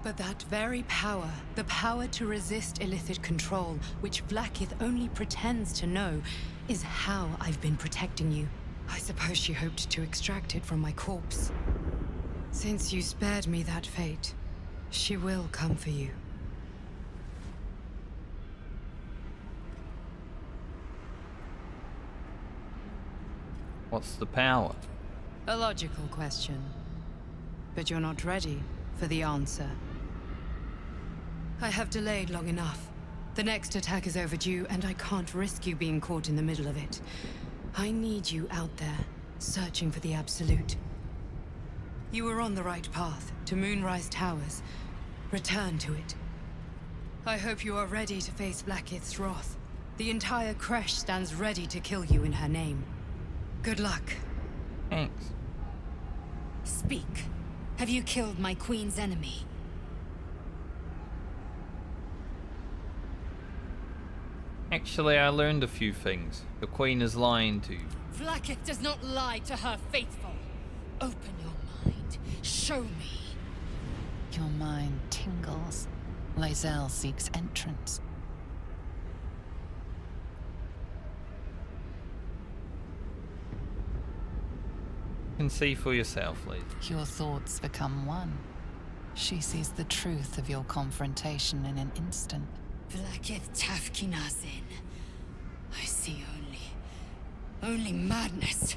Speaker 20: But that very power, the power to resist Illithid control, which Vlaakith only pretends to know, is how I've been protecting you. I suppose she hoped to extract it from my corpse. Since you spared me that fate, she will come for you.
Speaker 1: What's the power?
Speaker 20: A logical question. But you're not ready for the answer. I have delayed long enough. The next attack is overdue, and I can't risk you being caught in the middle of it. I need you out there, searching for the Absolute. You were on the right path, to Moonrise Towers. Return to it. I hope you are ready to face Vlaakith's wrath. The entire Creche stands ready to kill you in her name. Good luck.
Speaker 1: Thanks.
Speaker 3: Speak. Have you killed my queen's enemy?
Speaker 1: Actually, I learned a few things. The Queen is lying to you.
Speaker 19: Vlaakith does not lie to her faithful. Open your mind. Show me.
Speaker 4: Your mind tingles. Lae'zel seeks entrance.
Speaker 1: You can see for yourself, lady.
Speaker 4: Your thoughts become one. She sees the truth of your confrontation in an instant.
Speaker 3: Vlaakith Tafkinazin. I see only madness.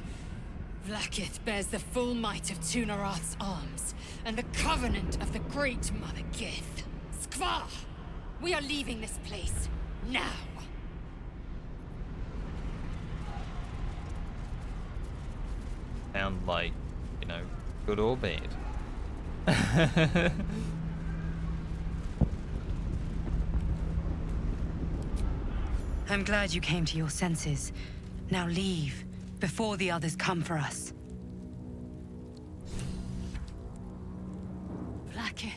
Speaker 3: Vlaakith bears the full might of Tunarath's arms, and the covenant of the Great Mother Gith. Skvar! We are leaving this place, now!
Speaker 1: Sound like, you know, good or bad.
Speaker 20: I'm glad you came to your senses. Now leave, before the others come for us.
Speaker 3: Vlaakith.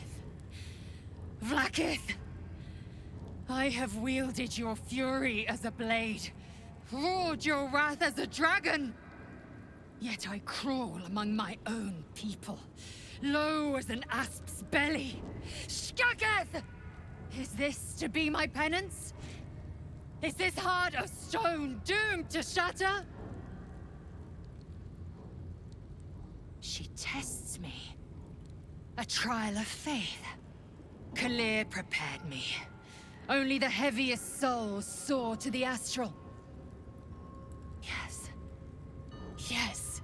Speaker 3: Vlaakith! I have wielded your fury as a blade, roared your wrath as a dragon! Yet I crawl among my own people, low as an asp's belly. Shkaketh! Is this to be my penance? Is this heart of stone doomed to shatter? She tests me. A trial of faith. Kalir prepared me. Only the heaviest souls soar to the astral. Yes. Yes.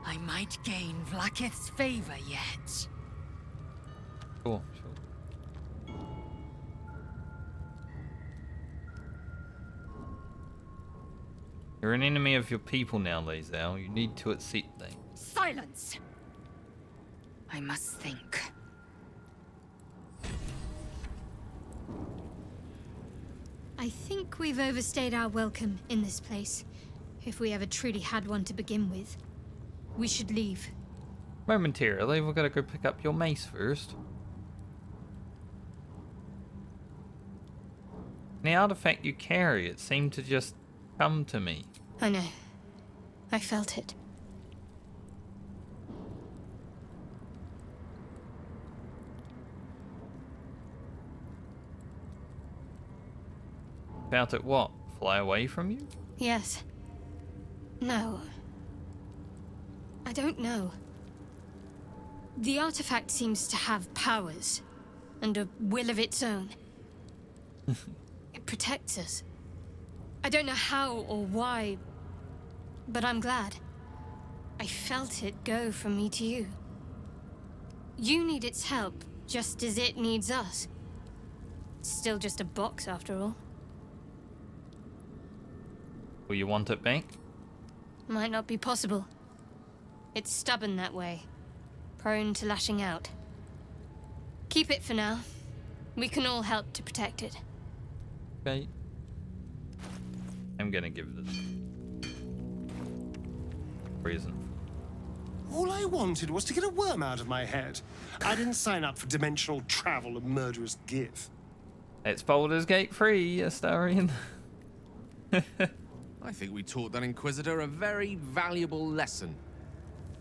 Speaker 3: I might gain Vlaakith's favor yet.
Speaker 1: Sure. You're an enemy of your people now, Lae'zel. You need to accept that.
Speaker 3: Silence! I must think.
Speaker 12: I think we've overstayed our welcome in this place. If we ever truly had one to begin with. We should leave.
Speaker 1: Momentarily, we've got to go pick up your mace first. The artifact you carry, it seemed to just come to me.
Speaker 12: I know. I felt it.
Speaker 1: Felt it what? Fly away from you?
Speaker 12: Yes. No. I don't know. The artifact seems to have powers, and a will of its own. It protects us. I don't know how or why, but I'm glad. I felt it go from me to you. You need its help, just as it needs us. It's still just a box, after all.
Speaker 1: Will you want it back?
Speaker 12: Might not be possible. It's stubborn that way. Prone to lashing out. Keep it for now. We can all help to protect it.
Speaker 1: Okay. I'm gonna give this reason.
Speaker 7: All I wanted was to get a worm out of my head. I didn't sign up for dimensional travel and murderous Gith.
Speaker 1: It's Baldur's Gate 3, Astarian.
Speaker 8: I think we taught that Inquisitor a very valuable lesson.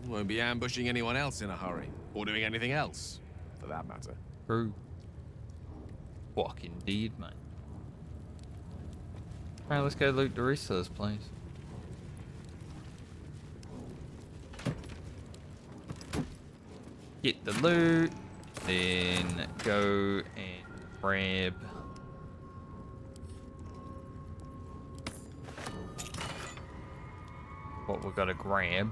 Speaker 8: Won't be ambushing anyone else in a hurry, or doing anything else, for that matter.
Speaker 1: True. Fuck indeed, mate. Alright, let's go loot the rest of this place. Get the loot, then go and grab what we gotta grab.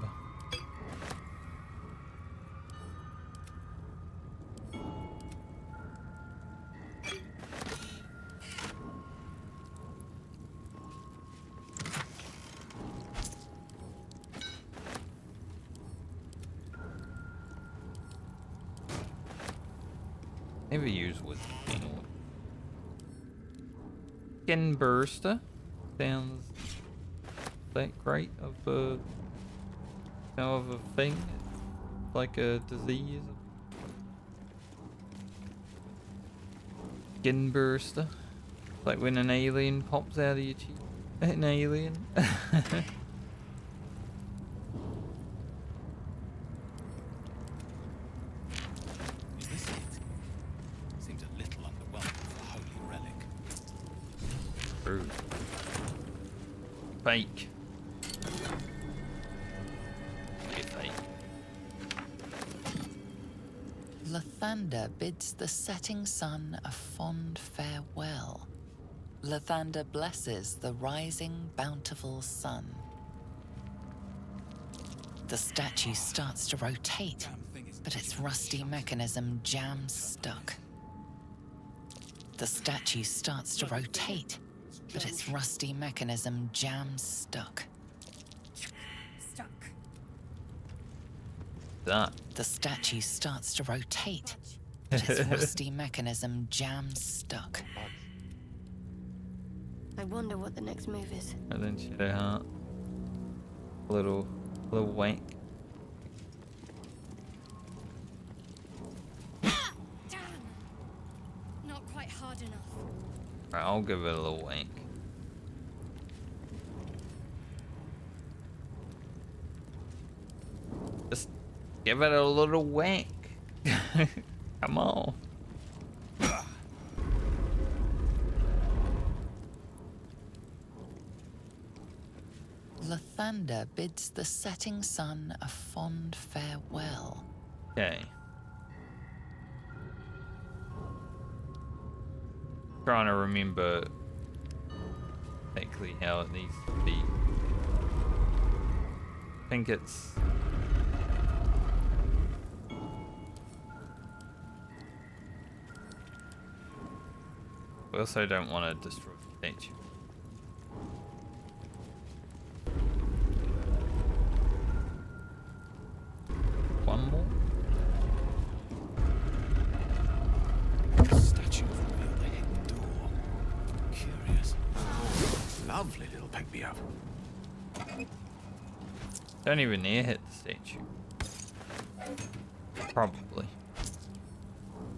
Speaker 1: Never use wood. Skin burster sounds that great of a thing, like a disease. Skin burster, like when an alien pops out of your cheek. An alien.
Speaker 6: Is this
Speaker 1: Rude. Fake. Be fake.
Speaker 4: Lathander bids the setting sun a fond farewell. Lathander blesses the rising, bountiful sun. The statue starts to rotate, but its rusty mechanism jams stuck. The statue starts to rotate, but its rusty mechanism jams stuck.
Speaker 5: Stuck.
Speaker 1: That.
Speaker 4: The statue starts to rotate, but its rusty mechanism jams stuck.
Speaker 14: I wonder what the next move is.
Speaker 1: And then shadow heart. Little wank.
Speaker 12: Damn! Not quite hard enough.
Speaker 1: Right, I'll give it a little wank. Just give it a little wank. Come on.
Speaker 4: Lathander bids the setting sun a fond farewell.
Speaker 1: Okay. Trying to remember exactly how it needs to be. I think it's we also don't want to destroy the statue. One more?
Speaker 13: Statues reveal the hidden door. Curious. Lovely little pick me up.
Speaker 1: Don't even near hit the statue. Probably.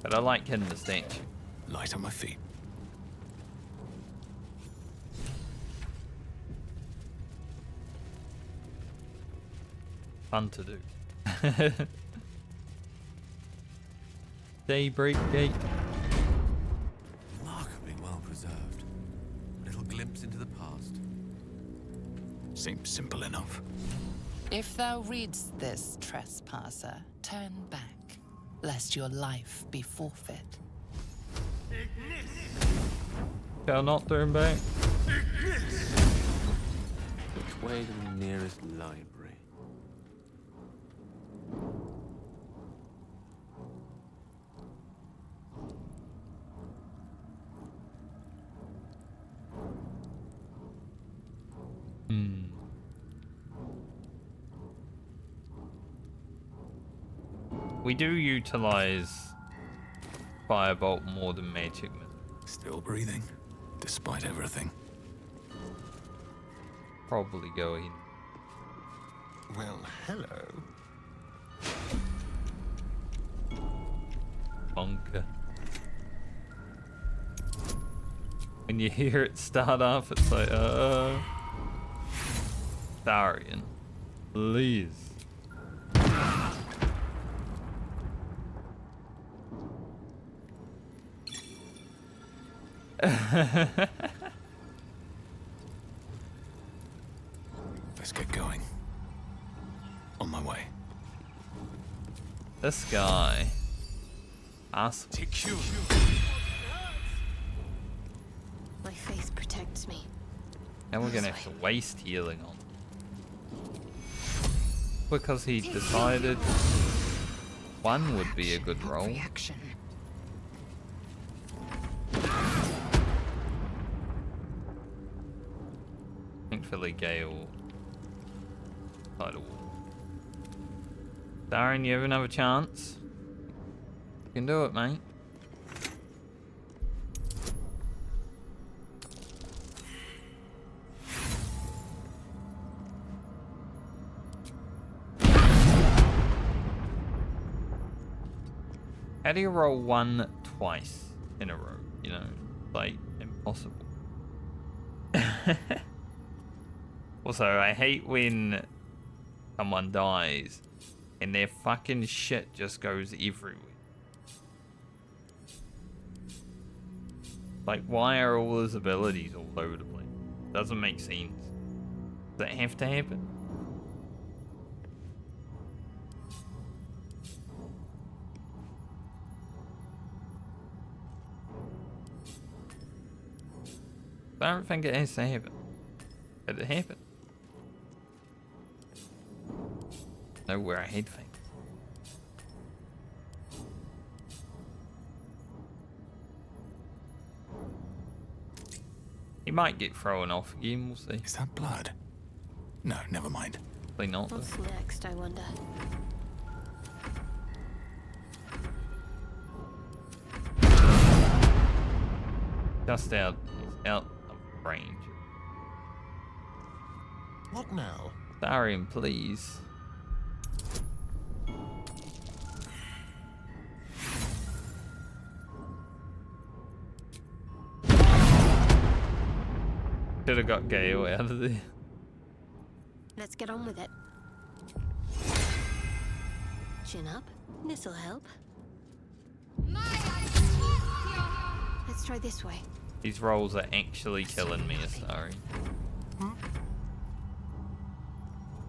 Speaker 1: But I like hitting the statue.
Speaker 13: Light on my feet.
Speaker 1: Fun to do. Daybreak Gate.
Speaker 13: Remarkably well preserved. A little glimpse into the past. Seems simple enough.
Speaker 4: If thou readst this, trespasser, turn back, lest your life be forfeit.
Speaker 1: Shall not turn back.
Speaker 13: Which way to the nearest library?
Speaker 1: We do utilize Firebolt more than Magic Missile.
Speaker 13: Still breathing, despite everything.
Speaker 1: Probably go in.
Speaker 7: Well, hello.
Speaker 1: Bunker. When you hear it start off, it's like, Darian, please.
Speaker 13: Let's get going. On my way.
Speaker 1: This guy. Ask.
Speaker 14: My faith protects me.
Speaker 1: And we're gonna have to waste healing on. Because he decided one would be a good roll. Thankfully, Gale side of wall. Darren, you have another chance. You can do it, mate. How do you roll one twice in a row? You know, like, impossible. Also, I hate when someone dies and their fucking shit just goes everywhere. Like, why are all his abilities all over the place? Doesn't make sense. Does that have to happen? I don't think it has to happen. But it happened. Know where I hate things. He might get thrown off again, we'll see.
Speaker 13: Is that blood? No, never mind.
Speaker 1: Probably not.
Speaker 14: What's next, I wonder?
Speaker 1: Just out. He's out of range.
Speaker 7: What now?
Speaker 1: Darian, please. Should have got Gale out of there.
Speaker 14: Let's get on with it. Chin up. This'll help. Let's try this way.
Speaker 1: These rolls are actually killing me, sorry.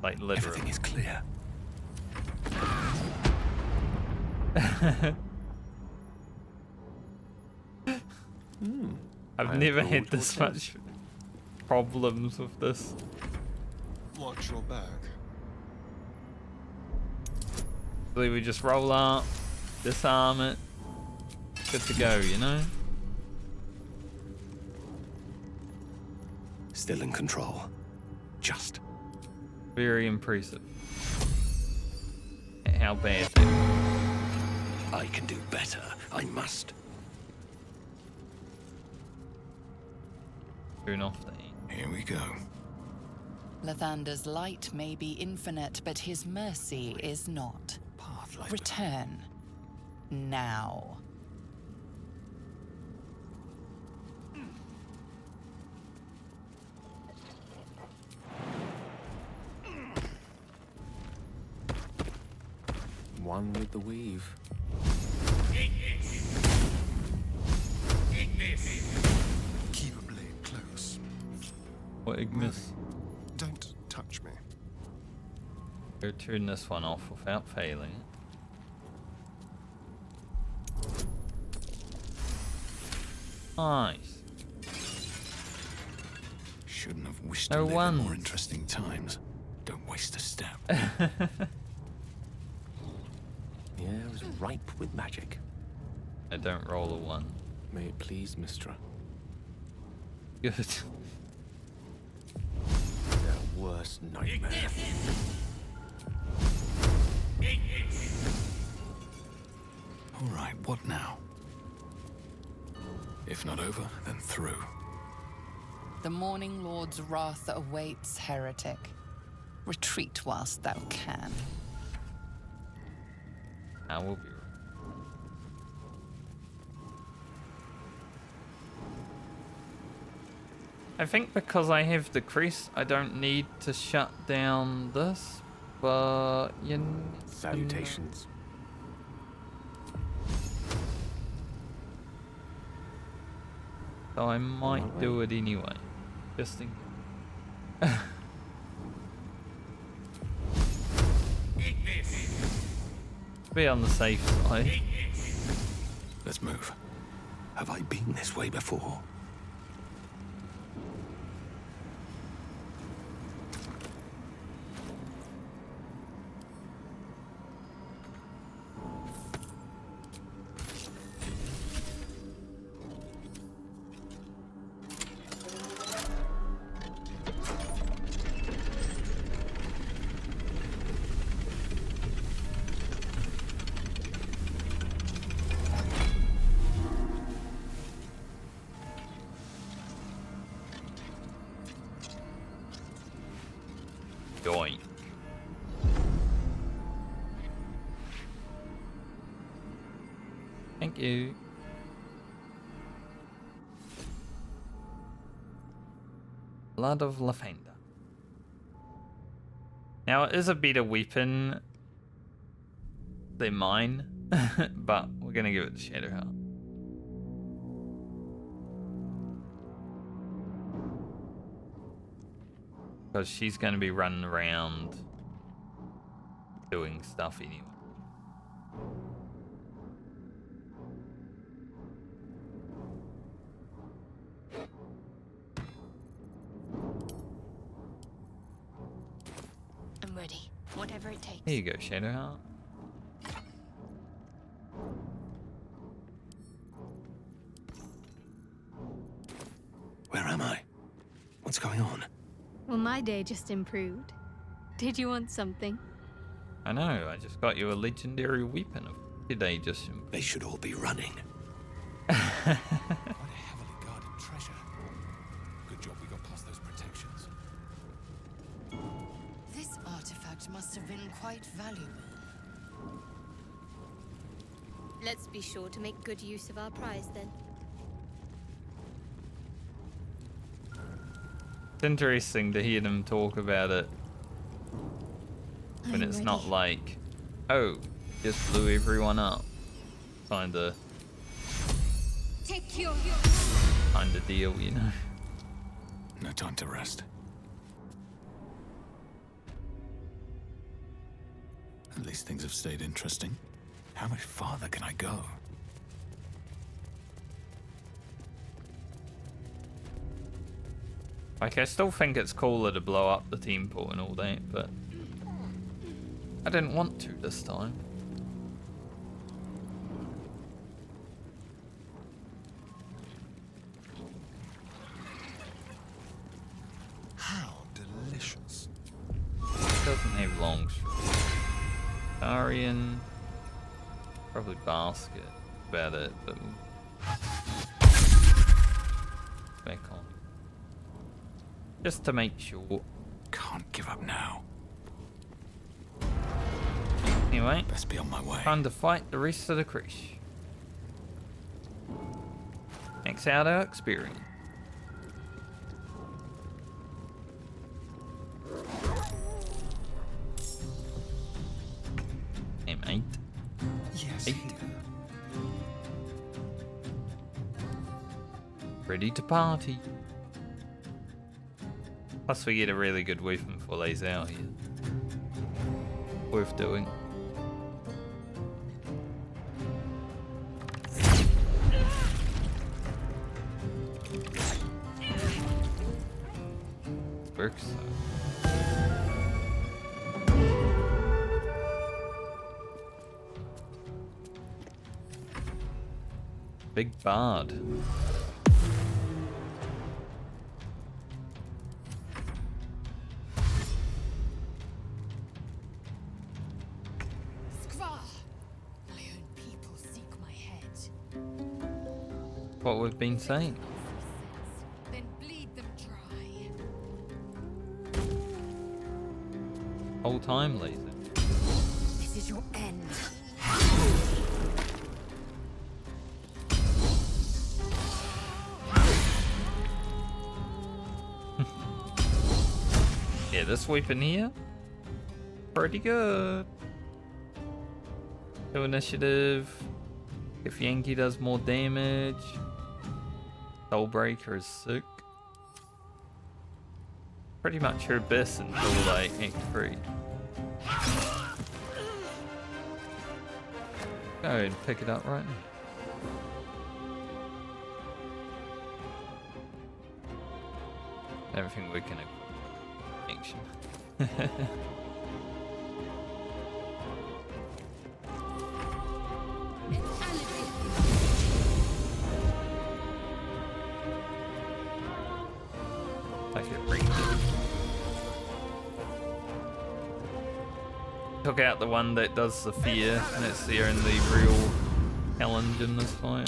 Speaker 1: Like literally.
Speaker 13: Everything is clear.
Speaker 1: I've never had this much problems with this.
Speaker 7: Watch your back.
Speaker 1: So we just roll up, disarm it, good to go, you know?
Speaker 8: Still in control. Just.
Speaker 1: Very impressive. How bad they were.
Speaker 8: I can do better. I must.
Speaker 1: Turn off the
Speaker 13: Here we go.
Speaker 4: Lathander's light may be infinite, but his mercy is not. Return. Now.
Speaker 8: One with the weave.
Speaker 7: Keep a blade close.
Speaker 1: What Ignis?
Speaker 7: Don't touch me.
Speaker 1: Go turn this one off without failing. Nice.
Speaker 13: Shouldn't have wished
Speaker 1: No
Speaker 13: to live in
Speaker 1: ones.
Speaker 13: more interesting times. Don't waste a step.
Speaker 8: The air is ripe with magic.
Speaker 1: I don't roll a 1.
Speaker 8: May it please, Mistra.
Speaker 1: Good.
Speaker 8: Their worst nightmare.
Speaker 13: All right, what now? If not over, then through.
Speaker 4: The Morning Lord's wrath awaits, heretic. Retreat whilst thou can.
Speaker 1: I will be right. I think because I have the crest, I don't need to shut down this, but you know.
Speaker 8: Salutations.
Speaker 1: So I might do it anyway, just in be on the safe side.
Speaker 13: Let's move.
Speaker 8: Have I been this way before?
Speaker 1: Doink. Thank you. Blood of Lathander. Now it is a better weapon than mine, but we're gonna give it the Shadowheart. Because she's going to be running around doing stuff anyway.
Speaker 14: I'm ready. Whatever it takes.
Speaker 1: Here you go, Shadowheart.
Speaker 7: Where am I? What's going on?
Speaker 12: Well, my day just improved. Did you want something?
Speaker 1: I know, I just got you a legendary weapon. Did they just...
Speaker 7: They should all be running.
Speaker 2: Quite a heavily guarded treasure. Good job we got past those protections.
Speaker 22: This artifact must have been quite valuable.
Speaker 14: Let's be sure to make good use of our prize then.
Speaker 1: It's interesting to hear them talk about it when it's not like, oh, just blew everyone up kind of deal, you know.
Speaker 13: No time to rest. At least things have stayed interesting. How much farther can I go?
Speaker 1: Like, I still think it's cooler to blow up the temple and all that, but I didn't want to this time.
Speaker 7: How delicious.
Speaker 1: It doesn't have long straws. Arian, probably basket, about it, but back on. Just to make sure.
Speaker 13: Can't give up now.
Speaker 1: Anyway,
Speaker 13: best be on my way.
Speaker 1: Time to fight the rest of the Creche. Max out our experience. M8.
Speaker 7: Yes.
Speaker 1: 8. Ready to party. Plus we get a really good weapon for lays out here. Worth doing. Works. Big bard. What we've been saying.
Speaker 22: Then bleed them dry.
Speaker 1: Whole time, laser.
Speaker 22: This is your end.
Speaker 1: Yeah, this weapon here, pretty good. No initiative. If Yankee does more damage. Soulbreaker is sick. Pretty much her best until like Act 3. Go ahead and pick it up right now. I don't think we can action. Took out the one that does the fear, and it's the only real challenge in this fight.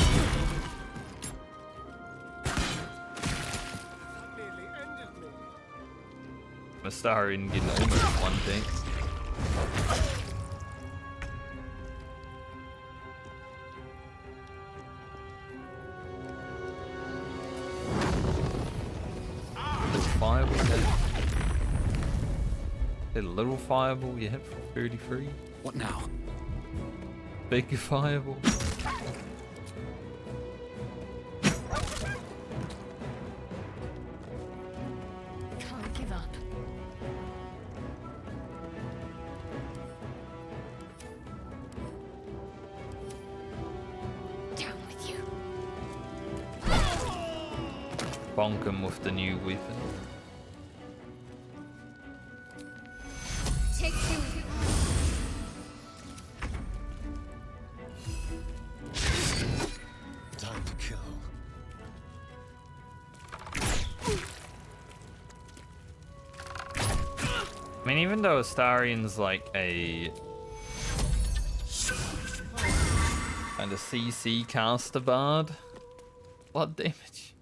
Speaker 1: Monastery getting almost one thing. Fireball hit. A little fireball you hit for 33.
Speaker 13: What now?
Speaker 1: Big fireball.
Speaker 14: Can't give up.
Speaker 1: bonk him with the new weapon.
Speaker 12: Take two.
Speaker 7: Time to kill.
Speaker 1: I mean, even though Astarion's like a kind of CC caster bard, blood damage.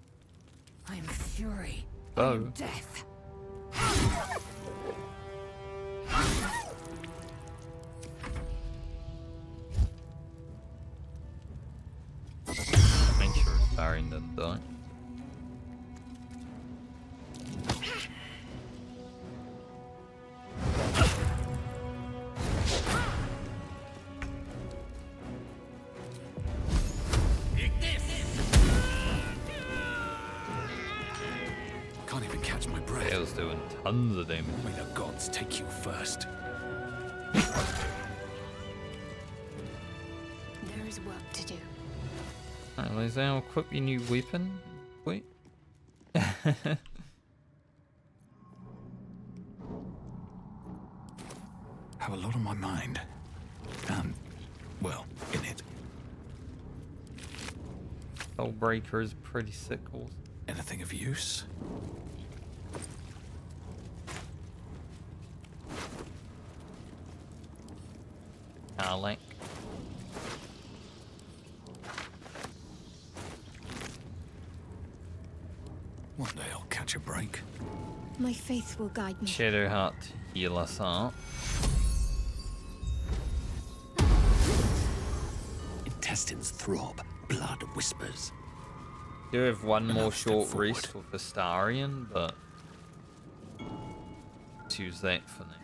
Speaker 22: I am fury.
Speaker 1: Oh.
Speaker 22: I am death.
Speaker 1: Make sure Astarion doesn't die.
Speaker 13: Can't even catch my breath.
Speaker 1: Tail's doing tons of damage.
Speaker 13: May the gods take you first.
Speaker 12: There is work to do.
Speaker 1: Alright, Lae'zel, equip your new weapon. Wait.
Speaker 13: Have a lot on my mind. And, well, in it.
Speaker 1: Soulbreaker is pretty sick also.
Speaker 13: Anything of use?
Speaker 1: Link.
Speaker 13: One day I'll catch a break.
Speaker 12: My faith will guide me.
Speaker 1: Shadowheart, heal us up.
Speaker 15: Intestines throb, blood whispers.
Speaker 1: Do have one more short rest with Astarion, but let's use that for now.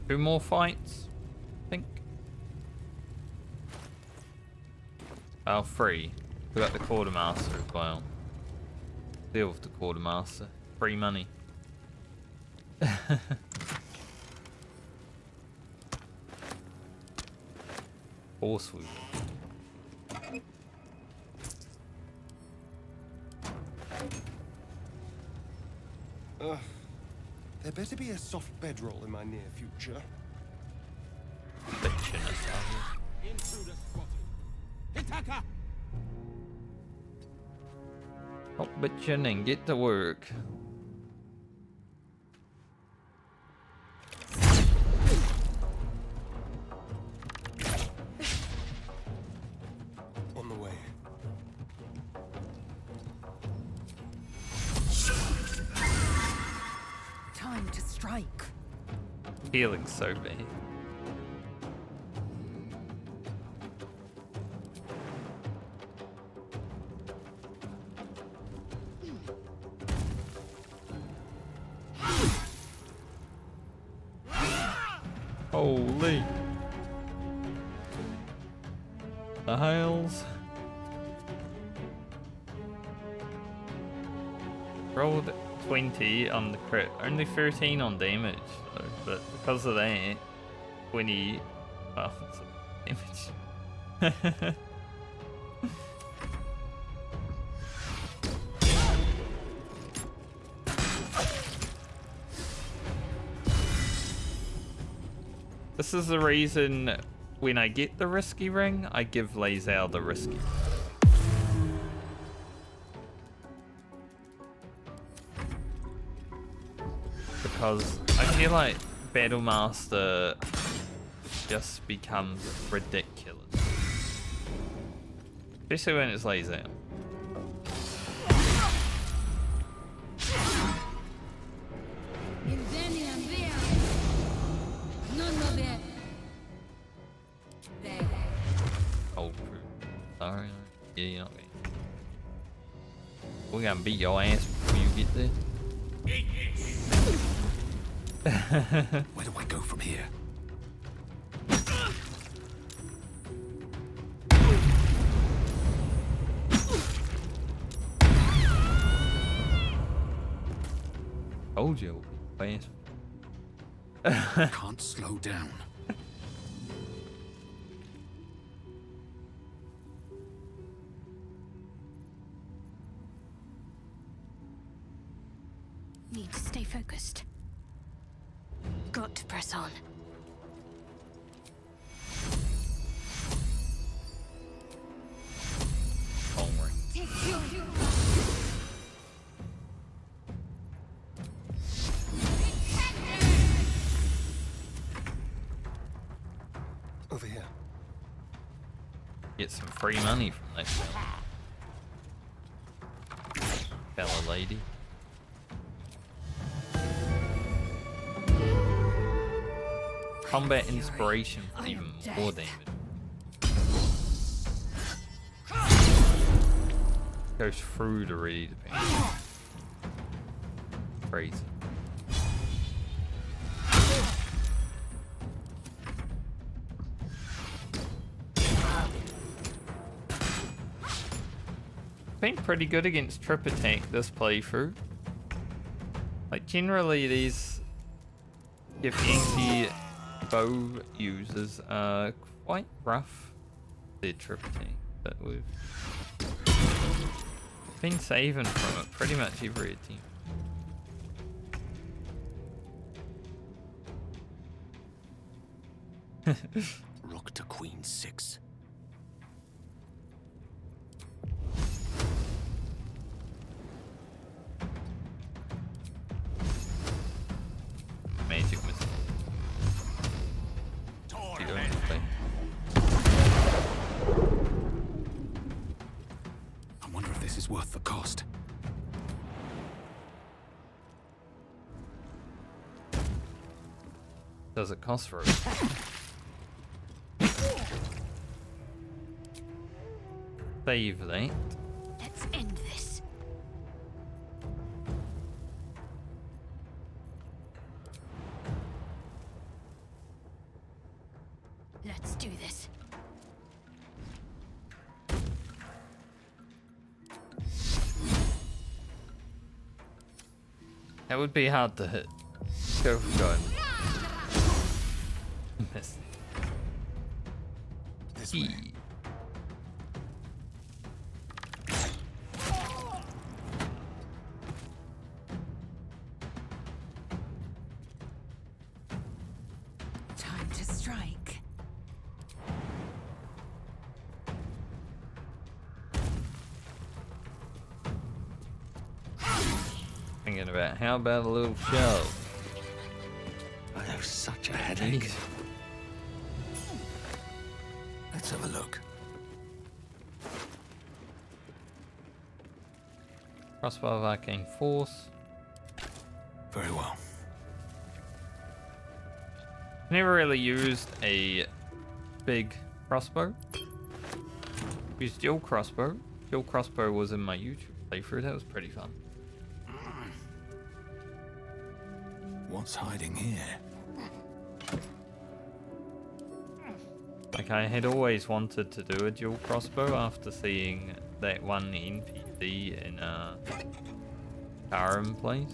Speaker 1: Two more fights, I think. Oh, three. We got the Quartermaster as well. Deal with the Quartermaster. Free money. Horse we
Speaker 7: There better be a soft bedroll in my near future.
Speaker 2: Intruder spotted. Hitaka!
Speaker 1: Stop bitching and get to work.
Speaker 7: On the way.
Speaker 22: Time to strike.
Speaker 1: Feeling so bad. Holy. The hails. Rolled 20 on the crit, only 13 on damage though, but because of that, 20, well, it's damage. This is the reason when I get the risky ring, I give Lae'zel the risky. Because I feel like Battlemaster just becomes ridiculous. Especially when it's Lae'zel. Oh, sorry. Yeah, you're not going. We're gonna beat your ass before you get there.
Speaker 13: Where do I go from here?
Speaker 1: Told you, fast.
Speaker 13: Can't slow down.
Speaker 12: on.
Speaker 7: Over here.
Speaker 1: Get some free money from that fella lady. Combat inspiration for even more damage. Goes through the reed. Crazy. Been pretty good against trip attack this playthrough. Like generally these Githyanki bow users are quite rough. Their trip attack, but we've been saving from it pretty much every attempt.
Speaker 15: Rook to queen 6.
Speaker 1: Magic missile.
Speaker 15: I wonder if this is worth the cost.
Speaker 1: Does it cost for it? Save that.
Speaker 12: Let's end this. Let's do this.
Speaker 1: That would be hard to hit. Go for God. Miss.
Speaker 15: This way.
Speaker 22: Time to strike.
Speaker 1: Thinking about how about a little shove?
Speaker 15: I have such a headache. Let's have a look.
Speaker 1: Crossbow of Arcane Force.
Speaker 15: Very well.
Speaker 1: Never really used a big crossbow. Used dual crossbow. Dual crossbow was in my YouTube playthrough. That was pretty fun.
Speaker 15: What's hiding here?
Speaker 1: Like I had always wanted to do a dual crossbow after seeing that one NPC in Tarim place.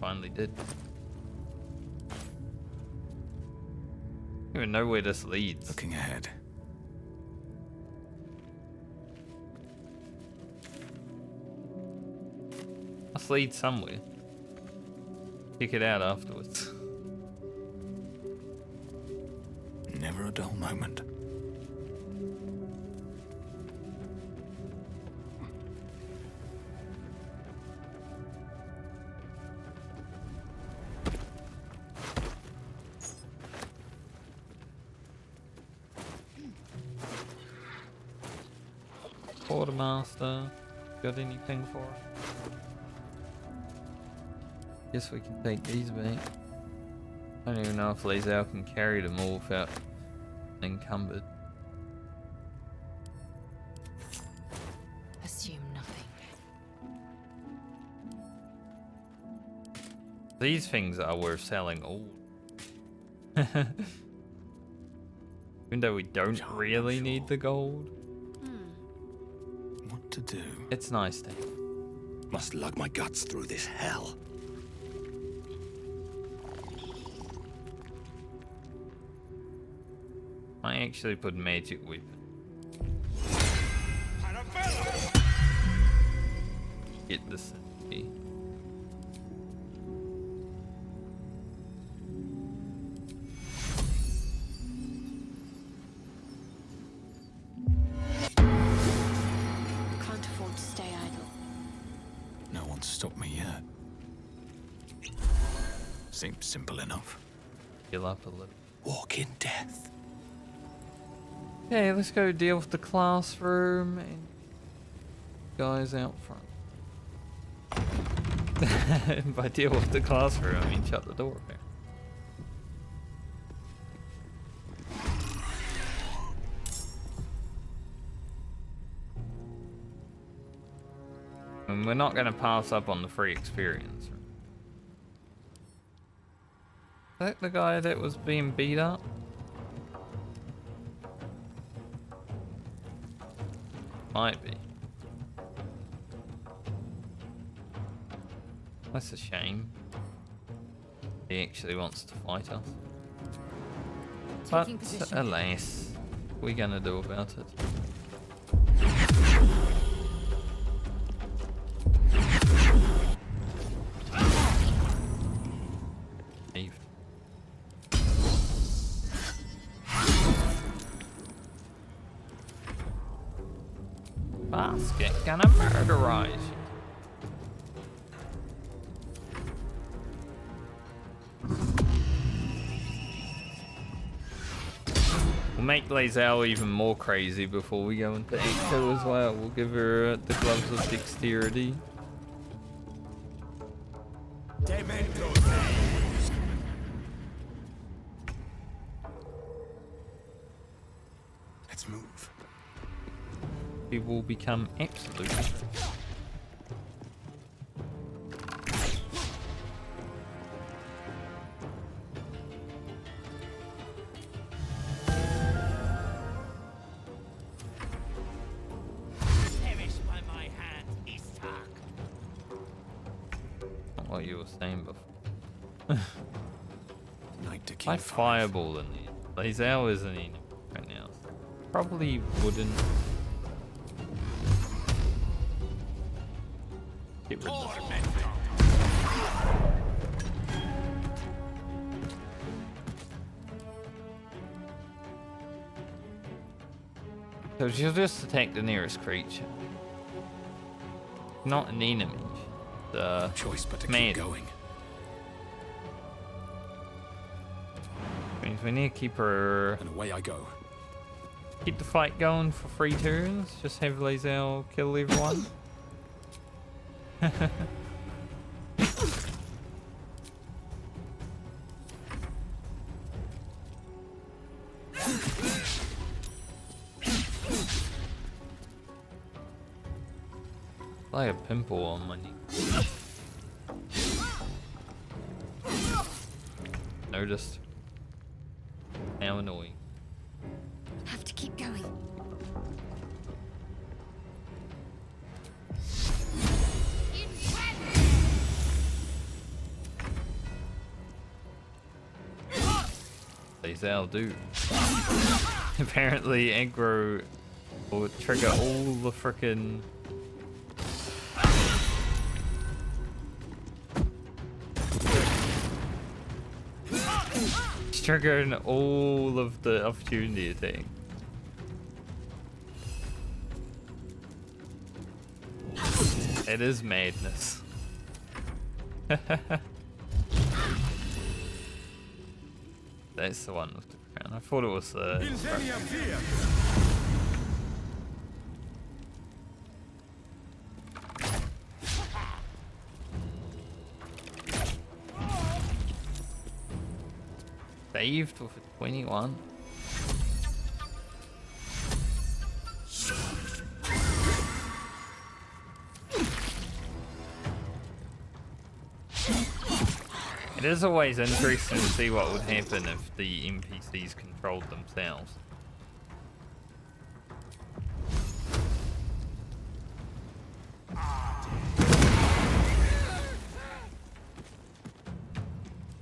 Speaker 1: Finally did. I don't even know where this leads.
Speaker 15: Looking ahead.
Speaker 1: Must lead somewhere. Check it out afterwards.
Speaker 15: Never a dull moment.
Speaker 1: Quartermaster, got anything for us? Guess we can take these back. I don't even know if Lazao can carry them all without encumbered.
Speaker 3: Assume nothing.
Speaker 1: These things are worth selling all. Even though we don't really need the gold.
Speaker 15: What to do?
Speaker 1: It's nice to have.
Speaker 15: Must lug my guts through this hell.
Speaker 1: I actually put magic weapon. Get this.
Speaker 13: Seems simple enough.
Speaker 1: Heal up a little.
Speaker 13: Walk in death.
Speaker 1: Okay, let's go deal with the classroom and guys out front. By deal with the classroom, I mean shut the door. Okay. And we're not going to pass up on the free experience. Is that the guy that was being beat up? Might be. That's a shame. He actually wants to fight us. But alas, what are we gonna do about it? Basket gonna murderize you. We'll make Lae'zel even more crazy before we go into Act 2 as well. We'll give her the gloves of dexterity.
Speaker 13: Let's move.
Speaker 1: He will become absolute. Not what you were saying before. I fireball in there. Lae'zel isn't in right now. Probably wouldn't. Get rid of it. So she'll just attack the nearest creature. Not an enemy. The
Speaker 13: choice but to
Speaker 1: man.
Speaker 13: keep going.
Speaker 1: Means we need to keep her.
Speaker 13: And away I go.
Speaker 1: Keep the fight going for 3 turns. Just have Lae'zel kill everyone. Like a pimple on my knee. Noticed. How annoying.
Speaker 10: Have to keep going.
Speaker 1: Lae'zel do. Apparently aggro will trigger all the frickin' triggering all of the opportunity attack. It is madness. That's the one with the crown. I thought it was the. Saved with a 21. It is always interesting to see what would happen if the NPCs controlled themselves.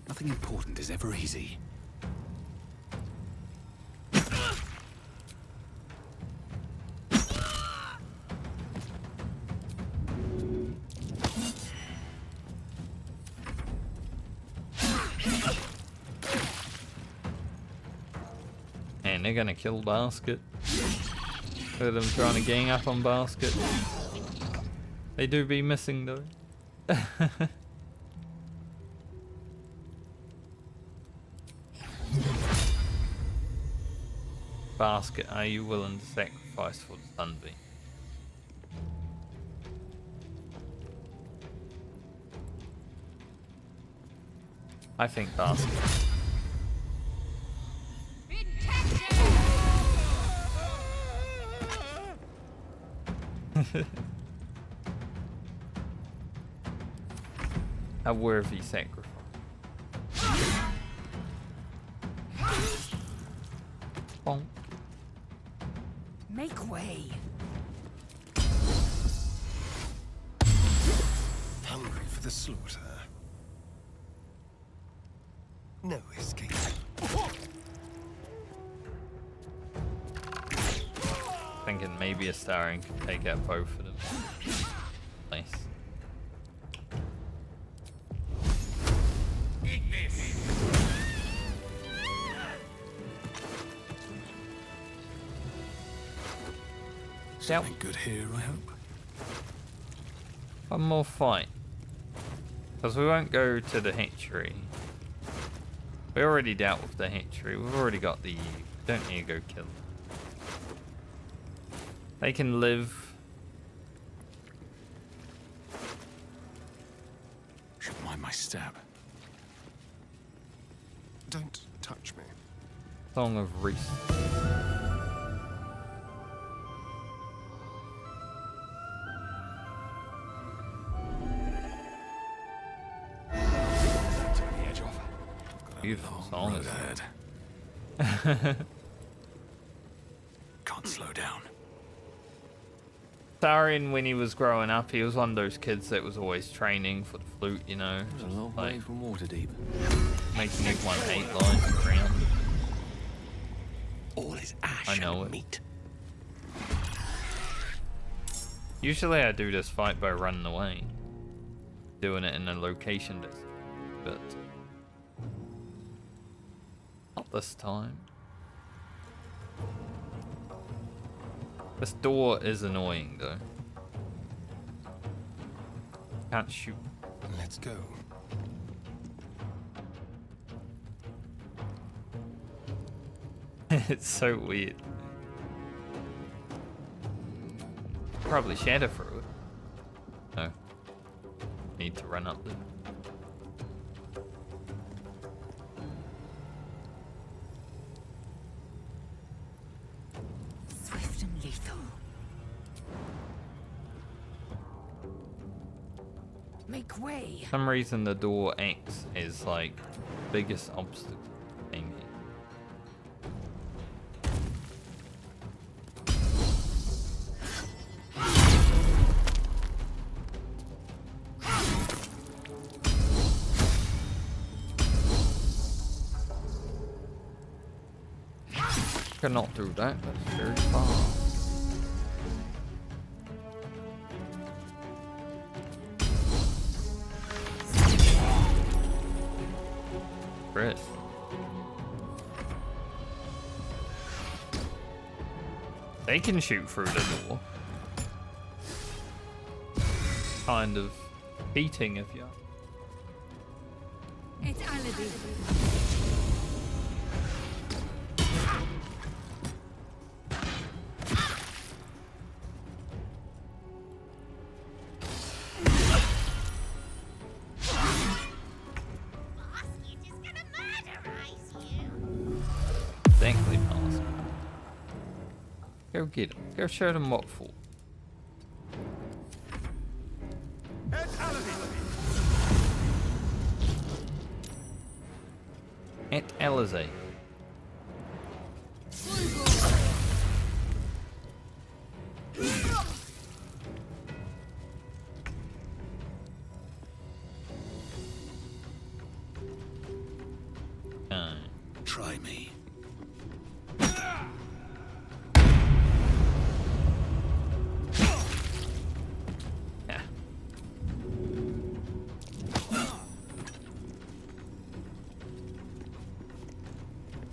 Speaker 13: Nothing important is ever easy.
Speaker 1: And they're gonna kill Basket. Look at them trying to gang up on Basket. They do be missing though. basket are you willing to sacrifice for the sunbeam? I think basket. A worthy sacrifice. Bonk.
Speaker 22: Make way.
Speaker 7: Hungry for the slaughter. No escape.
Speaker 1: Thinking maybe a starring could take out both of them. Nice.
Speaker 15: Something good here, I hope.
Speaker 1: One more fight. Because we won't go to the Hatchery. We already dealt with the Hatchery. We've already got the... Don't need to go kill them. They can live.
Speaker 15: Should mind my stab.
Speaker 7: Don't touch me.
Speaker 1: Song of Reese. Beautiful song is
Speaker 15: ahead. Can't slow down.
Speaker 1: Sarian, when he was growing up, he was one of those kids that was always training for the flute, you know.
Speaker 13: It was a long way from Waterdeep.
Speaker 1: Making everyone 8 lines of ground.
Speaker 7: All is ash and meat.
Speaker 1: Usually I do this fight by running away. Doing it in a location that's... But... Not this time. This door is annoying though. Can't shoot.
Speaker 7: Let's go.
Speaker 1: It's so weird. Probably shatter through it. No. Need to run up there.
Speaker 22: Swift and lethal. Make way.
Speaker 1: For some reason the door acts as like the biggest obstacle thing here. Cannot do that, that's very far. Chris. They can shoot through the door. Kind of beating if you.
Speaker 22: It's Alibi.
Speaker 1: Thankfully passed. Go get him. Go show them what for. Et Alize.
Speaker 15: Try me.
Speaker 1: Yeah.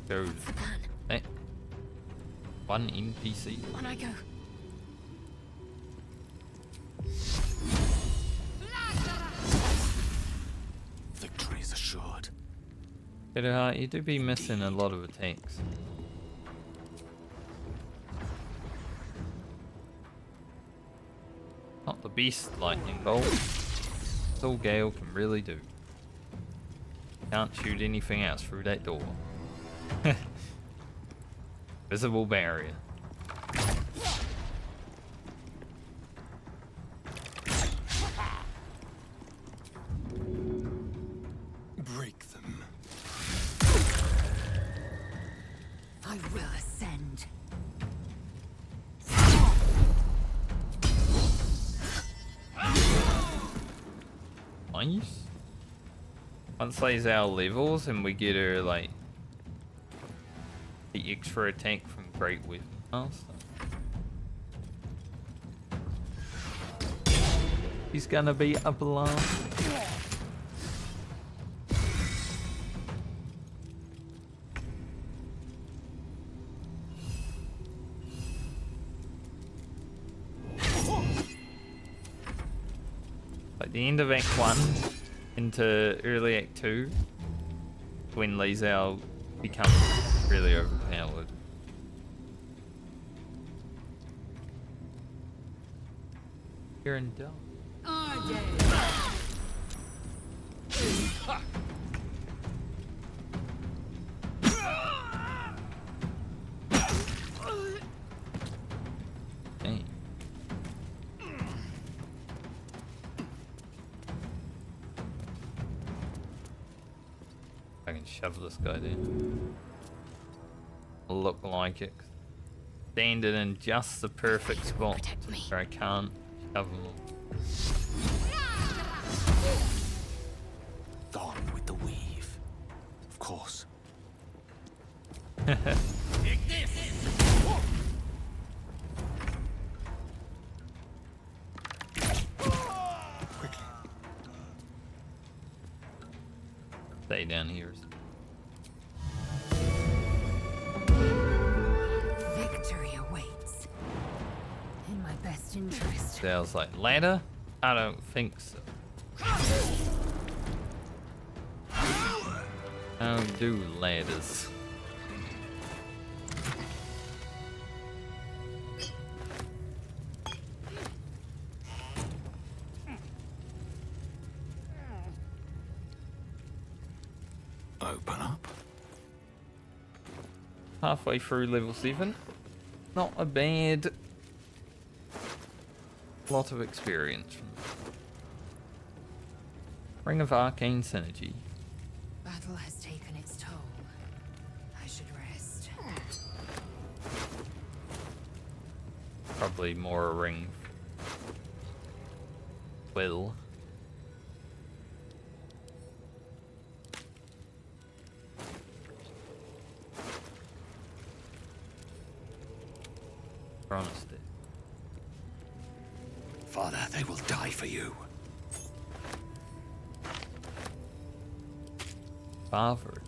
Speaker 1: Go. Hey. One NPC.
Speaker 22: On I go.
Speaker 15: Victory is assured.
Speaker 1: But you do be missing a lot of attacks. best lightning bolt. That's all Gale can really do. Can't shoot anything else through that door. Visible barrier.
Speaker 2: Break them.
Speaker 5: I will ascend.
Speaker 1: Nice. Once these our levels and we get her like the extra attack from Great Weapon Master. He's gonna be a blast. Like the end of Act 1 into early Act 2 when Li Zhao becomes really overpowered. You're in doubt. Dang. I can shove this guy down. Look like it. Standing in just the perfect spot where I can't shove him off.
Speaker 15: Gone with the weave. Of course.
Speaker 2: Quickly.
Speaker 1: Stay down here.
Speaker 5: Victory awaits. In my best interest.
Speaker 1: Sounds like ladder? I don't think so. I don't do ladders.
Speaker 15: Open up.
Speaker 1: Halfway through level 7. Not a bad lot of experience. Ring of Arcane Synergy.
Speaker 5: Battle has taken its toll. I should rest.
Speaker 1: Probably more a ring. Will. Honesty.
Speaker 15: Father, they will die for you.
Speaker 1: Father.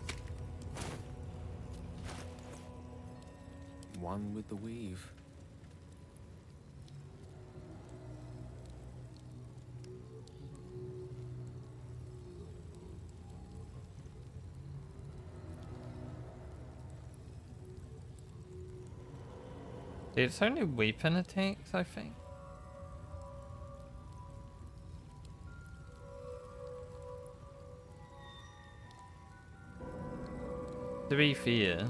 Speaker 8: One with the weave.
Speaker 1: It's only weapon attacks, I think. To be fair,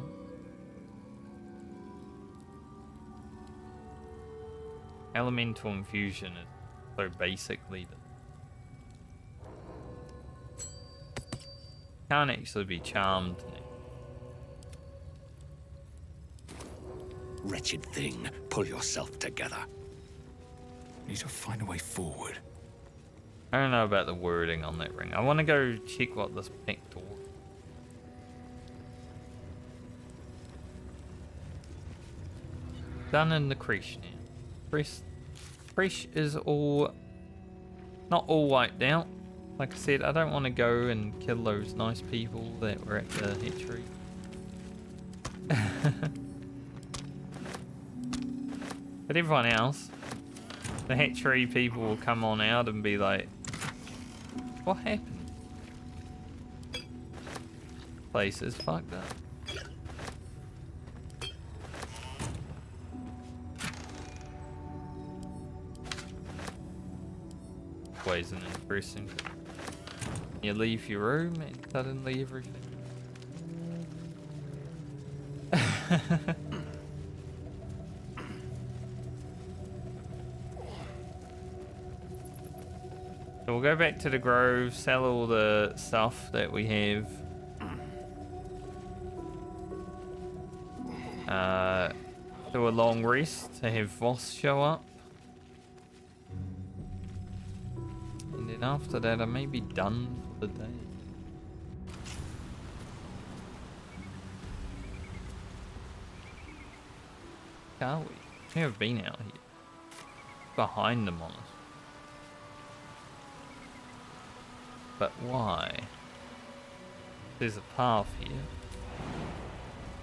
Speaker 1: elemental infusion is so basically that can't actually be charmed now.
Speaker 15: Wretched thing, pull yourself together. Need to find a way forward.
Speaker 1: I don't know about the wording on that ring. I want to go check what this back door. Done in the creche now. Creche is all, not all wiped out. Like I said, I don't want to go and kill those nice people that were at the hatchery. But everyone else, the hatchery people will come on out and be like, what happened? Place is fucked up. always an interesting thing. You leave your room and suddenly everything. So we'll go back to the grove, sell all the stuff that we have. Do a long rest to have Voss show up. And then after that I may be done for the day. Are we? We have been out here. Behind the monastery. But why? There's a path here.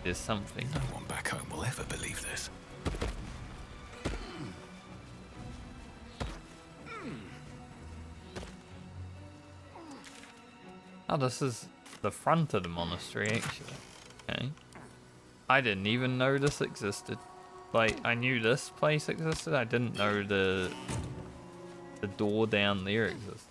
Speaker 1: There's something.
Speaker 13: No one back home will ever believe this.
Speaker 1: Oh, this is the front of the monastery, actually. Okay. I didn't even know this existed. Like, I knew this place existed. I didn't know the door down there existed.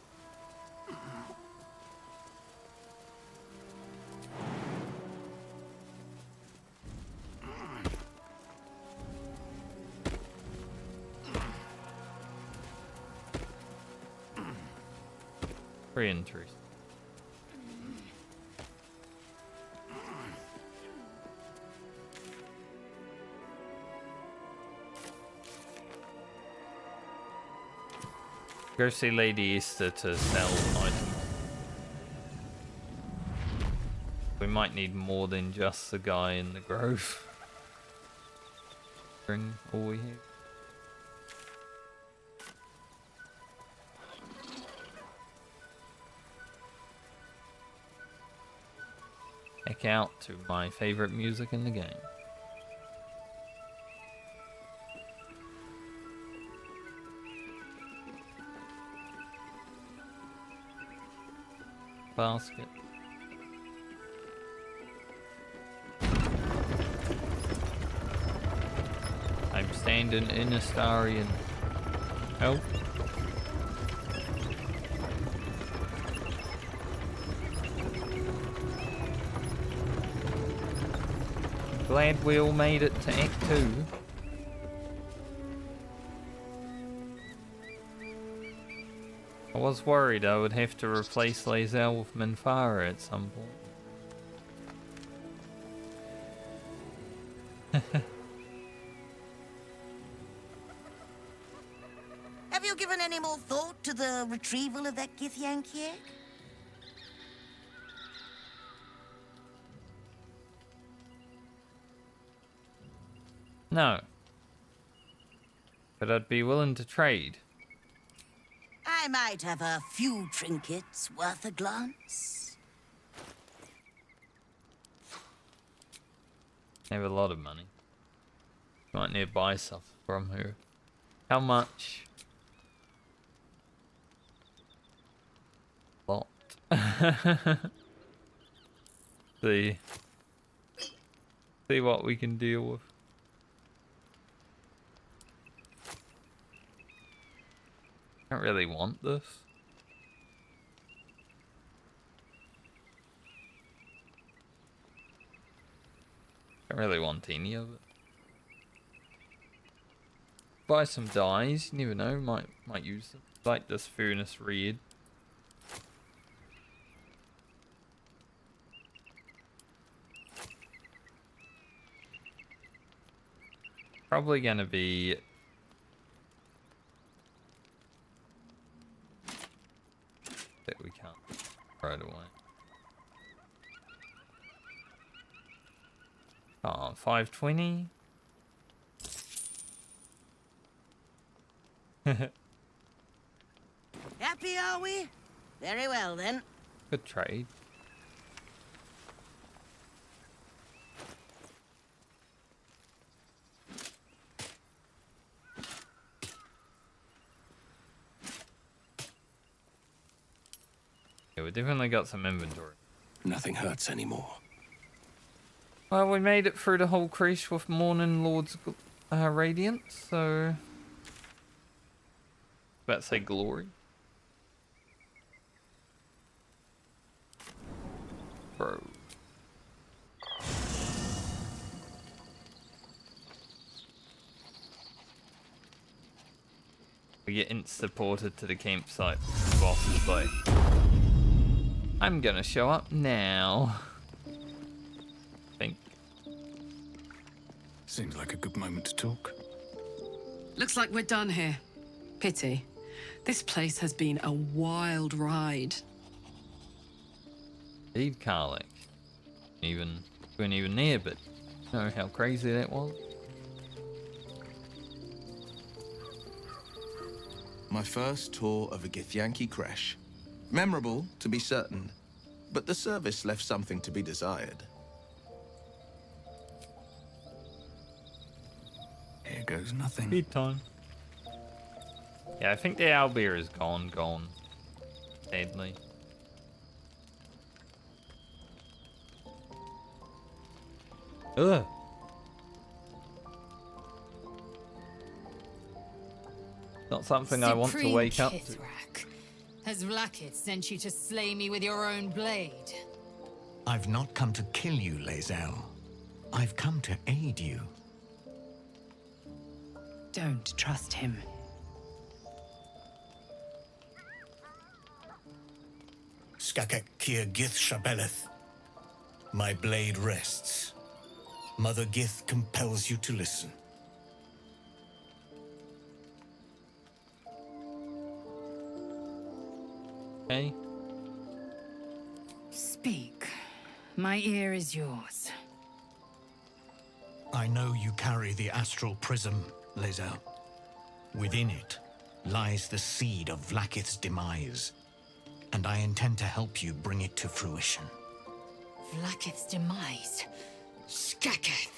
Speaker 1: Very interesting. Go see Lady Esther to sell items. We might need more than just the guy in the grove. Bring all we have. Heck out to my favorite music in the game. Basket. I'm standing in a Starian. Help. Glad we all made it to Act 2. I was worried I would have to replace Lae'zel with Minfara at some point.
Speaker 10: Have you given any more thought to the retrieval of that Githyanki egg?
Speaker 1: No. But I'd be willing to trade.
Speaker 10: I might have a few trinkets worth a glance.
Speaker 1: I have a lot of money. Might need to buy stuff from her. How much? Lot. See what we can deal with. I don't really want this. I don't really want any of it. Buy some dyes, you never know, might use them. Like this furnace red. Probably gonna be that we can't right away. Oh, 520.
Speaker 10: Happy, are we? Very well, then.
Speaker 1: Good trade. Yeah, we definitely got some inventory.
Speaker 15: Nothing hurts anymore.
Speaker 1: Well, we made it through the whole creche with Morning Lord's Radiance, so... About to say glory. Bro. We get insta-ported to the campsite. The boss is like, I'm gonna show up now. Think.
Speaker 13: Seems like a good moment to talk.
Speaker 16: Looks like we're done here. Pity. This place has been a wild ride.
Speaker 1: Indeed, Karlach. Weren't even near, but you know how crazy that was.
Speaker 8: My first tour of a Githyanki Creche. Memorable, to be certain, but the service left something to be desired.
Speaker 13: Here goes nothing.
Speaker 1: Speed time. Yeah, I think the owlbear is gone. Sadly. Ugh. Not something I want to wake up to.
Speaker 3: Kithrak, has Vlaakith sent you to slay me with your own blade?
Speaker 15: I've not come to kill you, Lae'zel. I've come to aid you.
Speaker 20: Don't trust him.
Speaker 15: Skakek Kier Gith Shabeleth. My blade rests. Mother Gith compels you to listen.
Speaker 1: Okay.
Speaker 3: Speak. My ear is yours.
Speaker 15: I know you carry the Astral Prism, Lae'zel. Within it lies the seed of Vlaakith's demise, and I intend to help you bring it to fruition.
Speaker 3: Vlaakith's demise? Skaketh!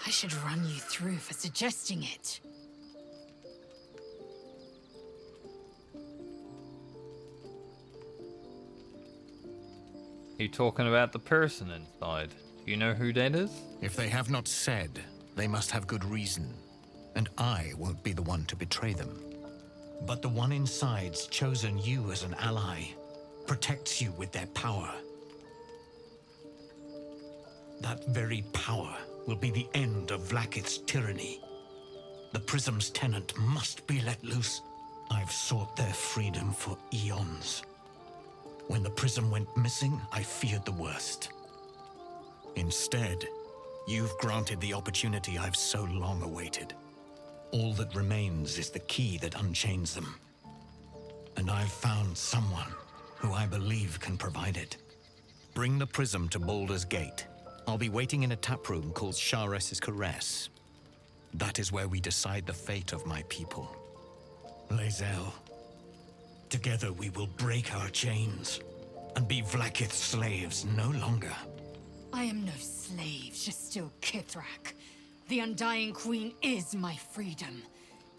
Speaker 3: I should run you through for suggesting it.
Speaker 1: You talking about the person inside? Do you know who that is?
Speaker 15: If they have not said, they must have good reason, and I won't be the one to betray them. But the one inside's chosen you as an ally, protects you with their power. That very power will be the end of Vlaakith's tyranny. The Prism's tenant must be let loose. I've sought their freedom for eons. When the Prism went missing, I feared the worst. Instead, you've granted the opportunity I've so long awaited. All that remains is the key that unchains them. And I've found someone who I believe can provide it. Bring the Prism to Baldur's Gate. I'll be waiting in a taproom called Shares's Caress. That is where we decide the fate of my people. Lae'zel, together we will break our chains and be Vlaakith's slaves no longer.
Speaker 3: I am no slave, just still Kithrak. The Undying Queen is my freedom.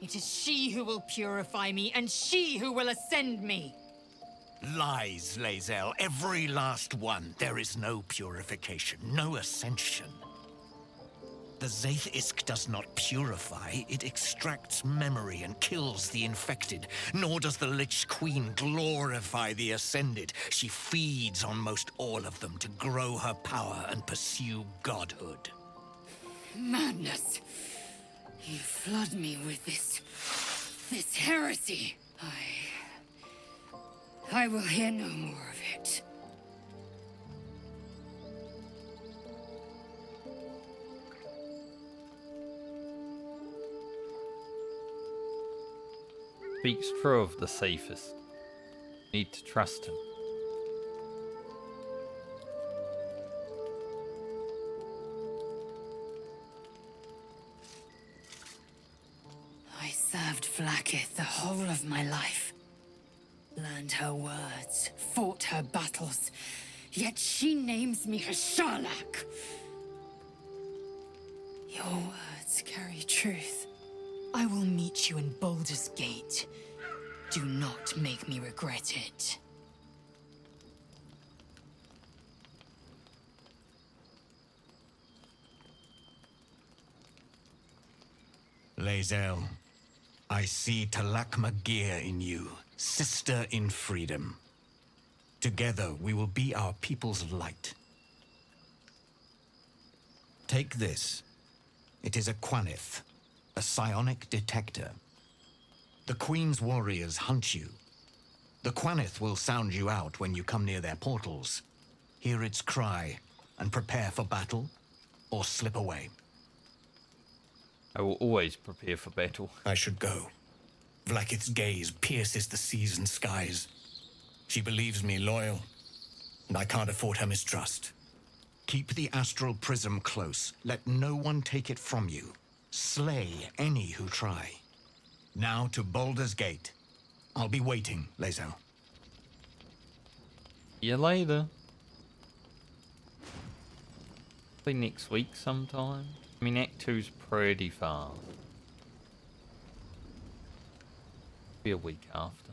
Speaker 3: It is she who will purify me, and she who will ascend me.
Speaker 15: Lies, Lae'zel, every last one. There is no purification, no ascension. The Zaith Isk does not purify, it extracts memory and kills the infected. Nor does the Lich Queen glorify the ascended. She feeds on most all of them to grow her power and pursue godhood.
Speaker 3: Madness! You flood me with this heresy. I will hear no more of it.
Speaker 1: Speaks true of the safest. Need to trust him.
Speaker 3: I served Vlaakith the whole of my life. Learned her words, fought her battles, yet she names me her Sharlak. Your words carry truth. I will meet you in Baldur's Gate. Do not make me regret it.
Speaker 15: Lae'zel, I see Talak Magir in you, sister in freedom. Together, we will be our people's light. Take this. It is a Quanith, a psionic detector. The Queen's warriors hunt you. The Quanith will sound you out when you come near their portals. Hear its cry and prepare for battle, or slip away.
Speaker 1: I will always prepare for battle.
Speaker 15: I should go. Vlaakith's gaze pierces the seas and skies. She believes me loyal, and I can't afford her mistrust. Keep the Astral Prism close. Let no one take it from you. Slay any who try. Now to Baldur's Gate. I'll be waiting, Lae'zel.
Speaker 1: See you later. Be next week sometime. I mean, Act 2's pretty fast. Be a week after.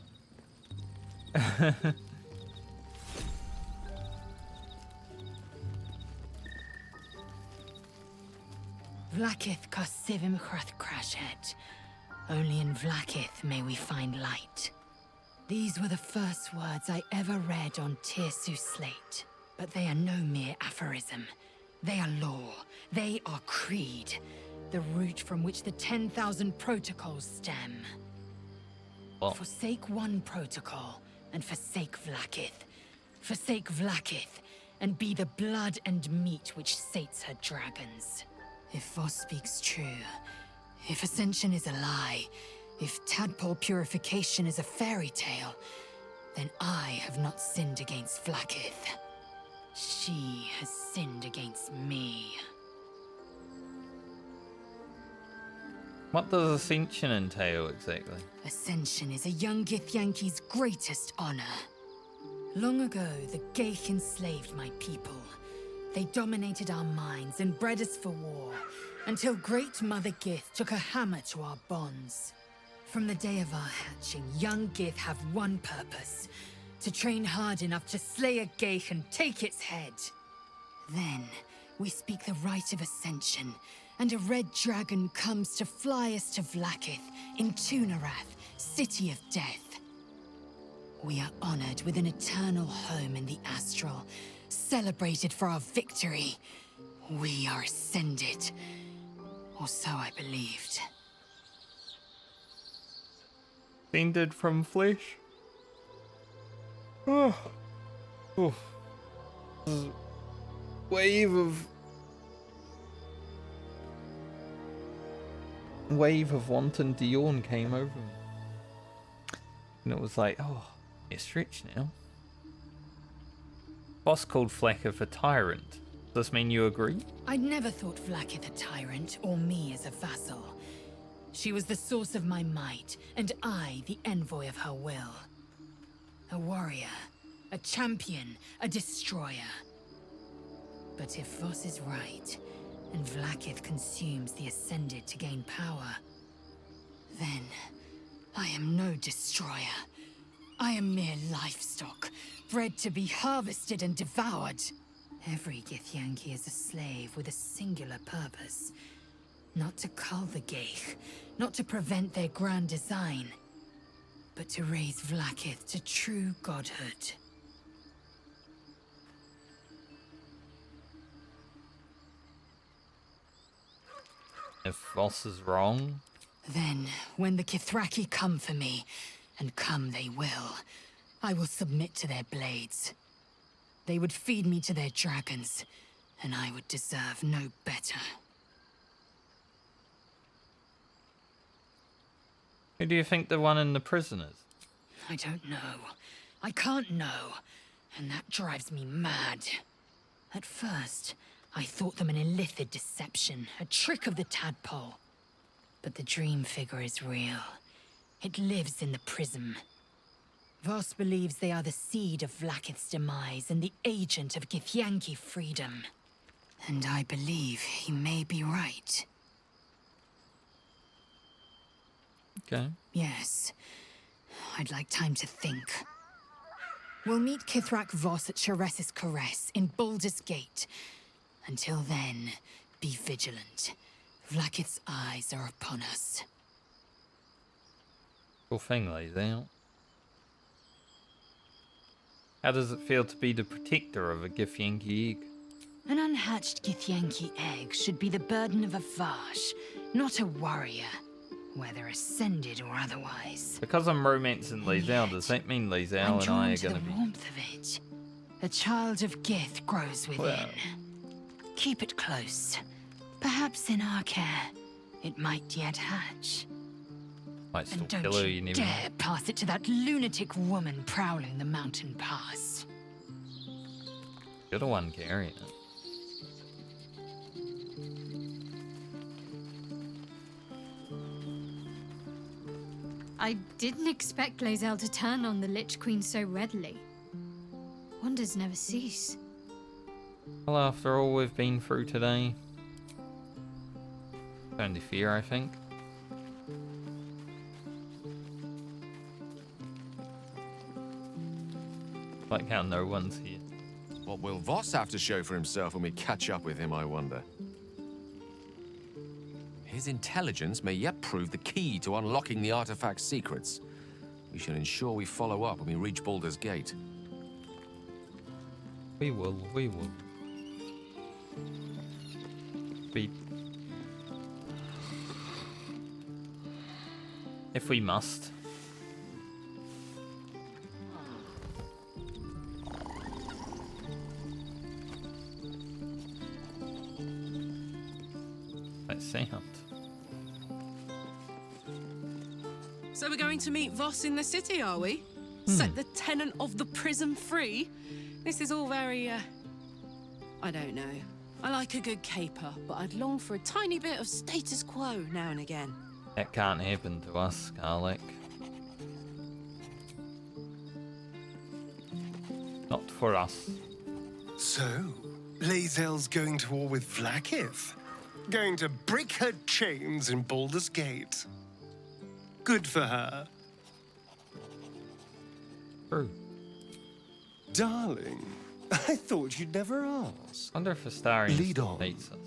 Speaker 3: Vlaakith Kosivim Crashet. Only in Vlaakith may we find light. These were the first words I ever read on Tirsu slate, but they are no mere aphorism. They are law. They are creed. The root from which the 10,000 protocols stem. Forsake one protocol, and forsake Vlaakith. Forsake Vlaakith, and be the blood and meat which sates her dragons. If Voss speaks true, if Ascension is a lie, if tadpole purification is a fairy tale, then I have not sinned against Vlaakith. She has sinned against me.
Speaker 1: What does Ascension entail exactly?
Speaker 3: Ascension is a young Githyanki's greatest honor. Long ago, the Geich enslaved my people. They dominated our minds and bred us for war, until Great Mother Gith took a hammer to our bonds. From the day of our hatching, young Gith have one purpose: to train hard enough to slay a Geich and take its head. Then, we speak the rite of Ascension, and a red dragon comes to fly us to Vlaakith in Tunarath, City of Death. We are honored with an eternal home in the Astral, celebrated for our victory. We are ascended, or so I believed.
Speaker 1: Ascended from flesh? Oh. Oh. Wave of wanton Diorn came over me. And it was like, oh, you're stretched now. Boss called Vlaakith a tyrant. Does this mean you agree?
Speaker 3: I'd never thought Vlaakith a tyrant, or me as a vassal. She was the source of my might, and I the envoy of her will. A warrior, a champion, a destroyer. But if Voss is right, and Vlaakith consumes the Ascended to gain power, then I am no destroyer. I am mere livestock, bred to be harvested and devoured. Every Githyanki is a slave with a singular purpose. Not to cull the Geich, not to prevent their grand design, but to raise Vlaakith to true godhood.
Speaker 1: If Voss is wrong?
Speaker 3: Then, when the Kithraki come for me, and come they will, I will submit to their blades. They would feed me to their dragons, and I would deserve no better.
Speaker 1: Who do you think the one in the prison is?
Speaker 3: I don't know. I can't know, and that drives me mad. At first, I thought them an illithid deception, a trick of the tadpole. But the dream figure is real. It lives in the prism. Voss believes they are the seed of Vlaakith's demise and the agent of Githyanki freedom. And I believe he may be right.
Speaker 1: Okay.
Speaker 3: Yes. I'd like time to think. We'll meet Kithrak Voss at Sheres's Caress in Baldur's Gate. Until then, be vigilant. Vlaakith's eyes are upon us.
Speaker 1: Cool thing lays out. How does it feel to be the protector of a Githyanki egg?
Speaker 3: An unhatched Githyanki egg should be the burden of a Voss, not a warrior, whether ascended or otherwise.
Speaker 1: Because I'm romancing Lae'zel, does that mean Lae'zel
Speaker 3: I'm
Speaker 1: and
Speaker 3: drawn
Speaker 1: I are
Speaker 3: to
Speaker 1: going
Speaker 3: the
Speaker 1: to be...
Speaker 3: warmth of it. A child of Gith grows within.
Speaker 1: Well.
Speaker 3: Keep it close. Perhaps in our care, it might yet hatch.
Speaker 1: Might still
Speaker 3: And don't
Speaker 1: kill her,
Speaker 3: you
Speaker 1: never know.
Speaker 3: dare pass it to that lunatic woman prowling the mountain pass.
Speaker 1: You're the one carrying it.
Speaker 12: I didn't expect Lae'zel to turn on the Lich Queen so readily. Wonders never cease.
Speaker 1: Well, after all we've been through today, it's only fear, I think. Like how no one's here.
Speaker 8: What will Voss have to show for himself when we catch up with him, I wonder? His intelligence may yet prove the key to unlocking the artifact's secrets. We should ensure we follow up when we reach Baldur's Gate.
Speaker 1: We will. If we must. That sound.
Speaker 16: So we're going to meet Voss in the city, are we? Set the tenant of the prism free? This is all very, I don't know. I like a good caper, but I'd long for a tiny bit of status quo now and again.
Speaker 1: That can't happen to us, Scarlet. Not for us.
Speaker 7: So, Lae'zel's going to war with Vlaakith? Going to break her chains in Baldur's Gate? Good for her.
Speaker 1: True.
Speaker 7: Darling, I thought you'd never ask.
Speaker 1: Wonder if Astarion
Speaker 7: Lead
Speaker 1: still
Speaker 7: on.
Speaker 1: hates us.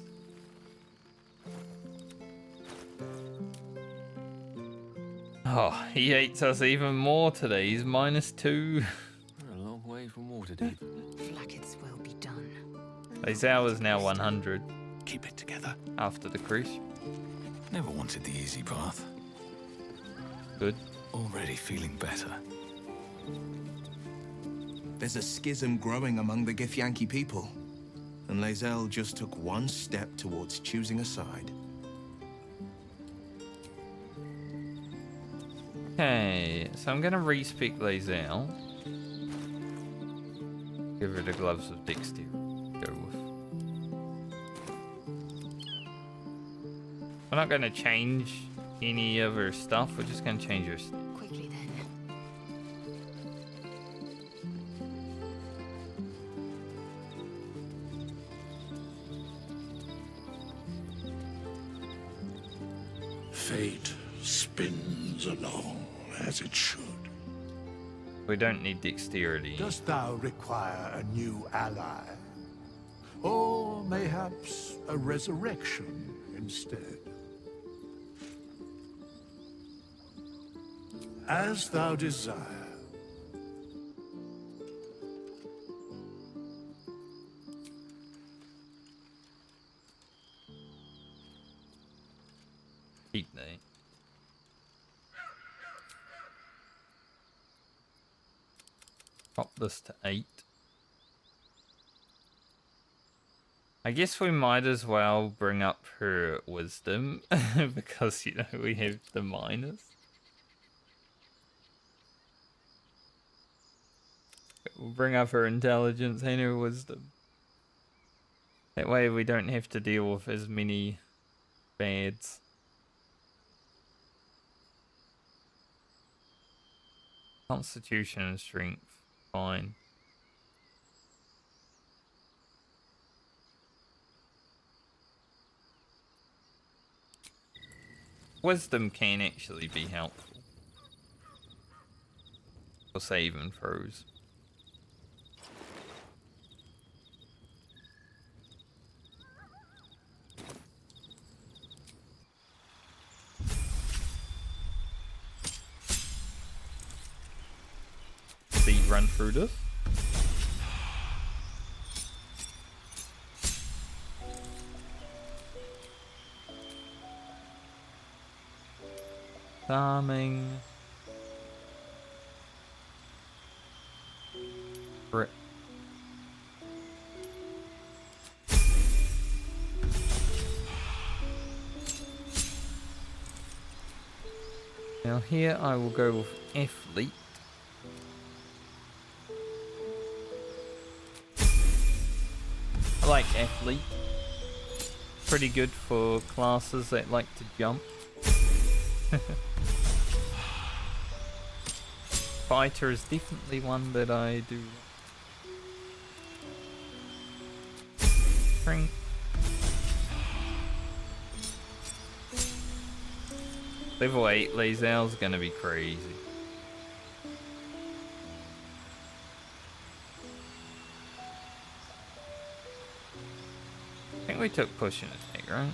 Speaker 1: Oh, he hates us even more today. He's -2.
Speaker 8: We're a long way from Waterdeep.
Speaker 3: Vlaakith's will be done.
Speaker 1: Lae'zel is now 100
Speaker 6: Keep it together.
Speaker 1: after the Creche.
Speaker 13: Never wanted the easy path.
Speaker 1: Good.
Speaker 13: Already feeling better.
Speaker 11: There's a schism growing among the Githyanki people, and Lae'zel just took one step towards choosing a side.
Speaker 1: Okay, so I'm gonna respec Lae'zel. Give her the gloves of dexterity. Go with. We're not gonna change any of her stuff. We're just gonna change her stuff.
Speaker 3: Quickly then.
Speaker 9: Fate spins along as it should.
Speaker 1: We don't need dexterity.
Speaker 9: Dost thou require a new ally? Or mayhaps a resurrection instead? As thou desire.
Speaker 1: Keep that. Pop this to 8. I guess we might as well bring up her wisdom because, you know, we have the minus. We'll bring up her intelligence and her wisdom. That way we don't have to deal with as many bads. Constitution and strength, fine. Wisdom can actually be helpful. For saving throws. Speed run through this. Farming. Brick. Now here I will go with athlete. I like athlete. Pretty good for classes that like to jump. Fighter is definitely one that I do. Strength. Level 8 Lazel's gonna be crazy. I think we took pushing attack, right?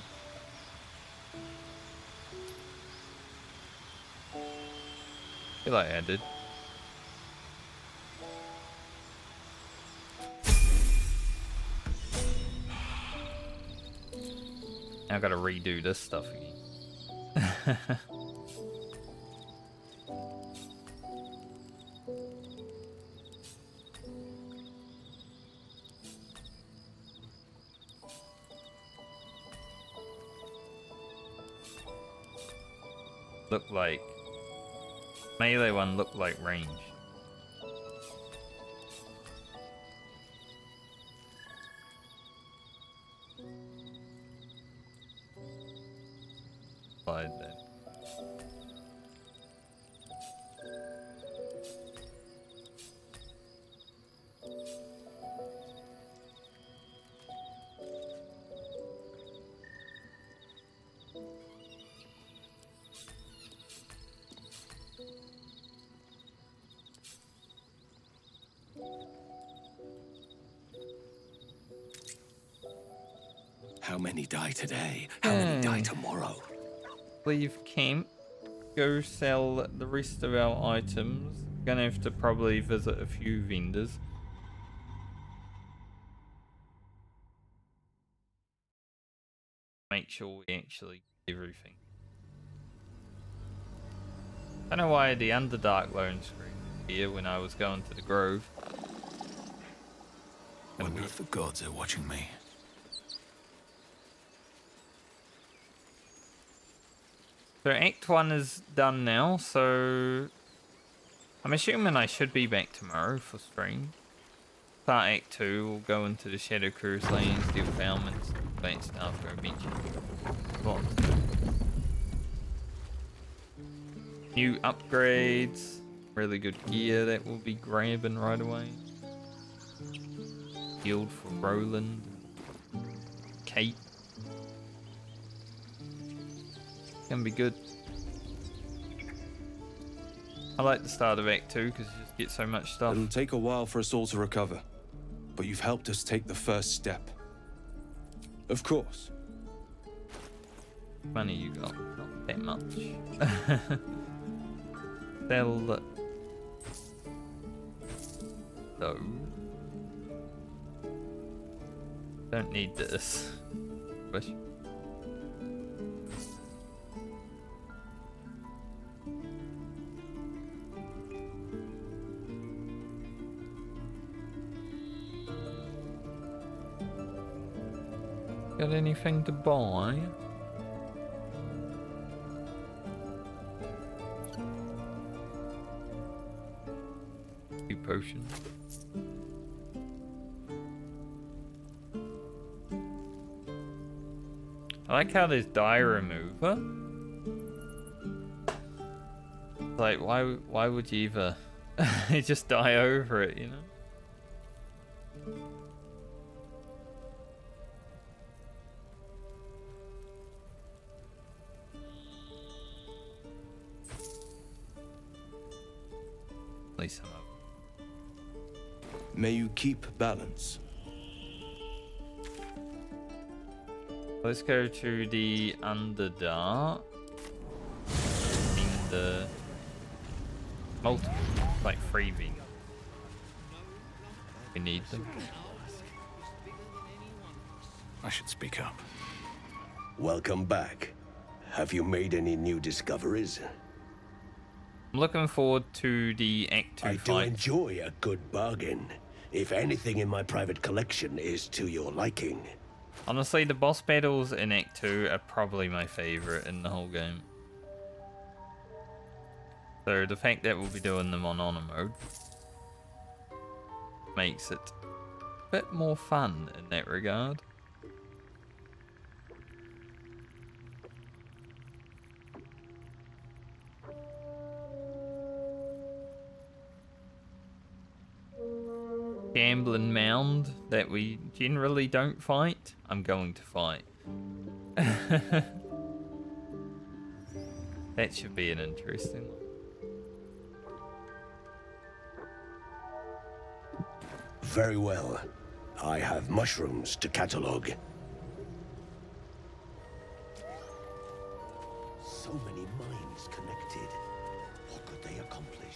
Speaker 1: I feel like I did. Now I gotta redo this stuff again. Look like melee one looked like range. Slide that.
Speaker 8: How many die today? How many die tomorrow?
Speaker 1: Leave camp. Go sell the rest of our items. Gonna have to probably visit a few vendors. Make sure we actually get everything. I don't know why the Underdark lone screen here when I was going to the Grove.
Speaker 13: Wonder if the gods are watching me.
Speaker 1: So Act 1 is done now, so I'm assuming I should be back tomorrow for stream. Start Act 2, we'll go into the Shadow Cruise lanes, deal foundments, that stuff for eventually. New upgrades, really good gear that we'll be grabbing right away. Guild for Roland, Kate. Gonna be good. I like the start of Act 2 because you just get so much stuff.
Speaker 6: It'll take a while for us all to recover, but you've helped us take the first step. Of course.
Speaker 1: Money you got, not that much. Sell those. Don't need this. Wish. Got anything to buy? Two potions. I like how there's die remover. Like, why would you either just die over it, you know? At least some of them.
Speaker 6: May you keep balance.
Speaker 1: Let's go to the Underdark. In the multiple, like freebie. We need them.
Speaker 13: I should speak up.
Speaker 17: Welcome back. Have you made any new discoveries?
Speaker 1: I'm looking forward to the Act 2
Speaker 17: I do
Speaker 1: fight.
Speaker 17: enjoy a good bargain. If anything in my private collection is to your liking.
Speaker 1: Honestly, the boss battles in Act 2 are probably my favourite in the whole game. So the fact that we'll be doing them on honor mode makes it a bit more fun in that regard. Gambling mound that we generally don't fight, I'm going to fight. That should be an interesting one.
Speaker 17: Very well. I have mushrooms to catalogue. So many minds connected. What could they accomplish?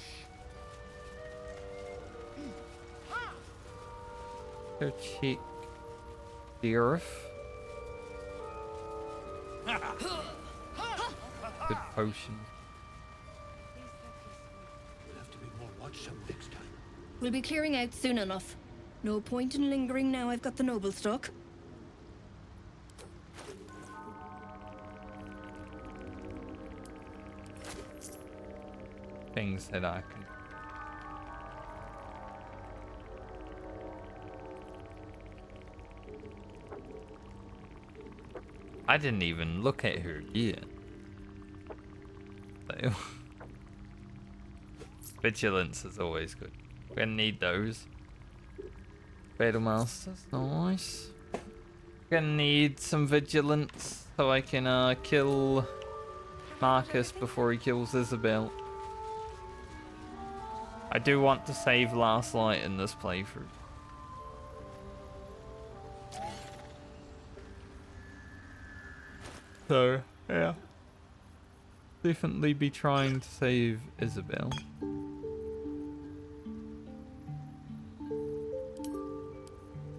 Speaker 1: Go check the earth. Good potion.
Speaker 17: We'll have to be more watchsome next time.
Speaker 14: We'll be clearing out soon enough. No point in lingering now I've got the noble stock.
Speaker 1: Things that I can. I didn't even look at her gear. So. Vigilance is always good. We're gonna need those. Battle Masters, nice. Gonna need some vigilance so I can kill Marcus before he kills Isabel. I do want to save Last Light in this playthrough. So, yeah. Definitely be trying to save Isabel.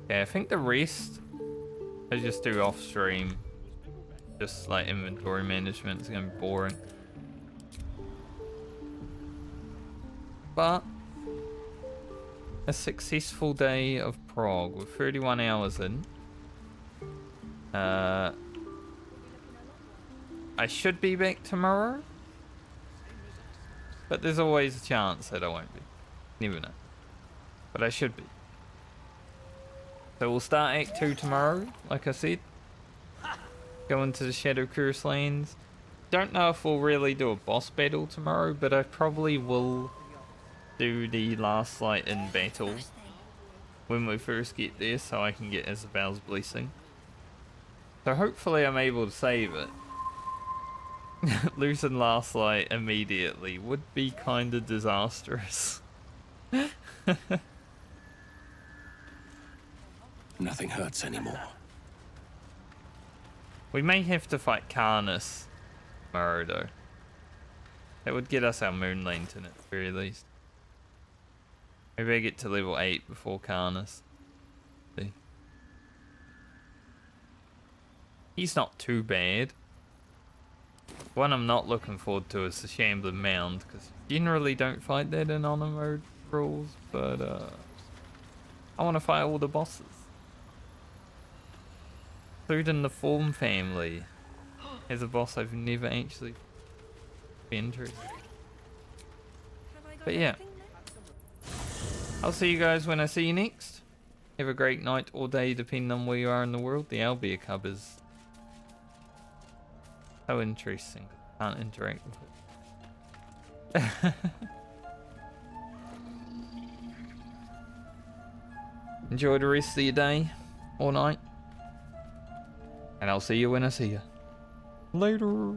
Speaker 1: Yeah, I think the rest I just do off stream. Just like inventory management is gonna be boring. But a successful day of Prague with 31 hours in. I should be back tomorrow, but there's always a chance that I won't be. Never know. But I should be. So we'll start Act 2 tomorrow, like I said. Go into the Shadow Curse Lands. Don't know if we'll really do a boss battle tomorrow, but I probably will do the Last Light in battle when we first get there so I can get Isabel's blessing. So hopefully I'm able to save it. Losing Last Light immediately would be kind of disastrous.
Speaker 17: Nothing hurts anymore.
Speaker 1: We may have to fight Karnas tomorrow though. That would get us our Moon Lantern at the very least. Maybe I get to level 8 before Karnas. See. He's not too bad. One I'm not looking forward to is the Shambling Mound, because generally don't fight that in honor mode rules, but I want to fight all the bosses. Including the Form family as a boss I've never actually been through. But yeah. I'll see you guys when I see you next. Have a great night or day depending on where you are in the world. The Owlbear Cub is so interesting. Can't interact with it. Enjoy the rest of your day or night. And I'll see you when I see you. Later.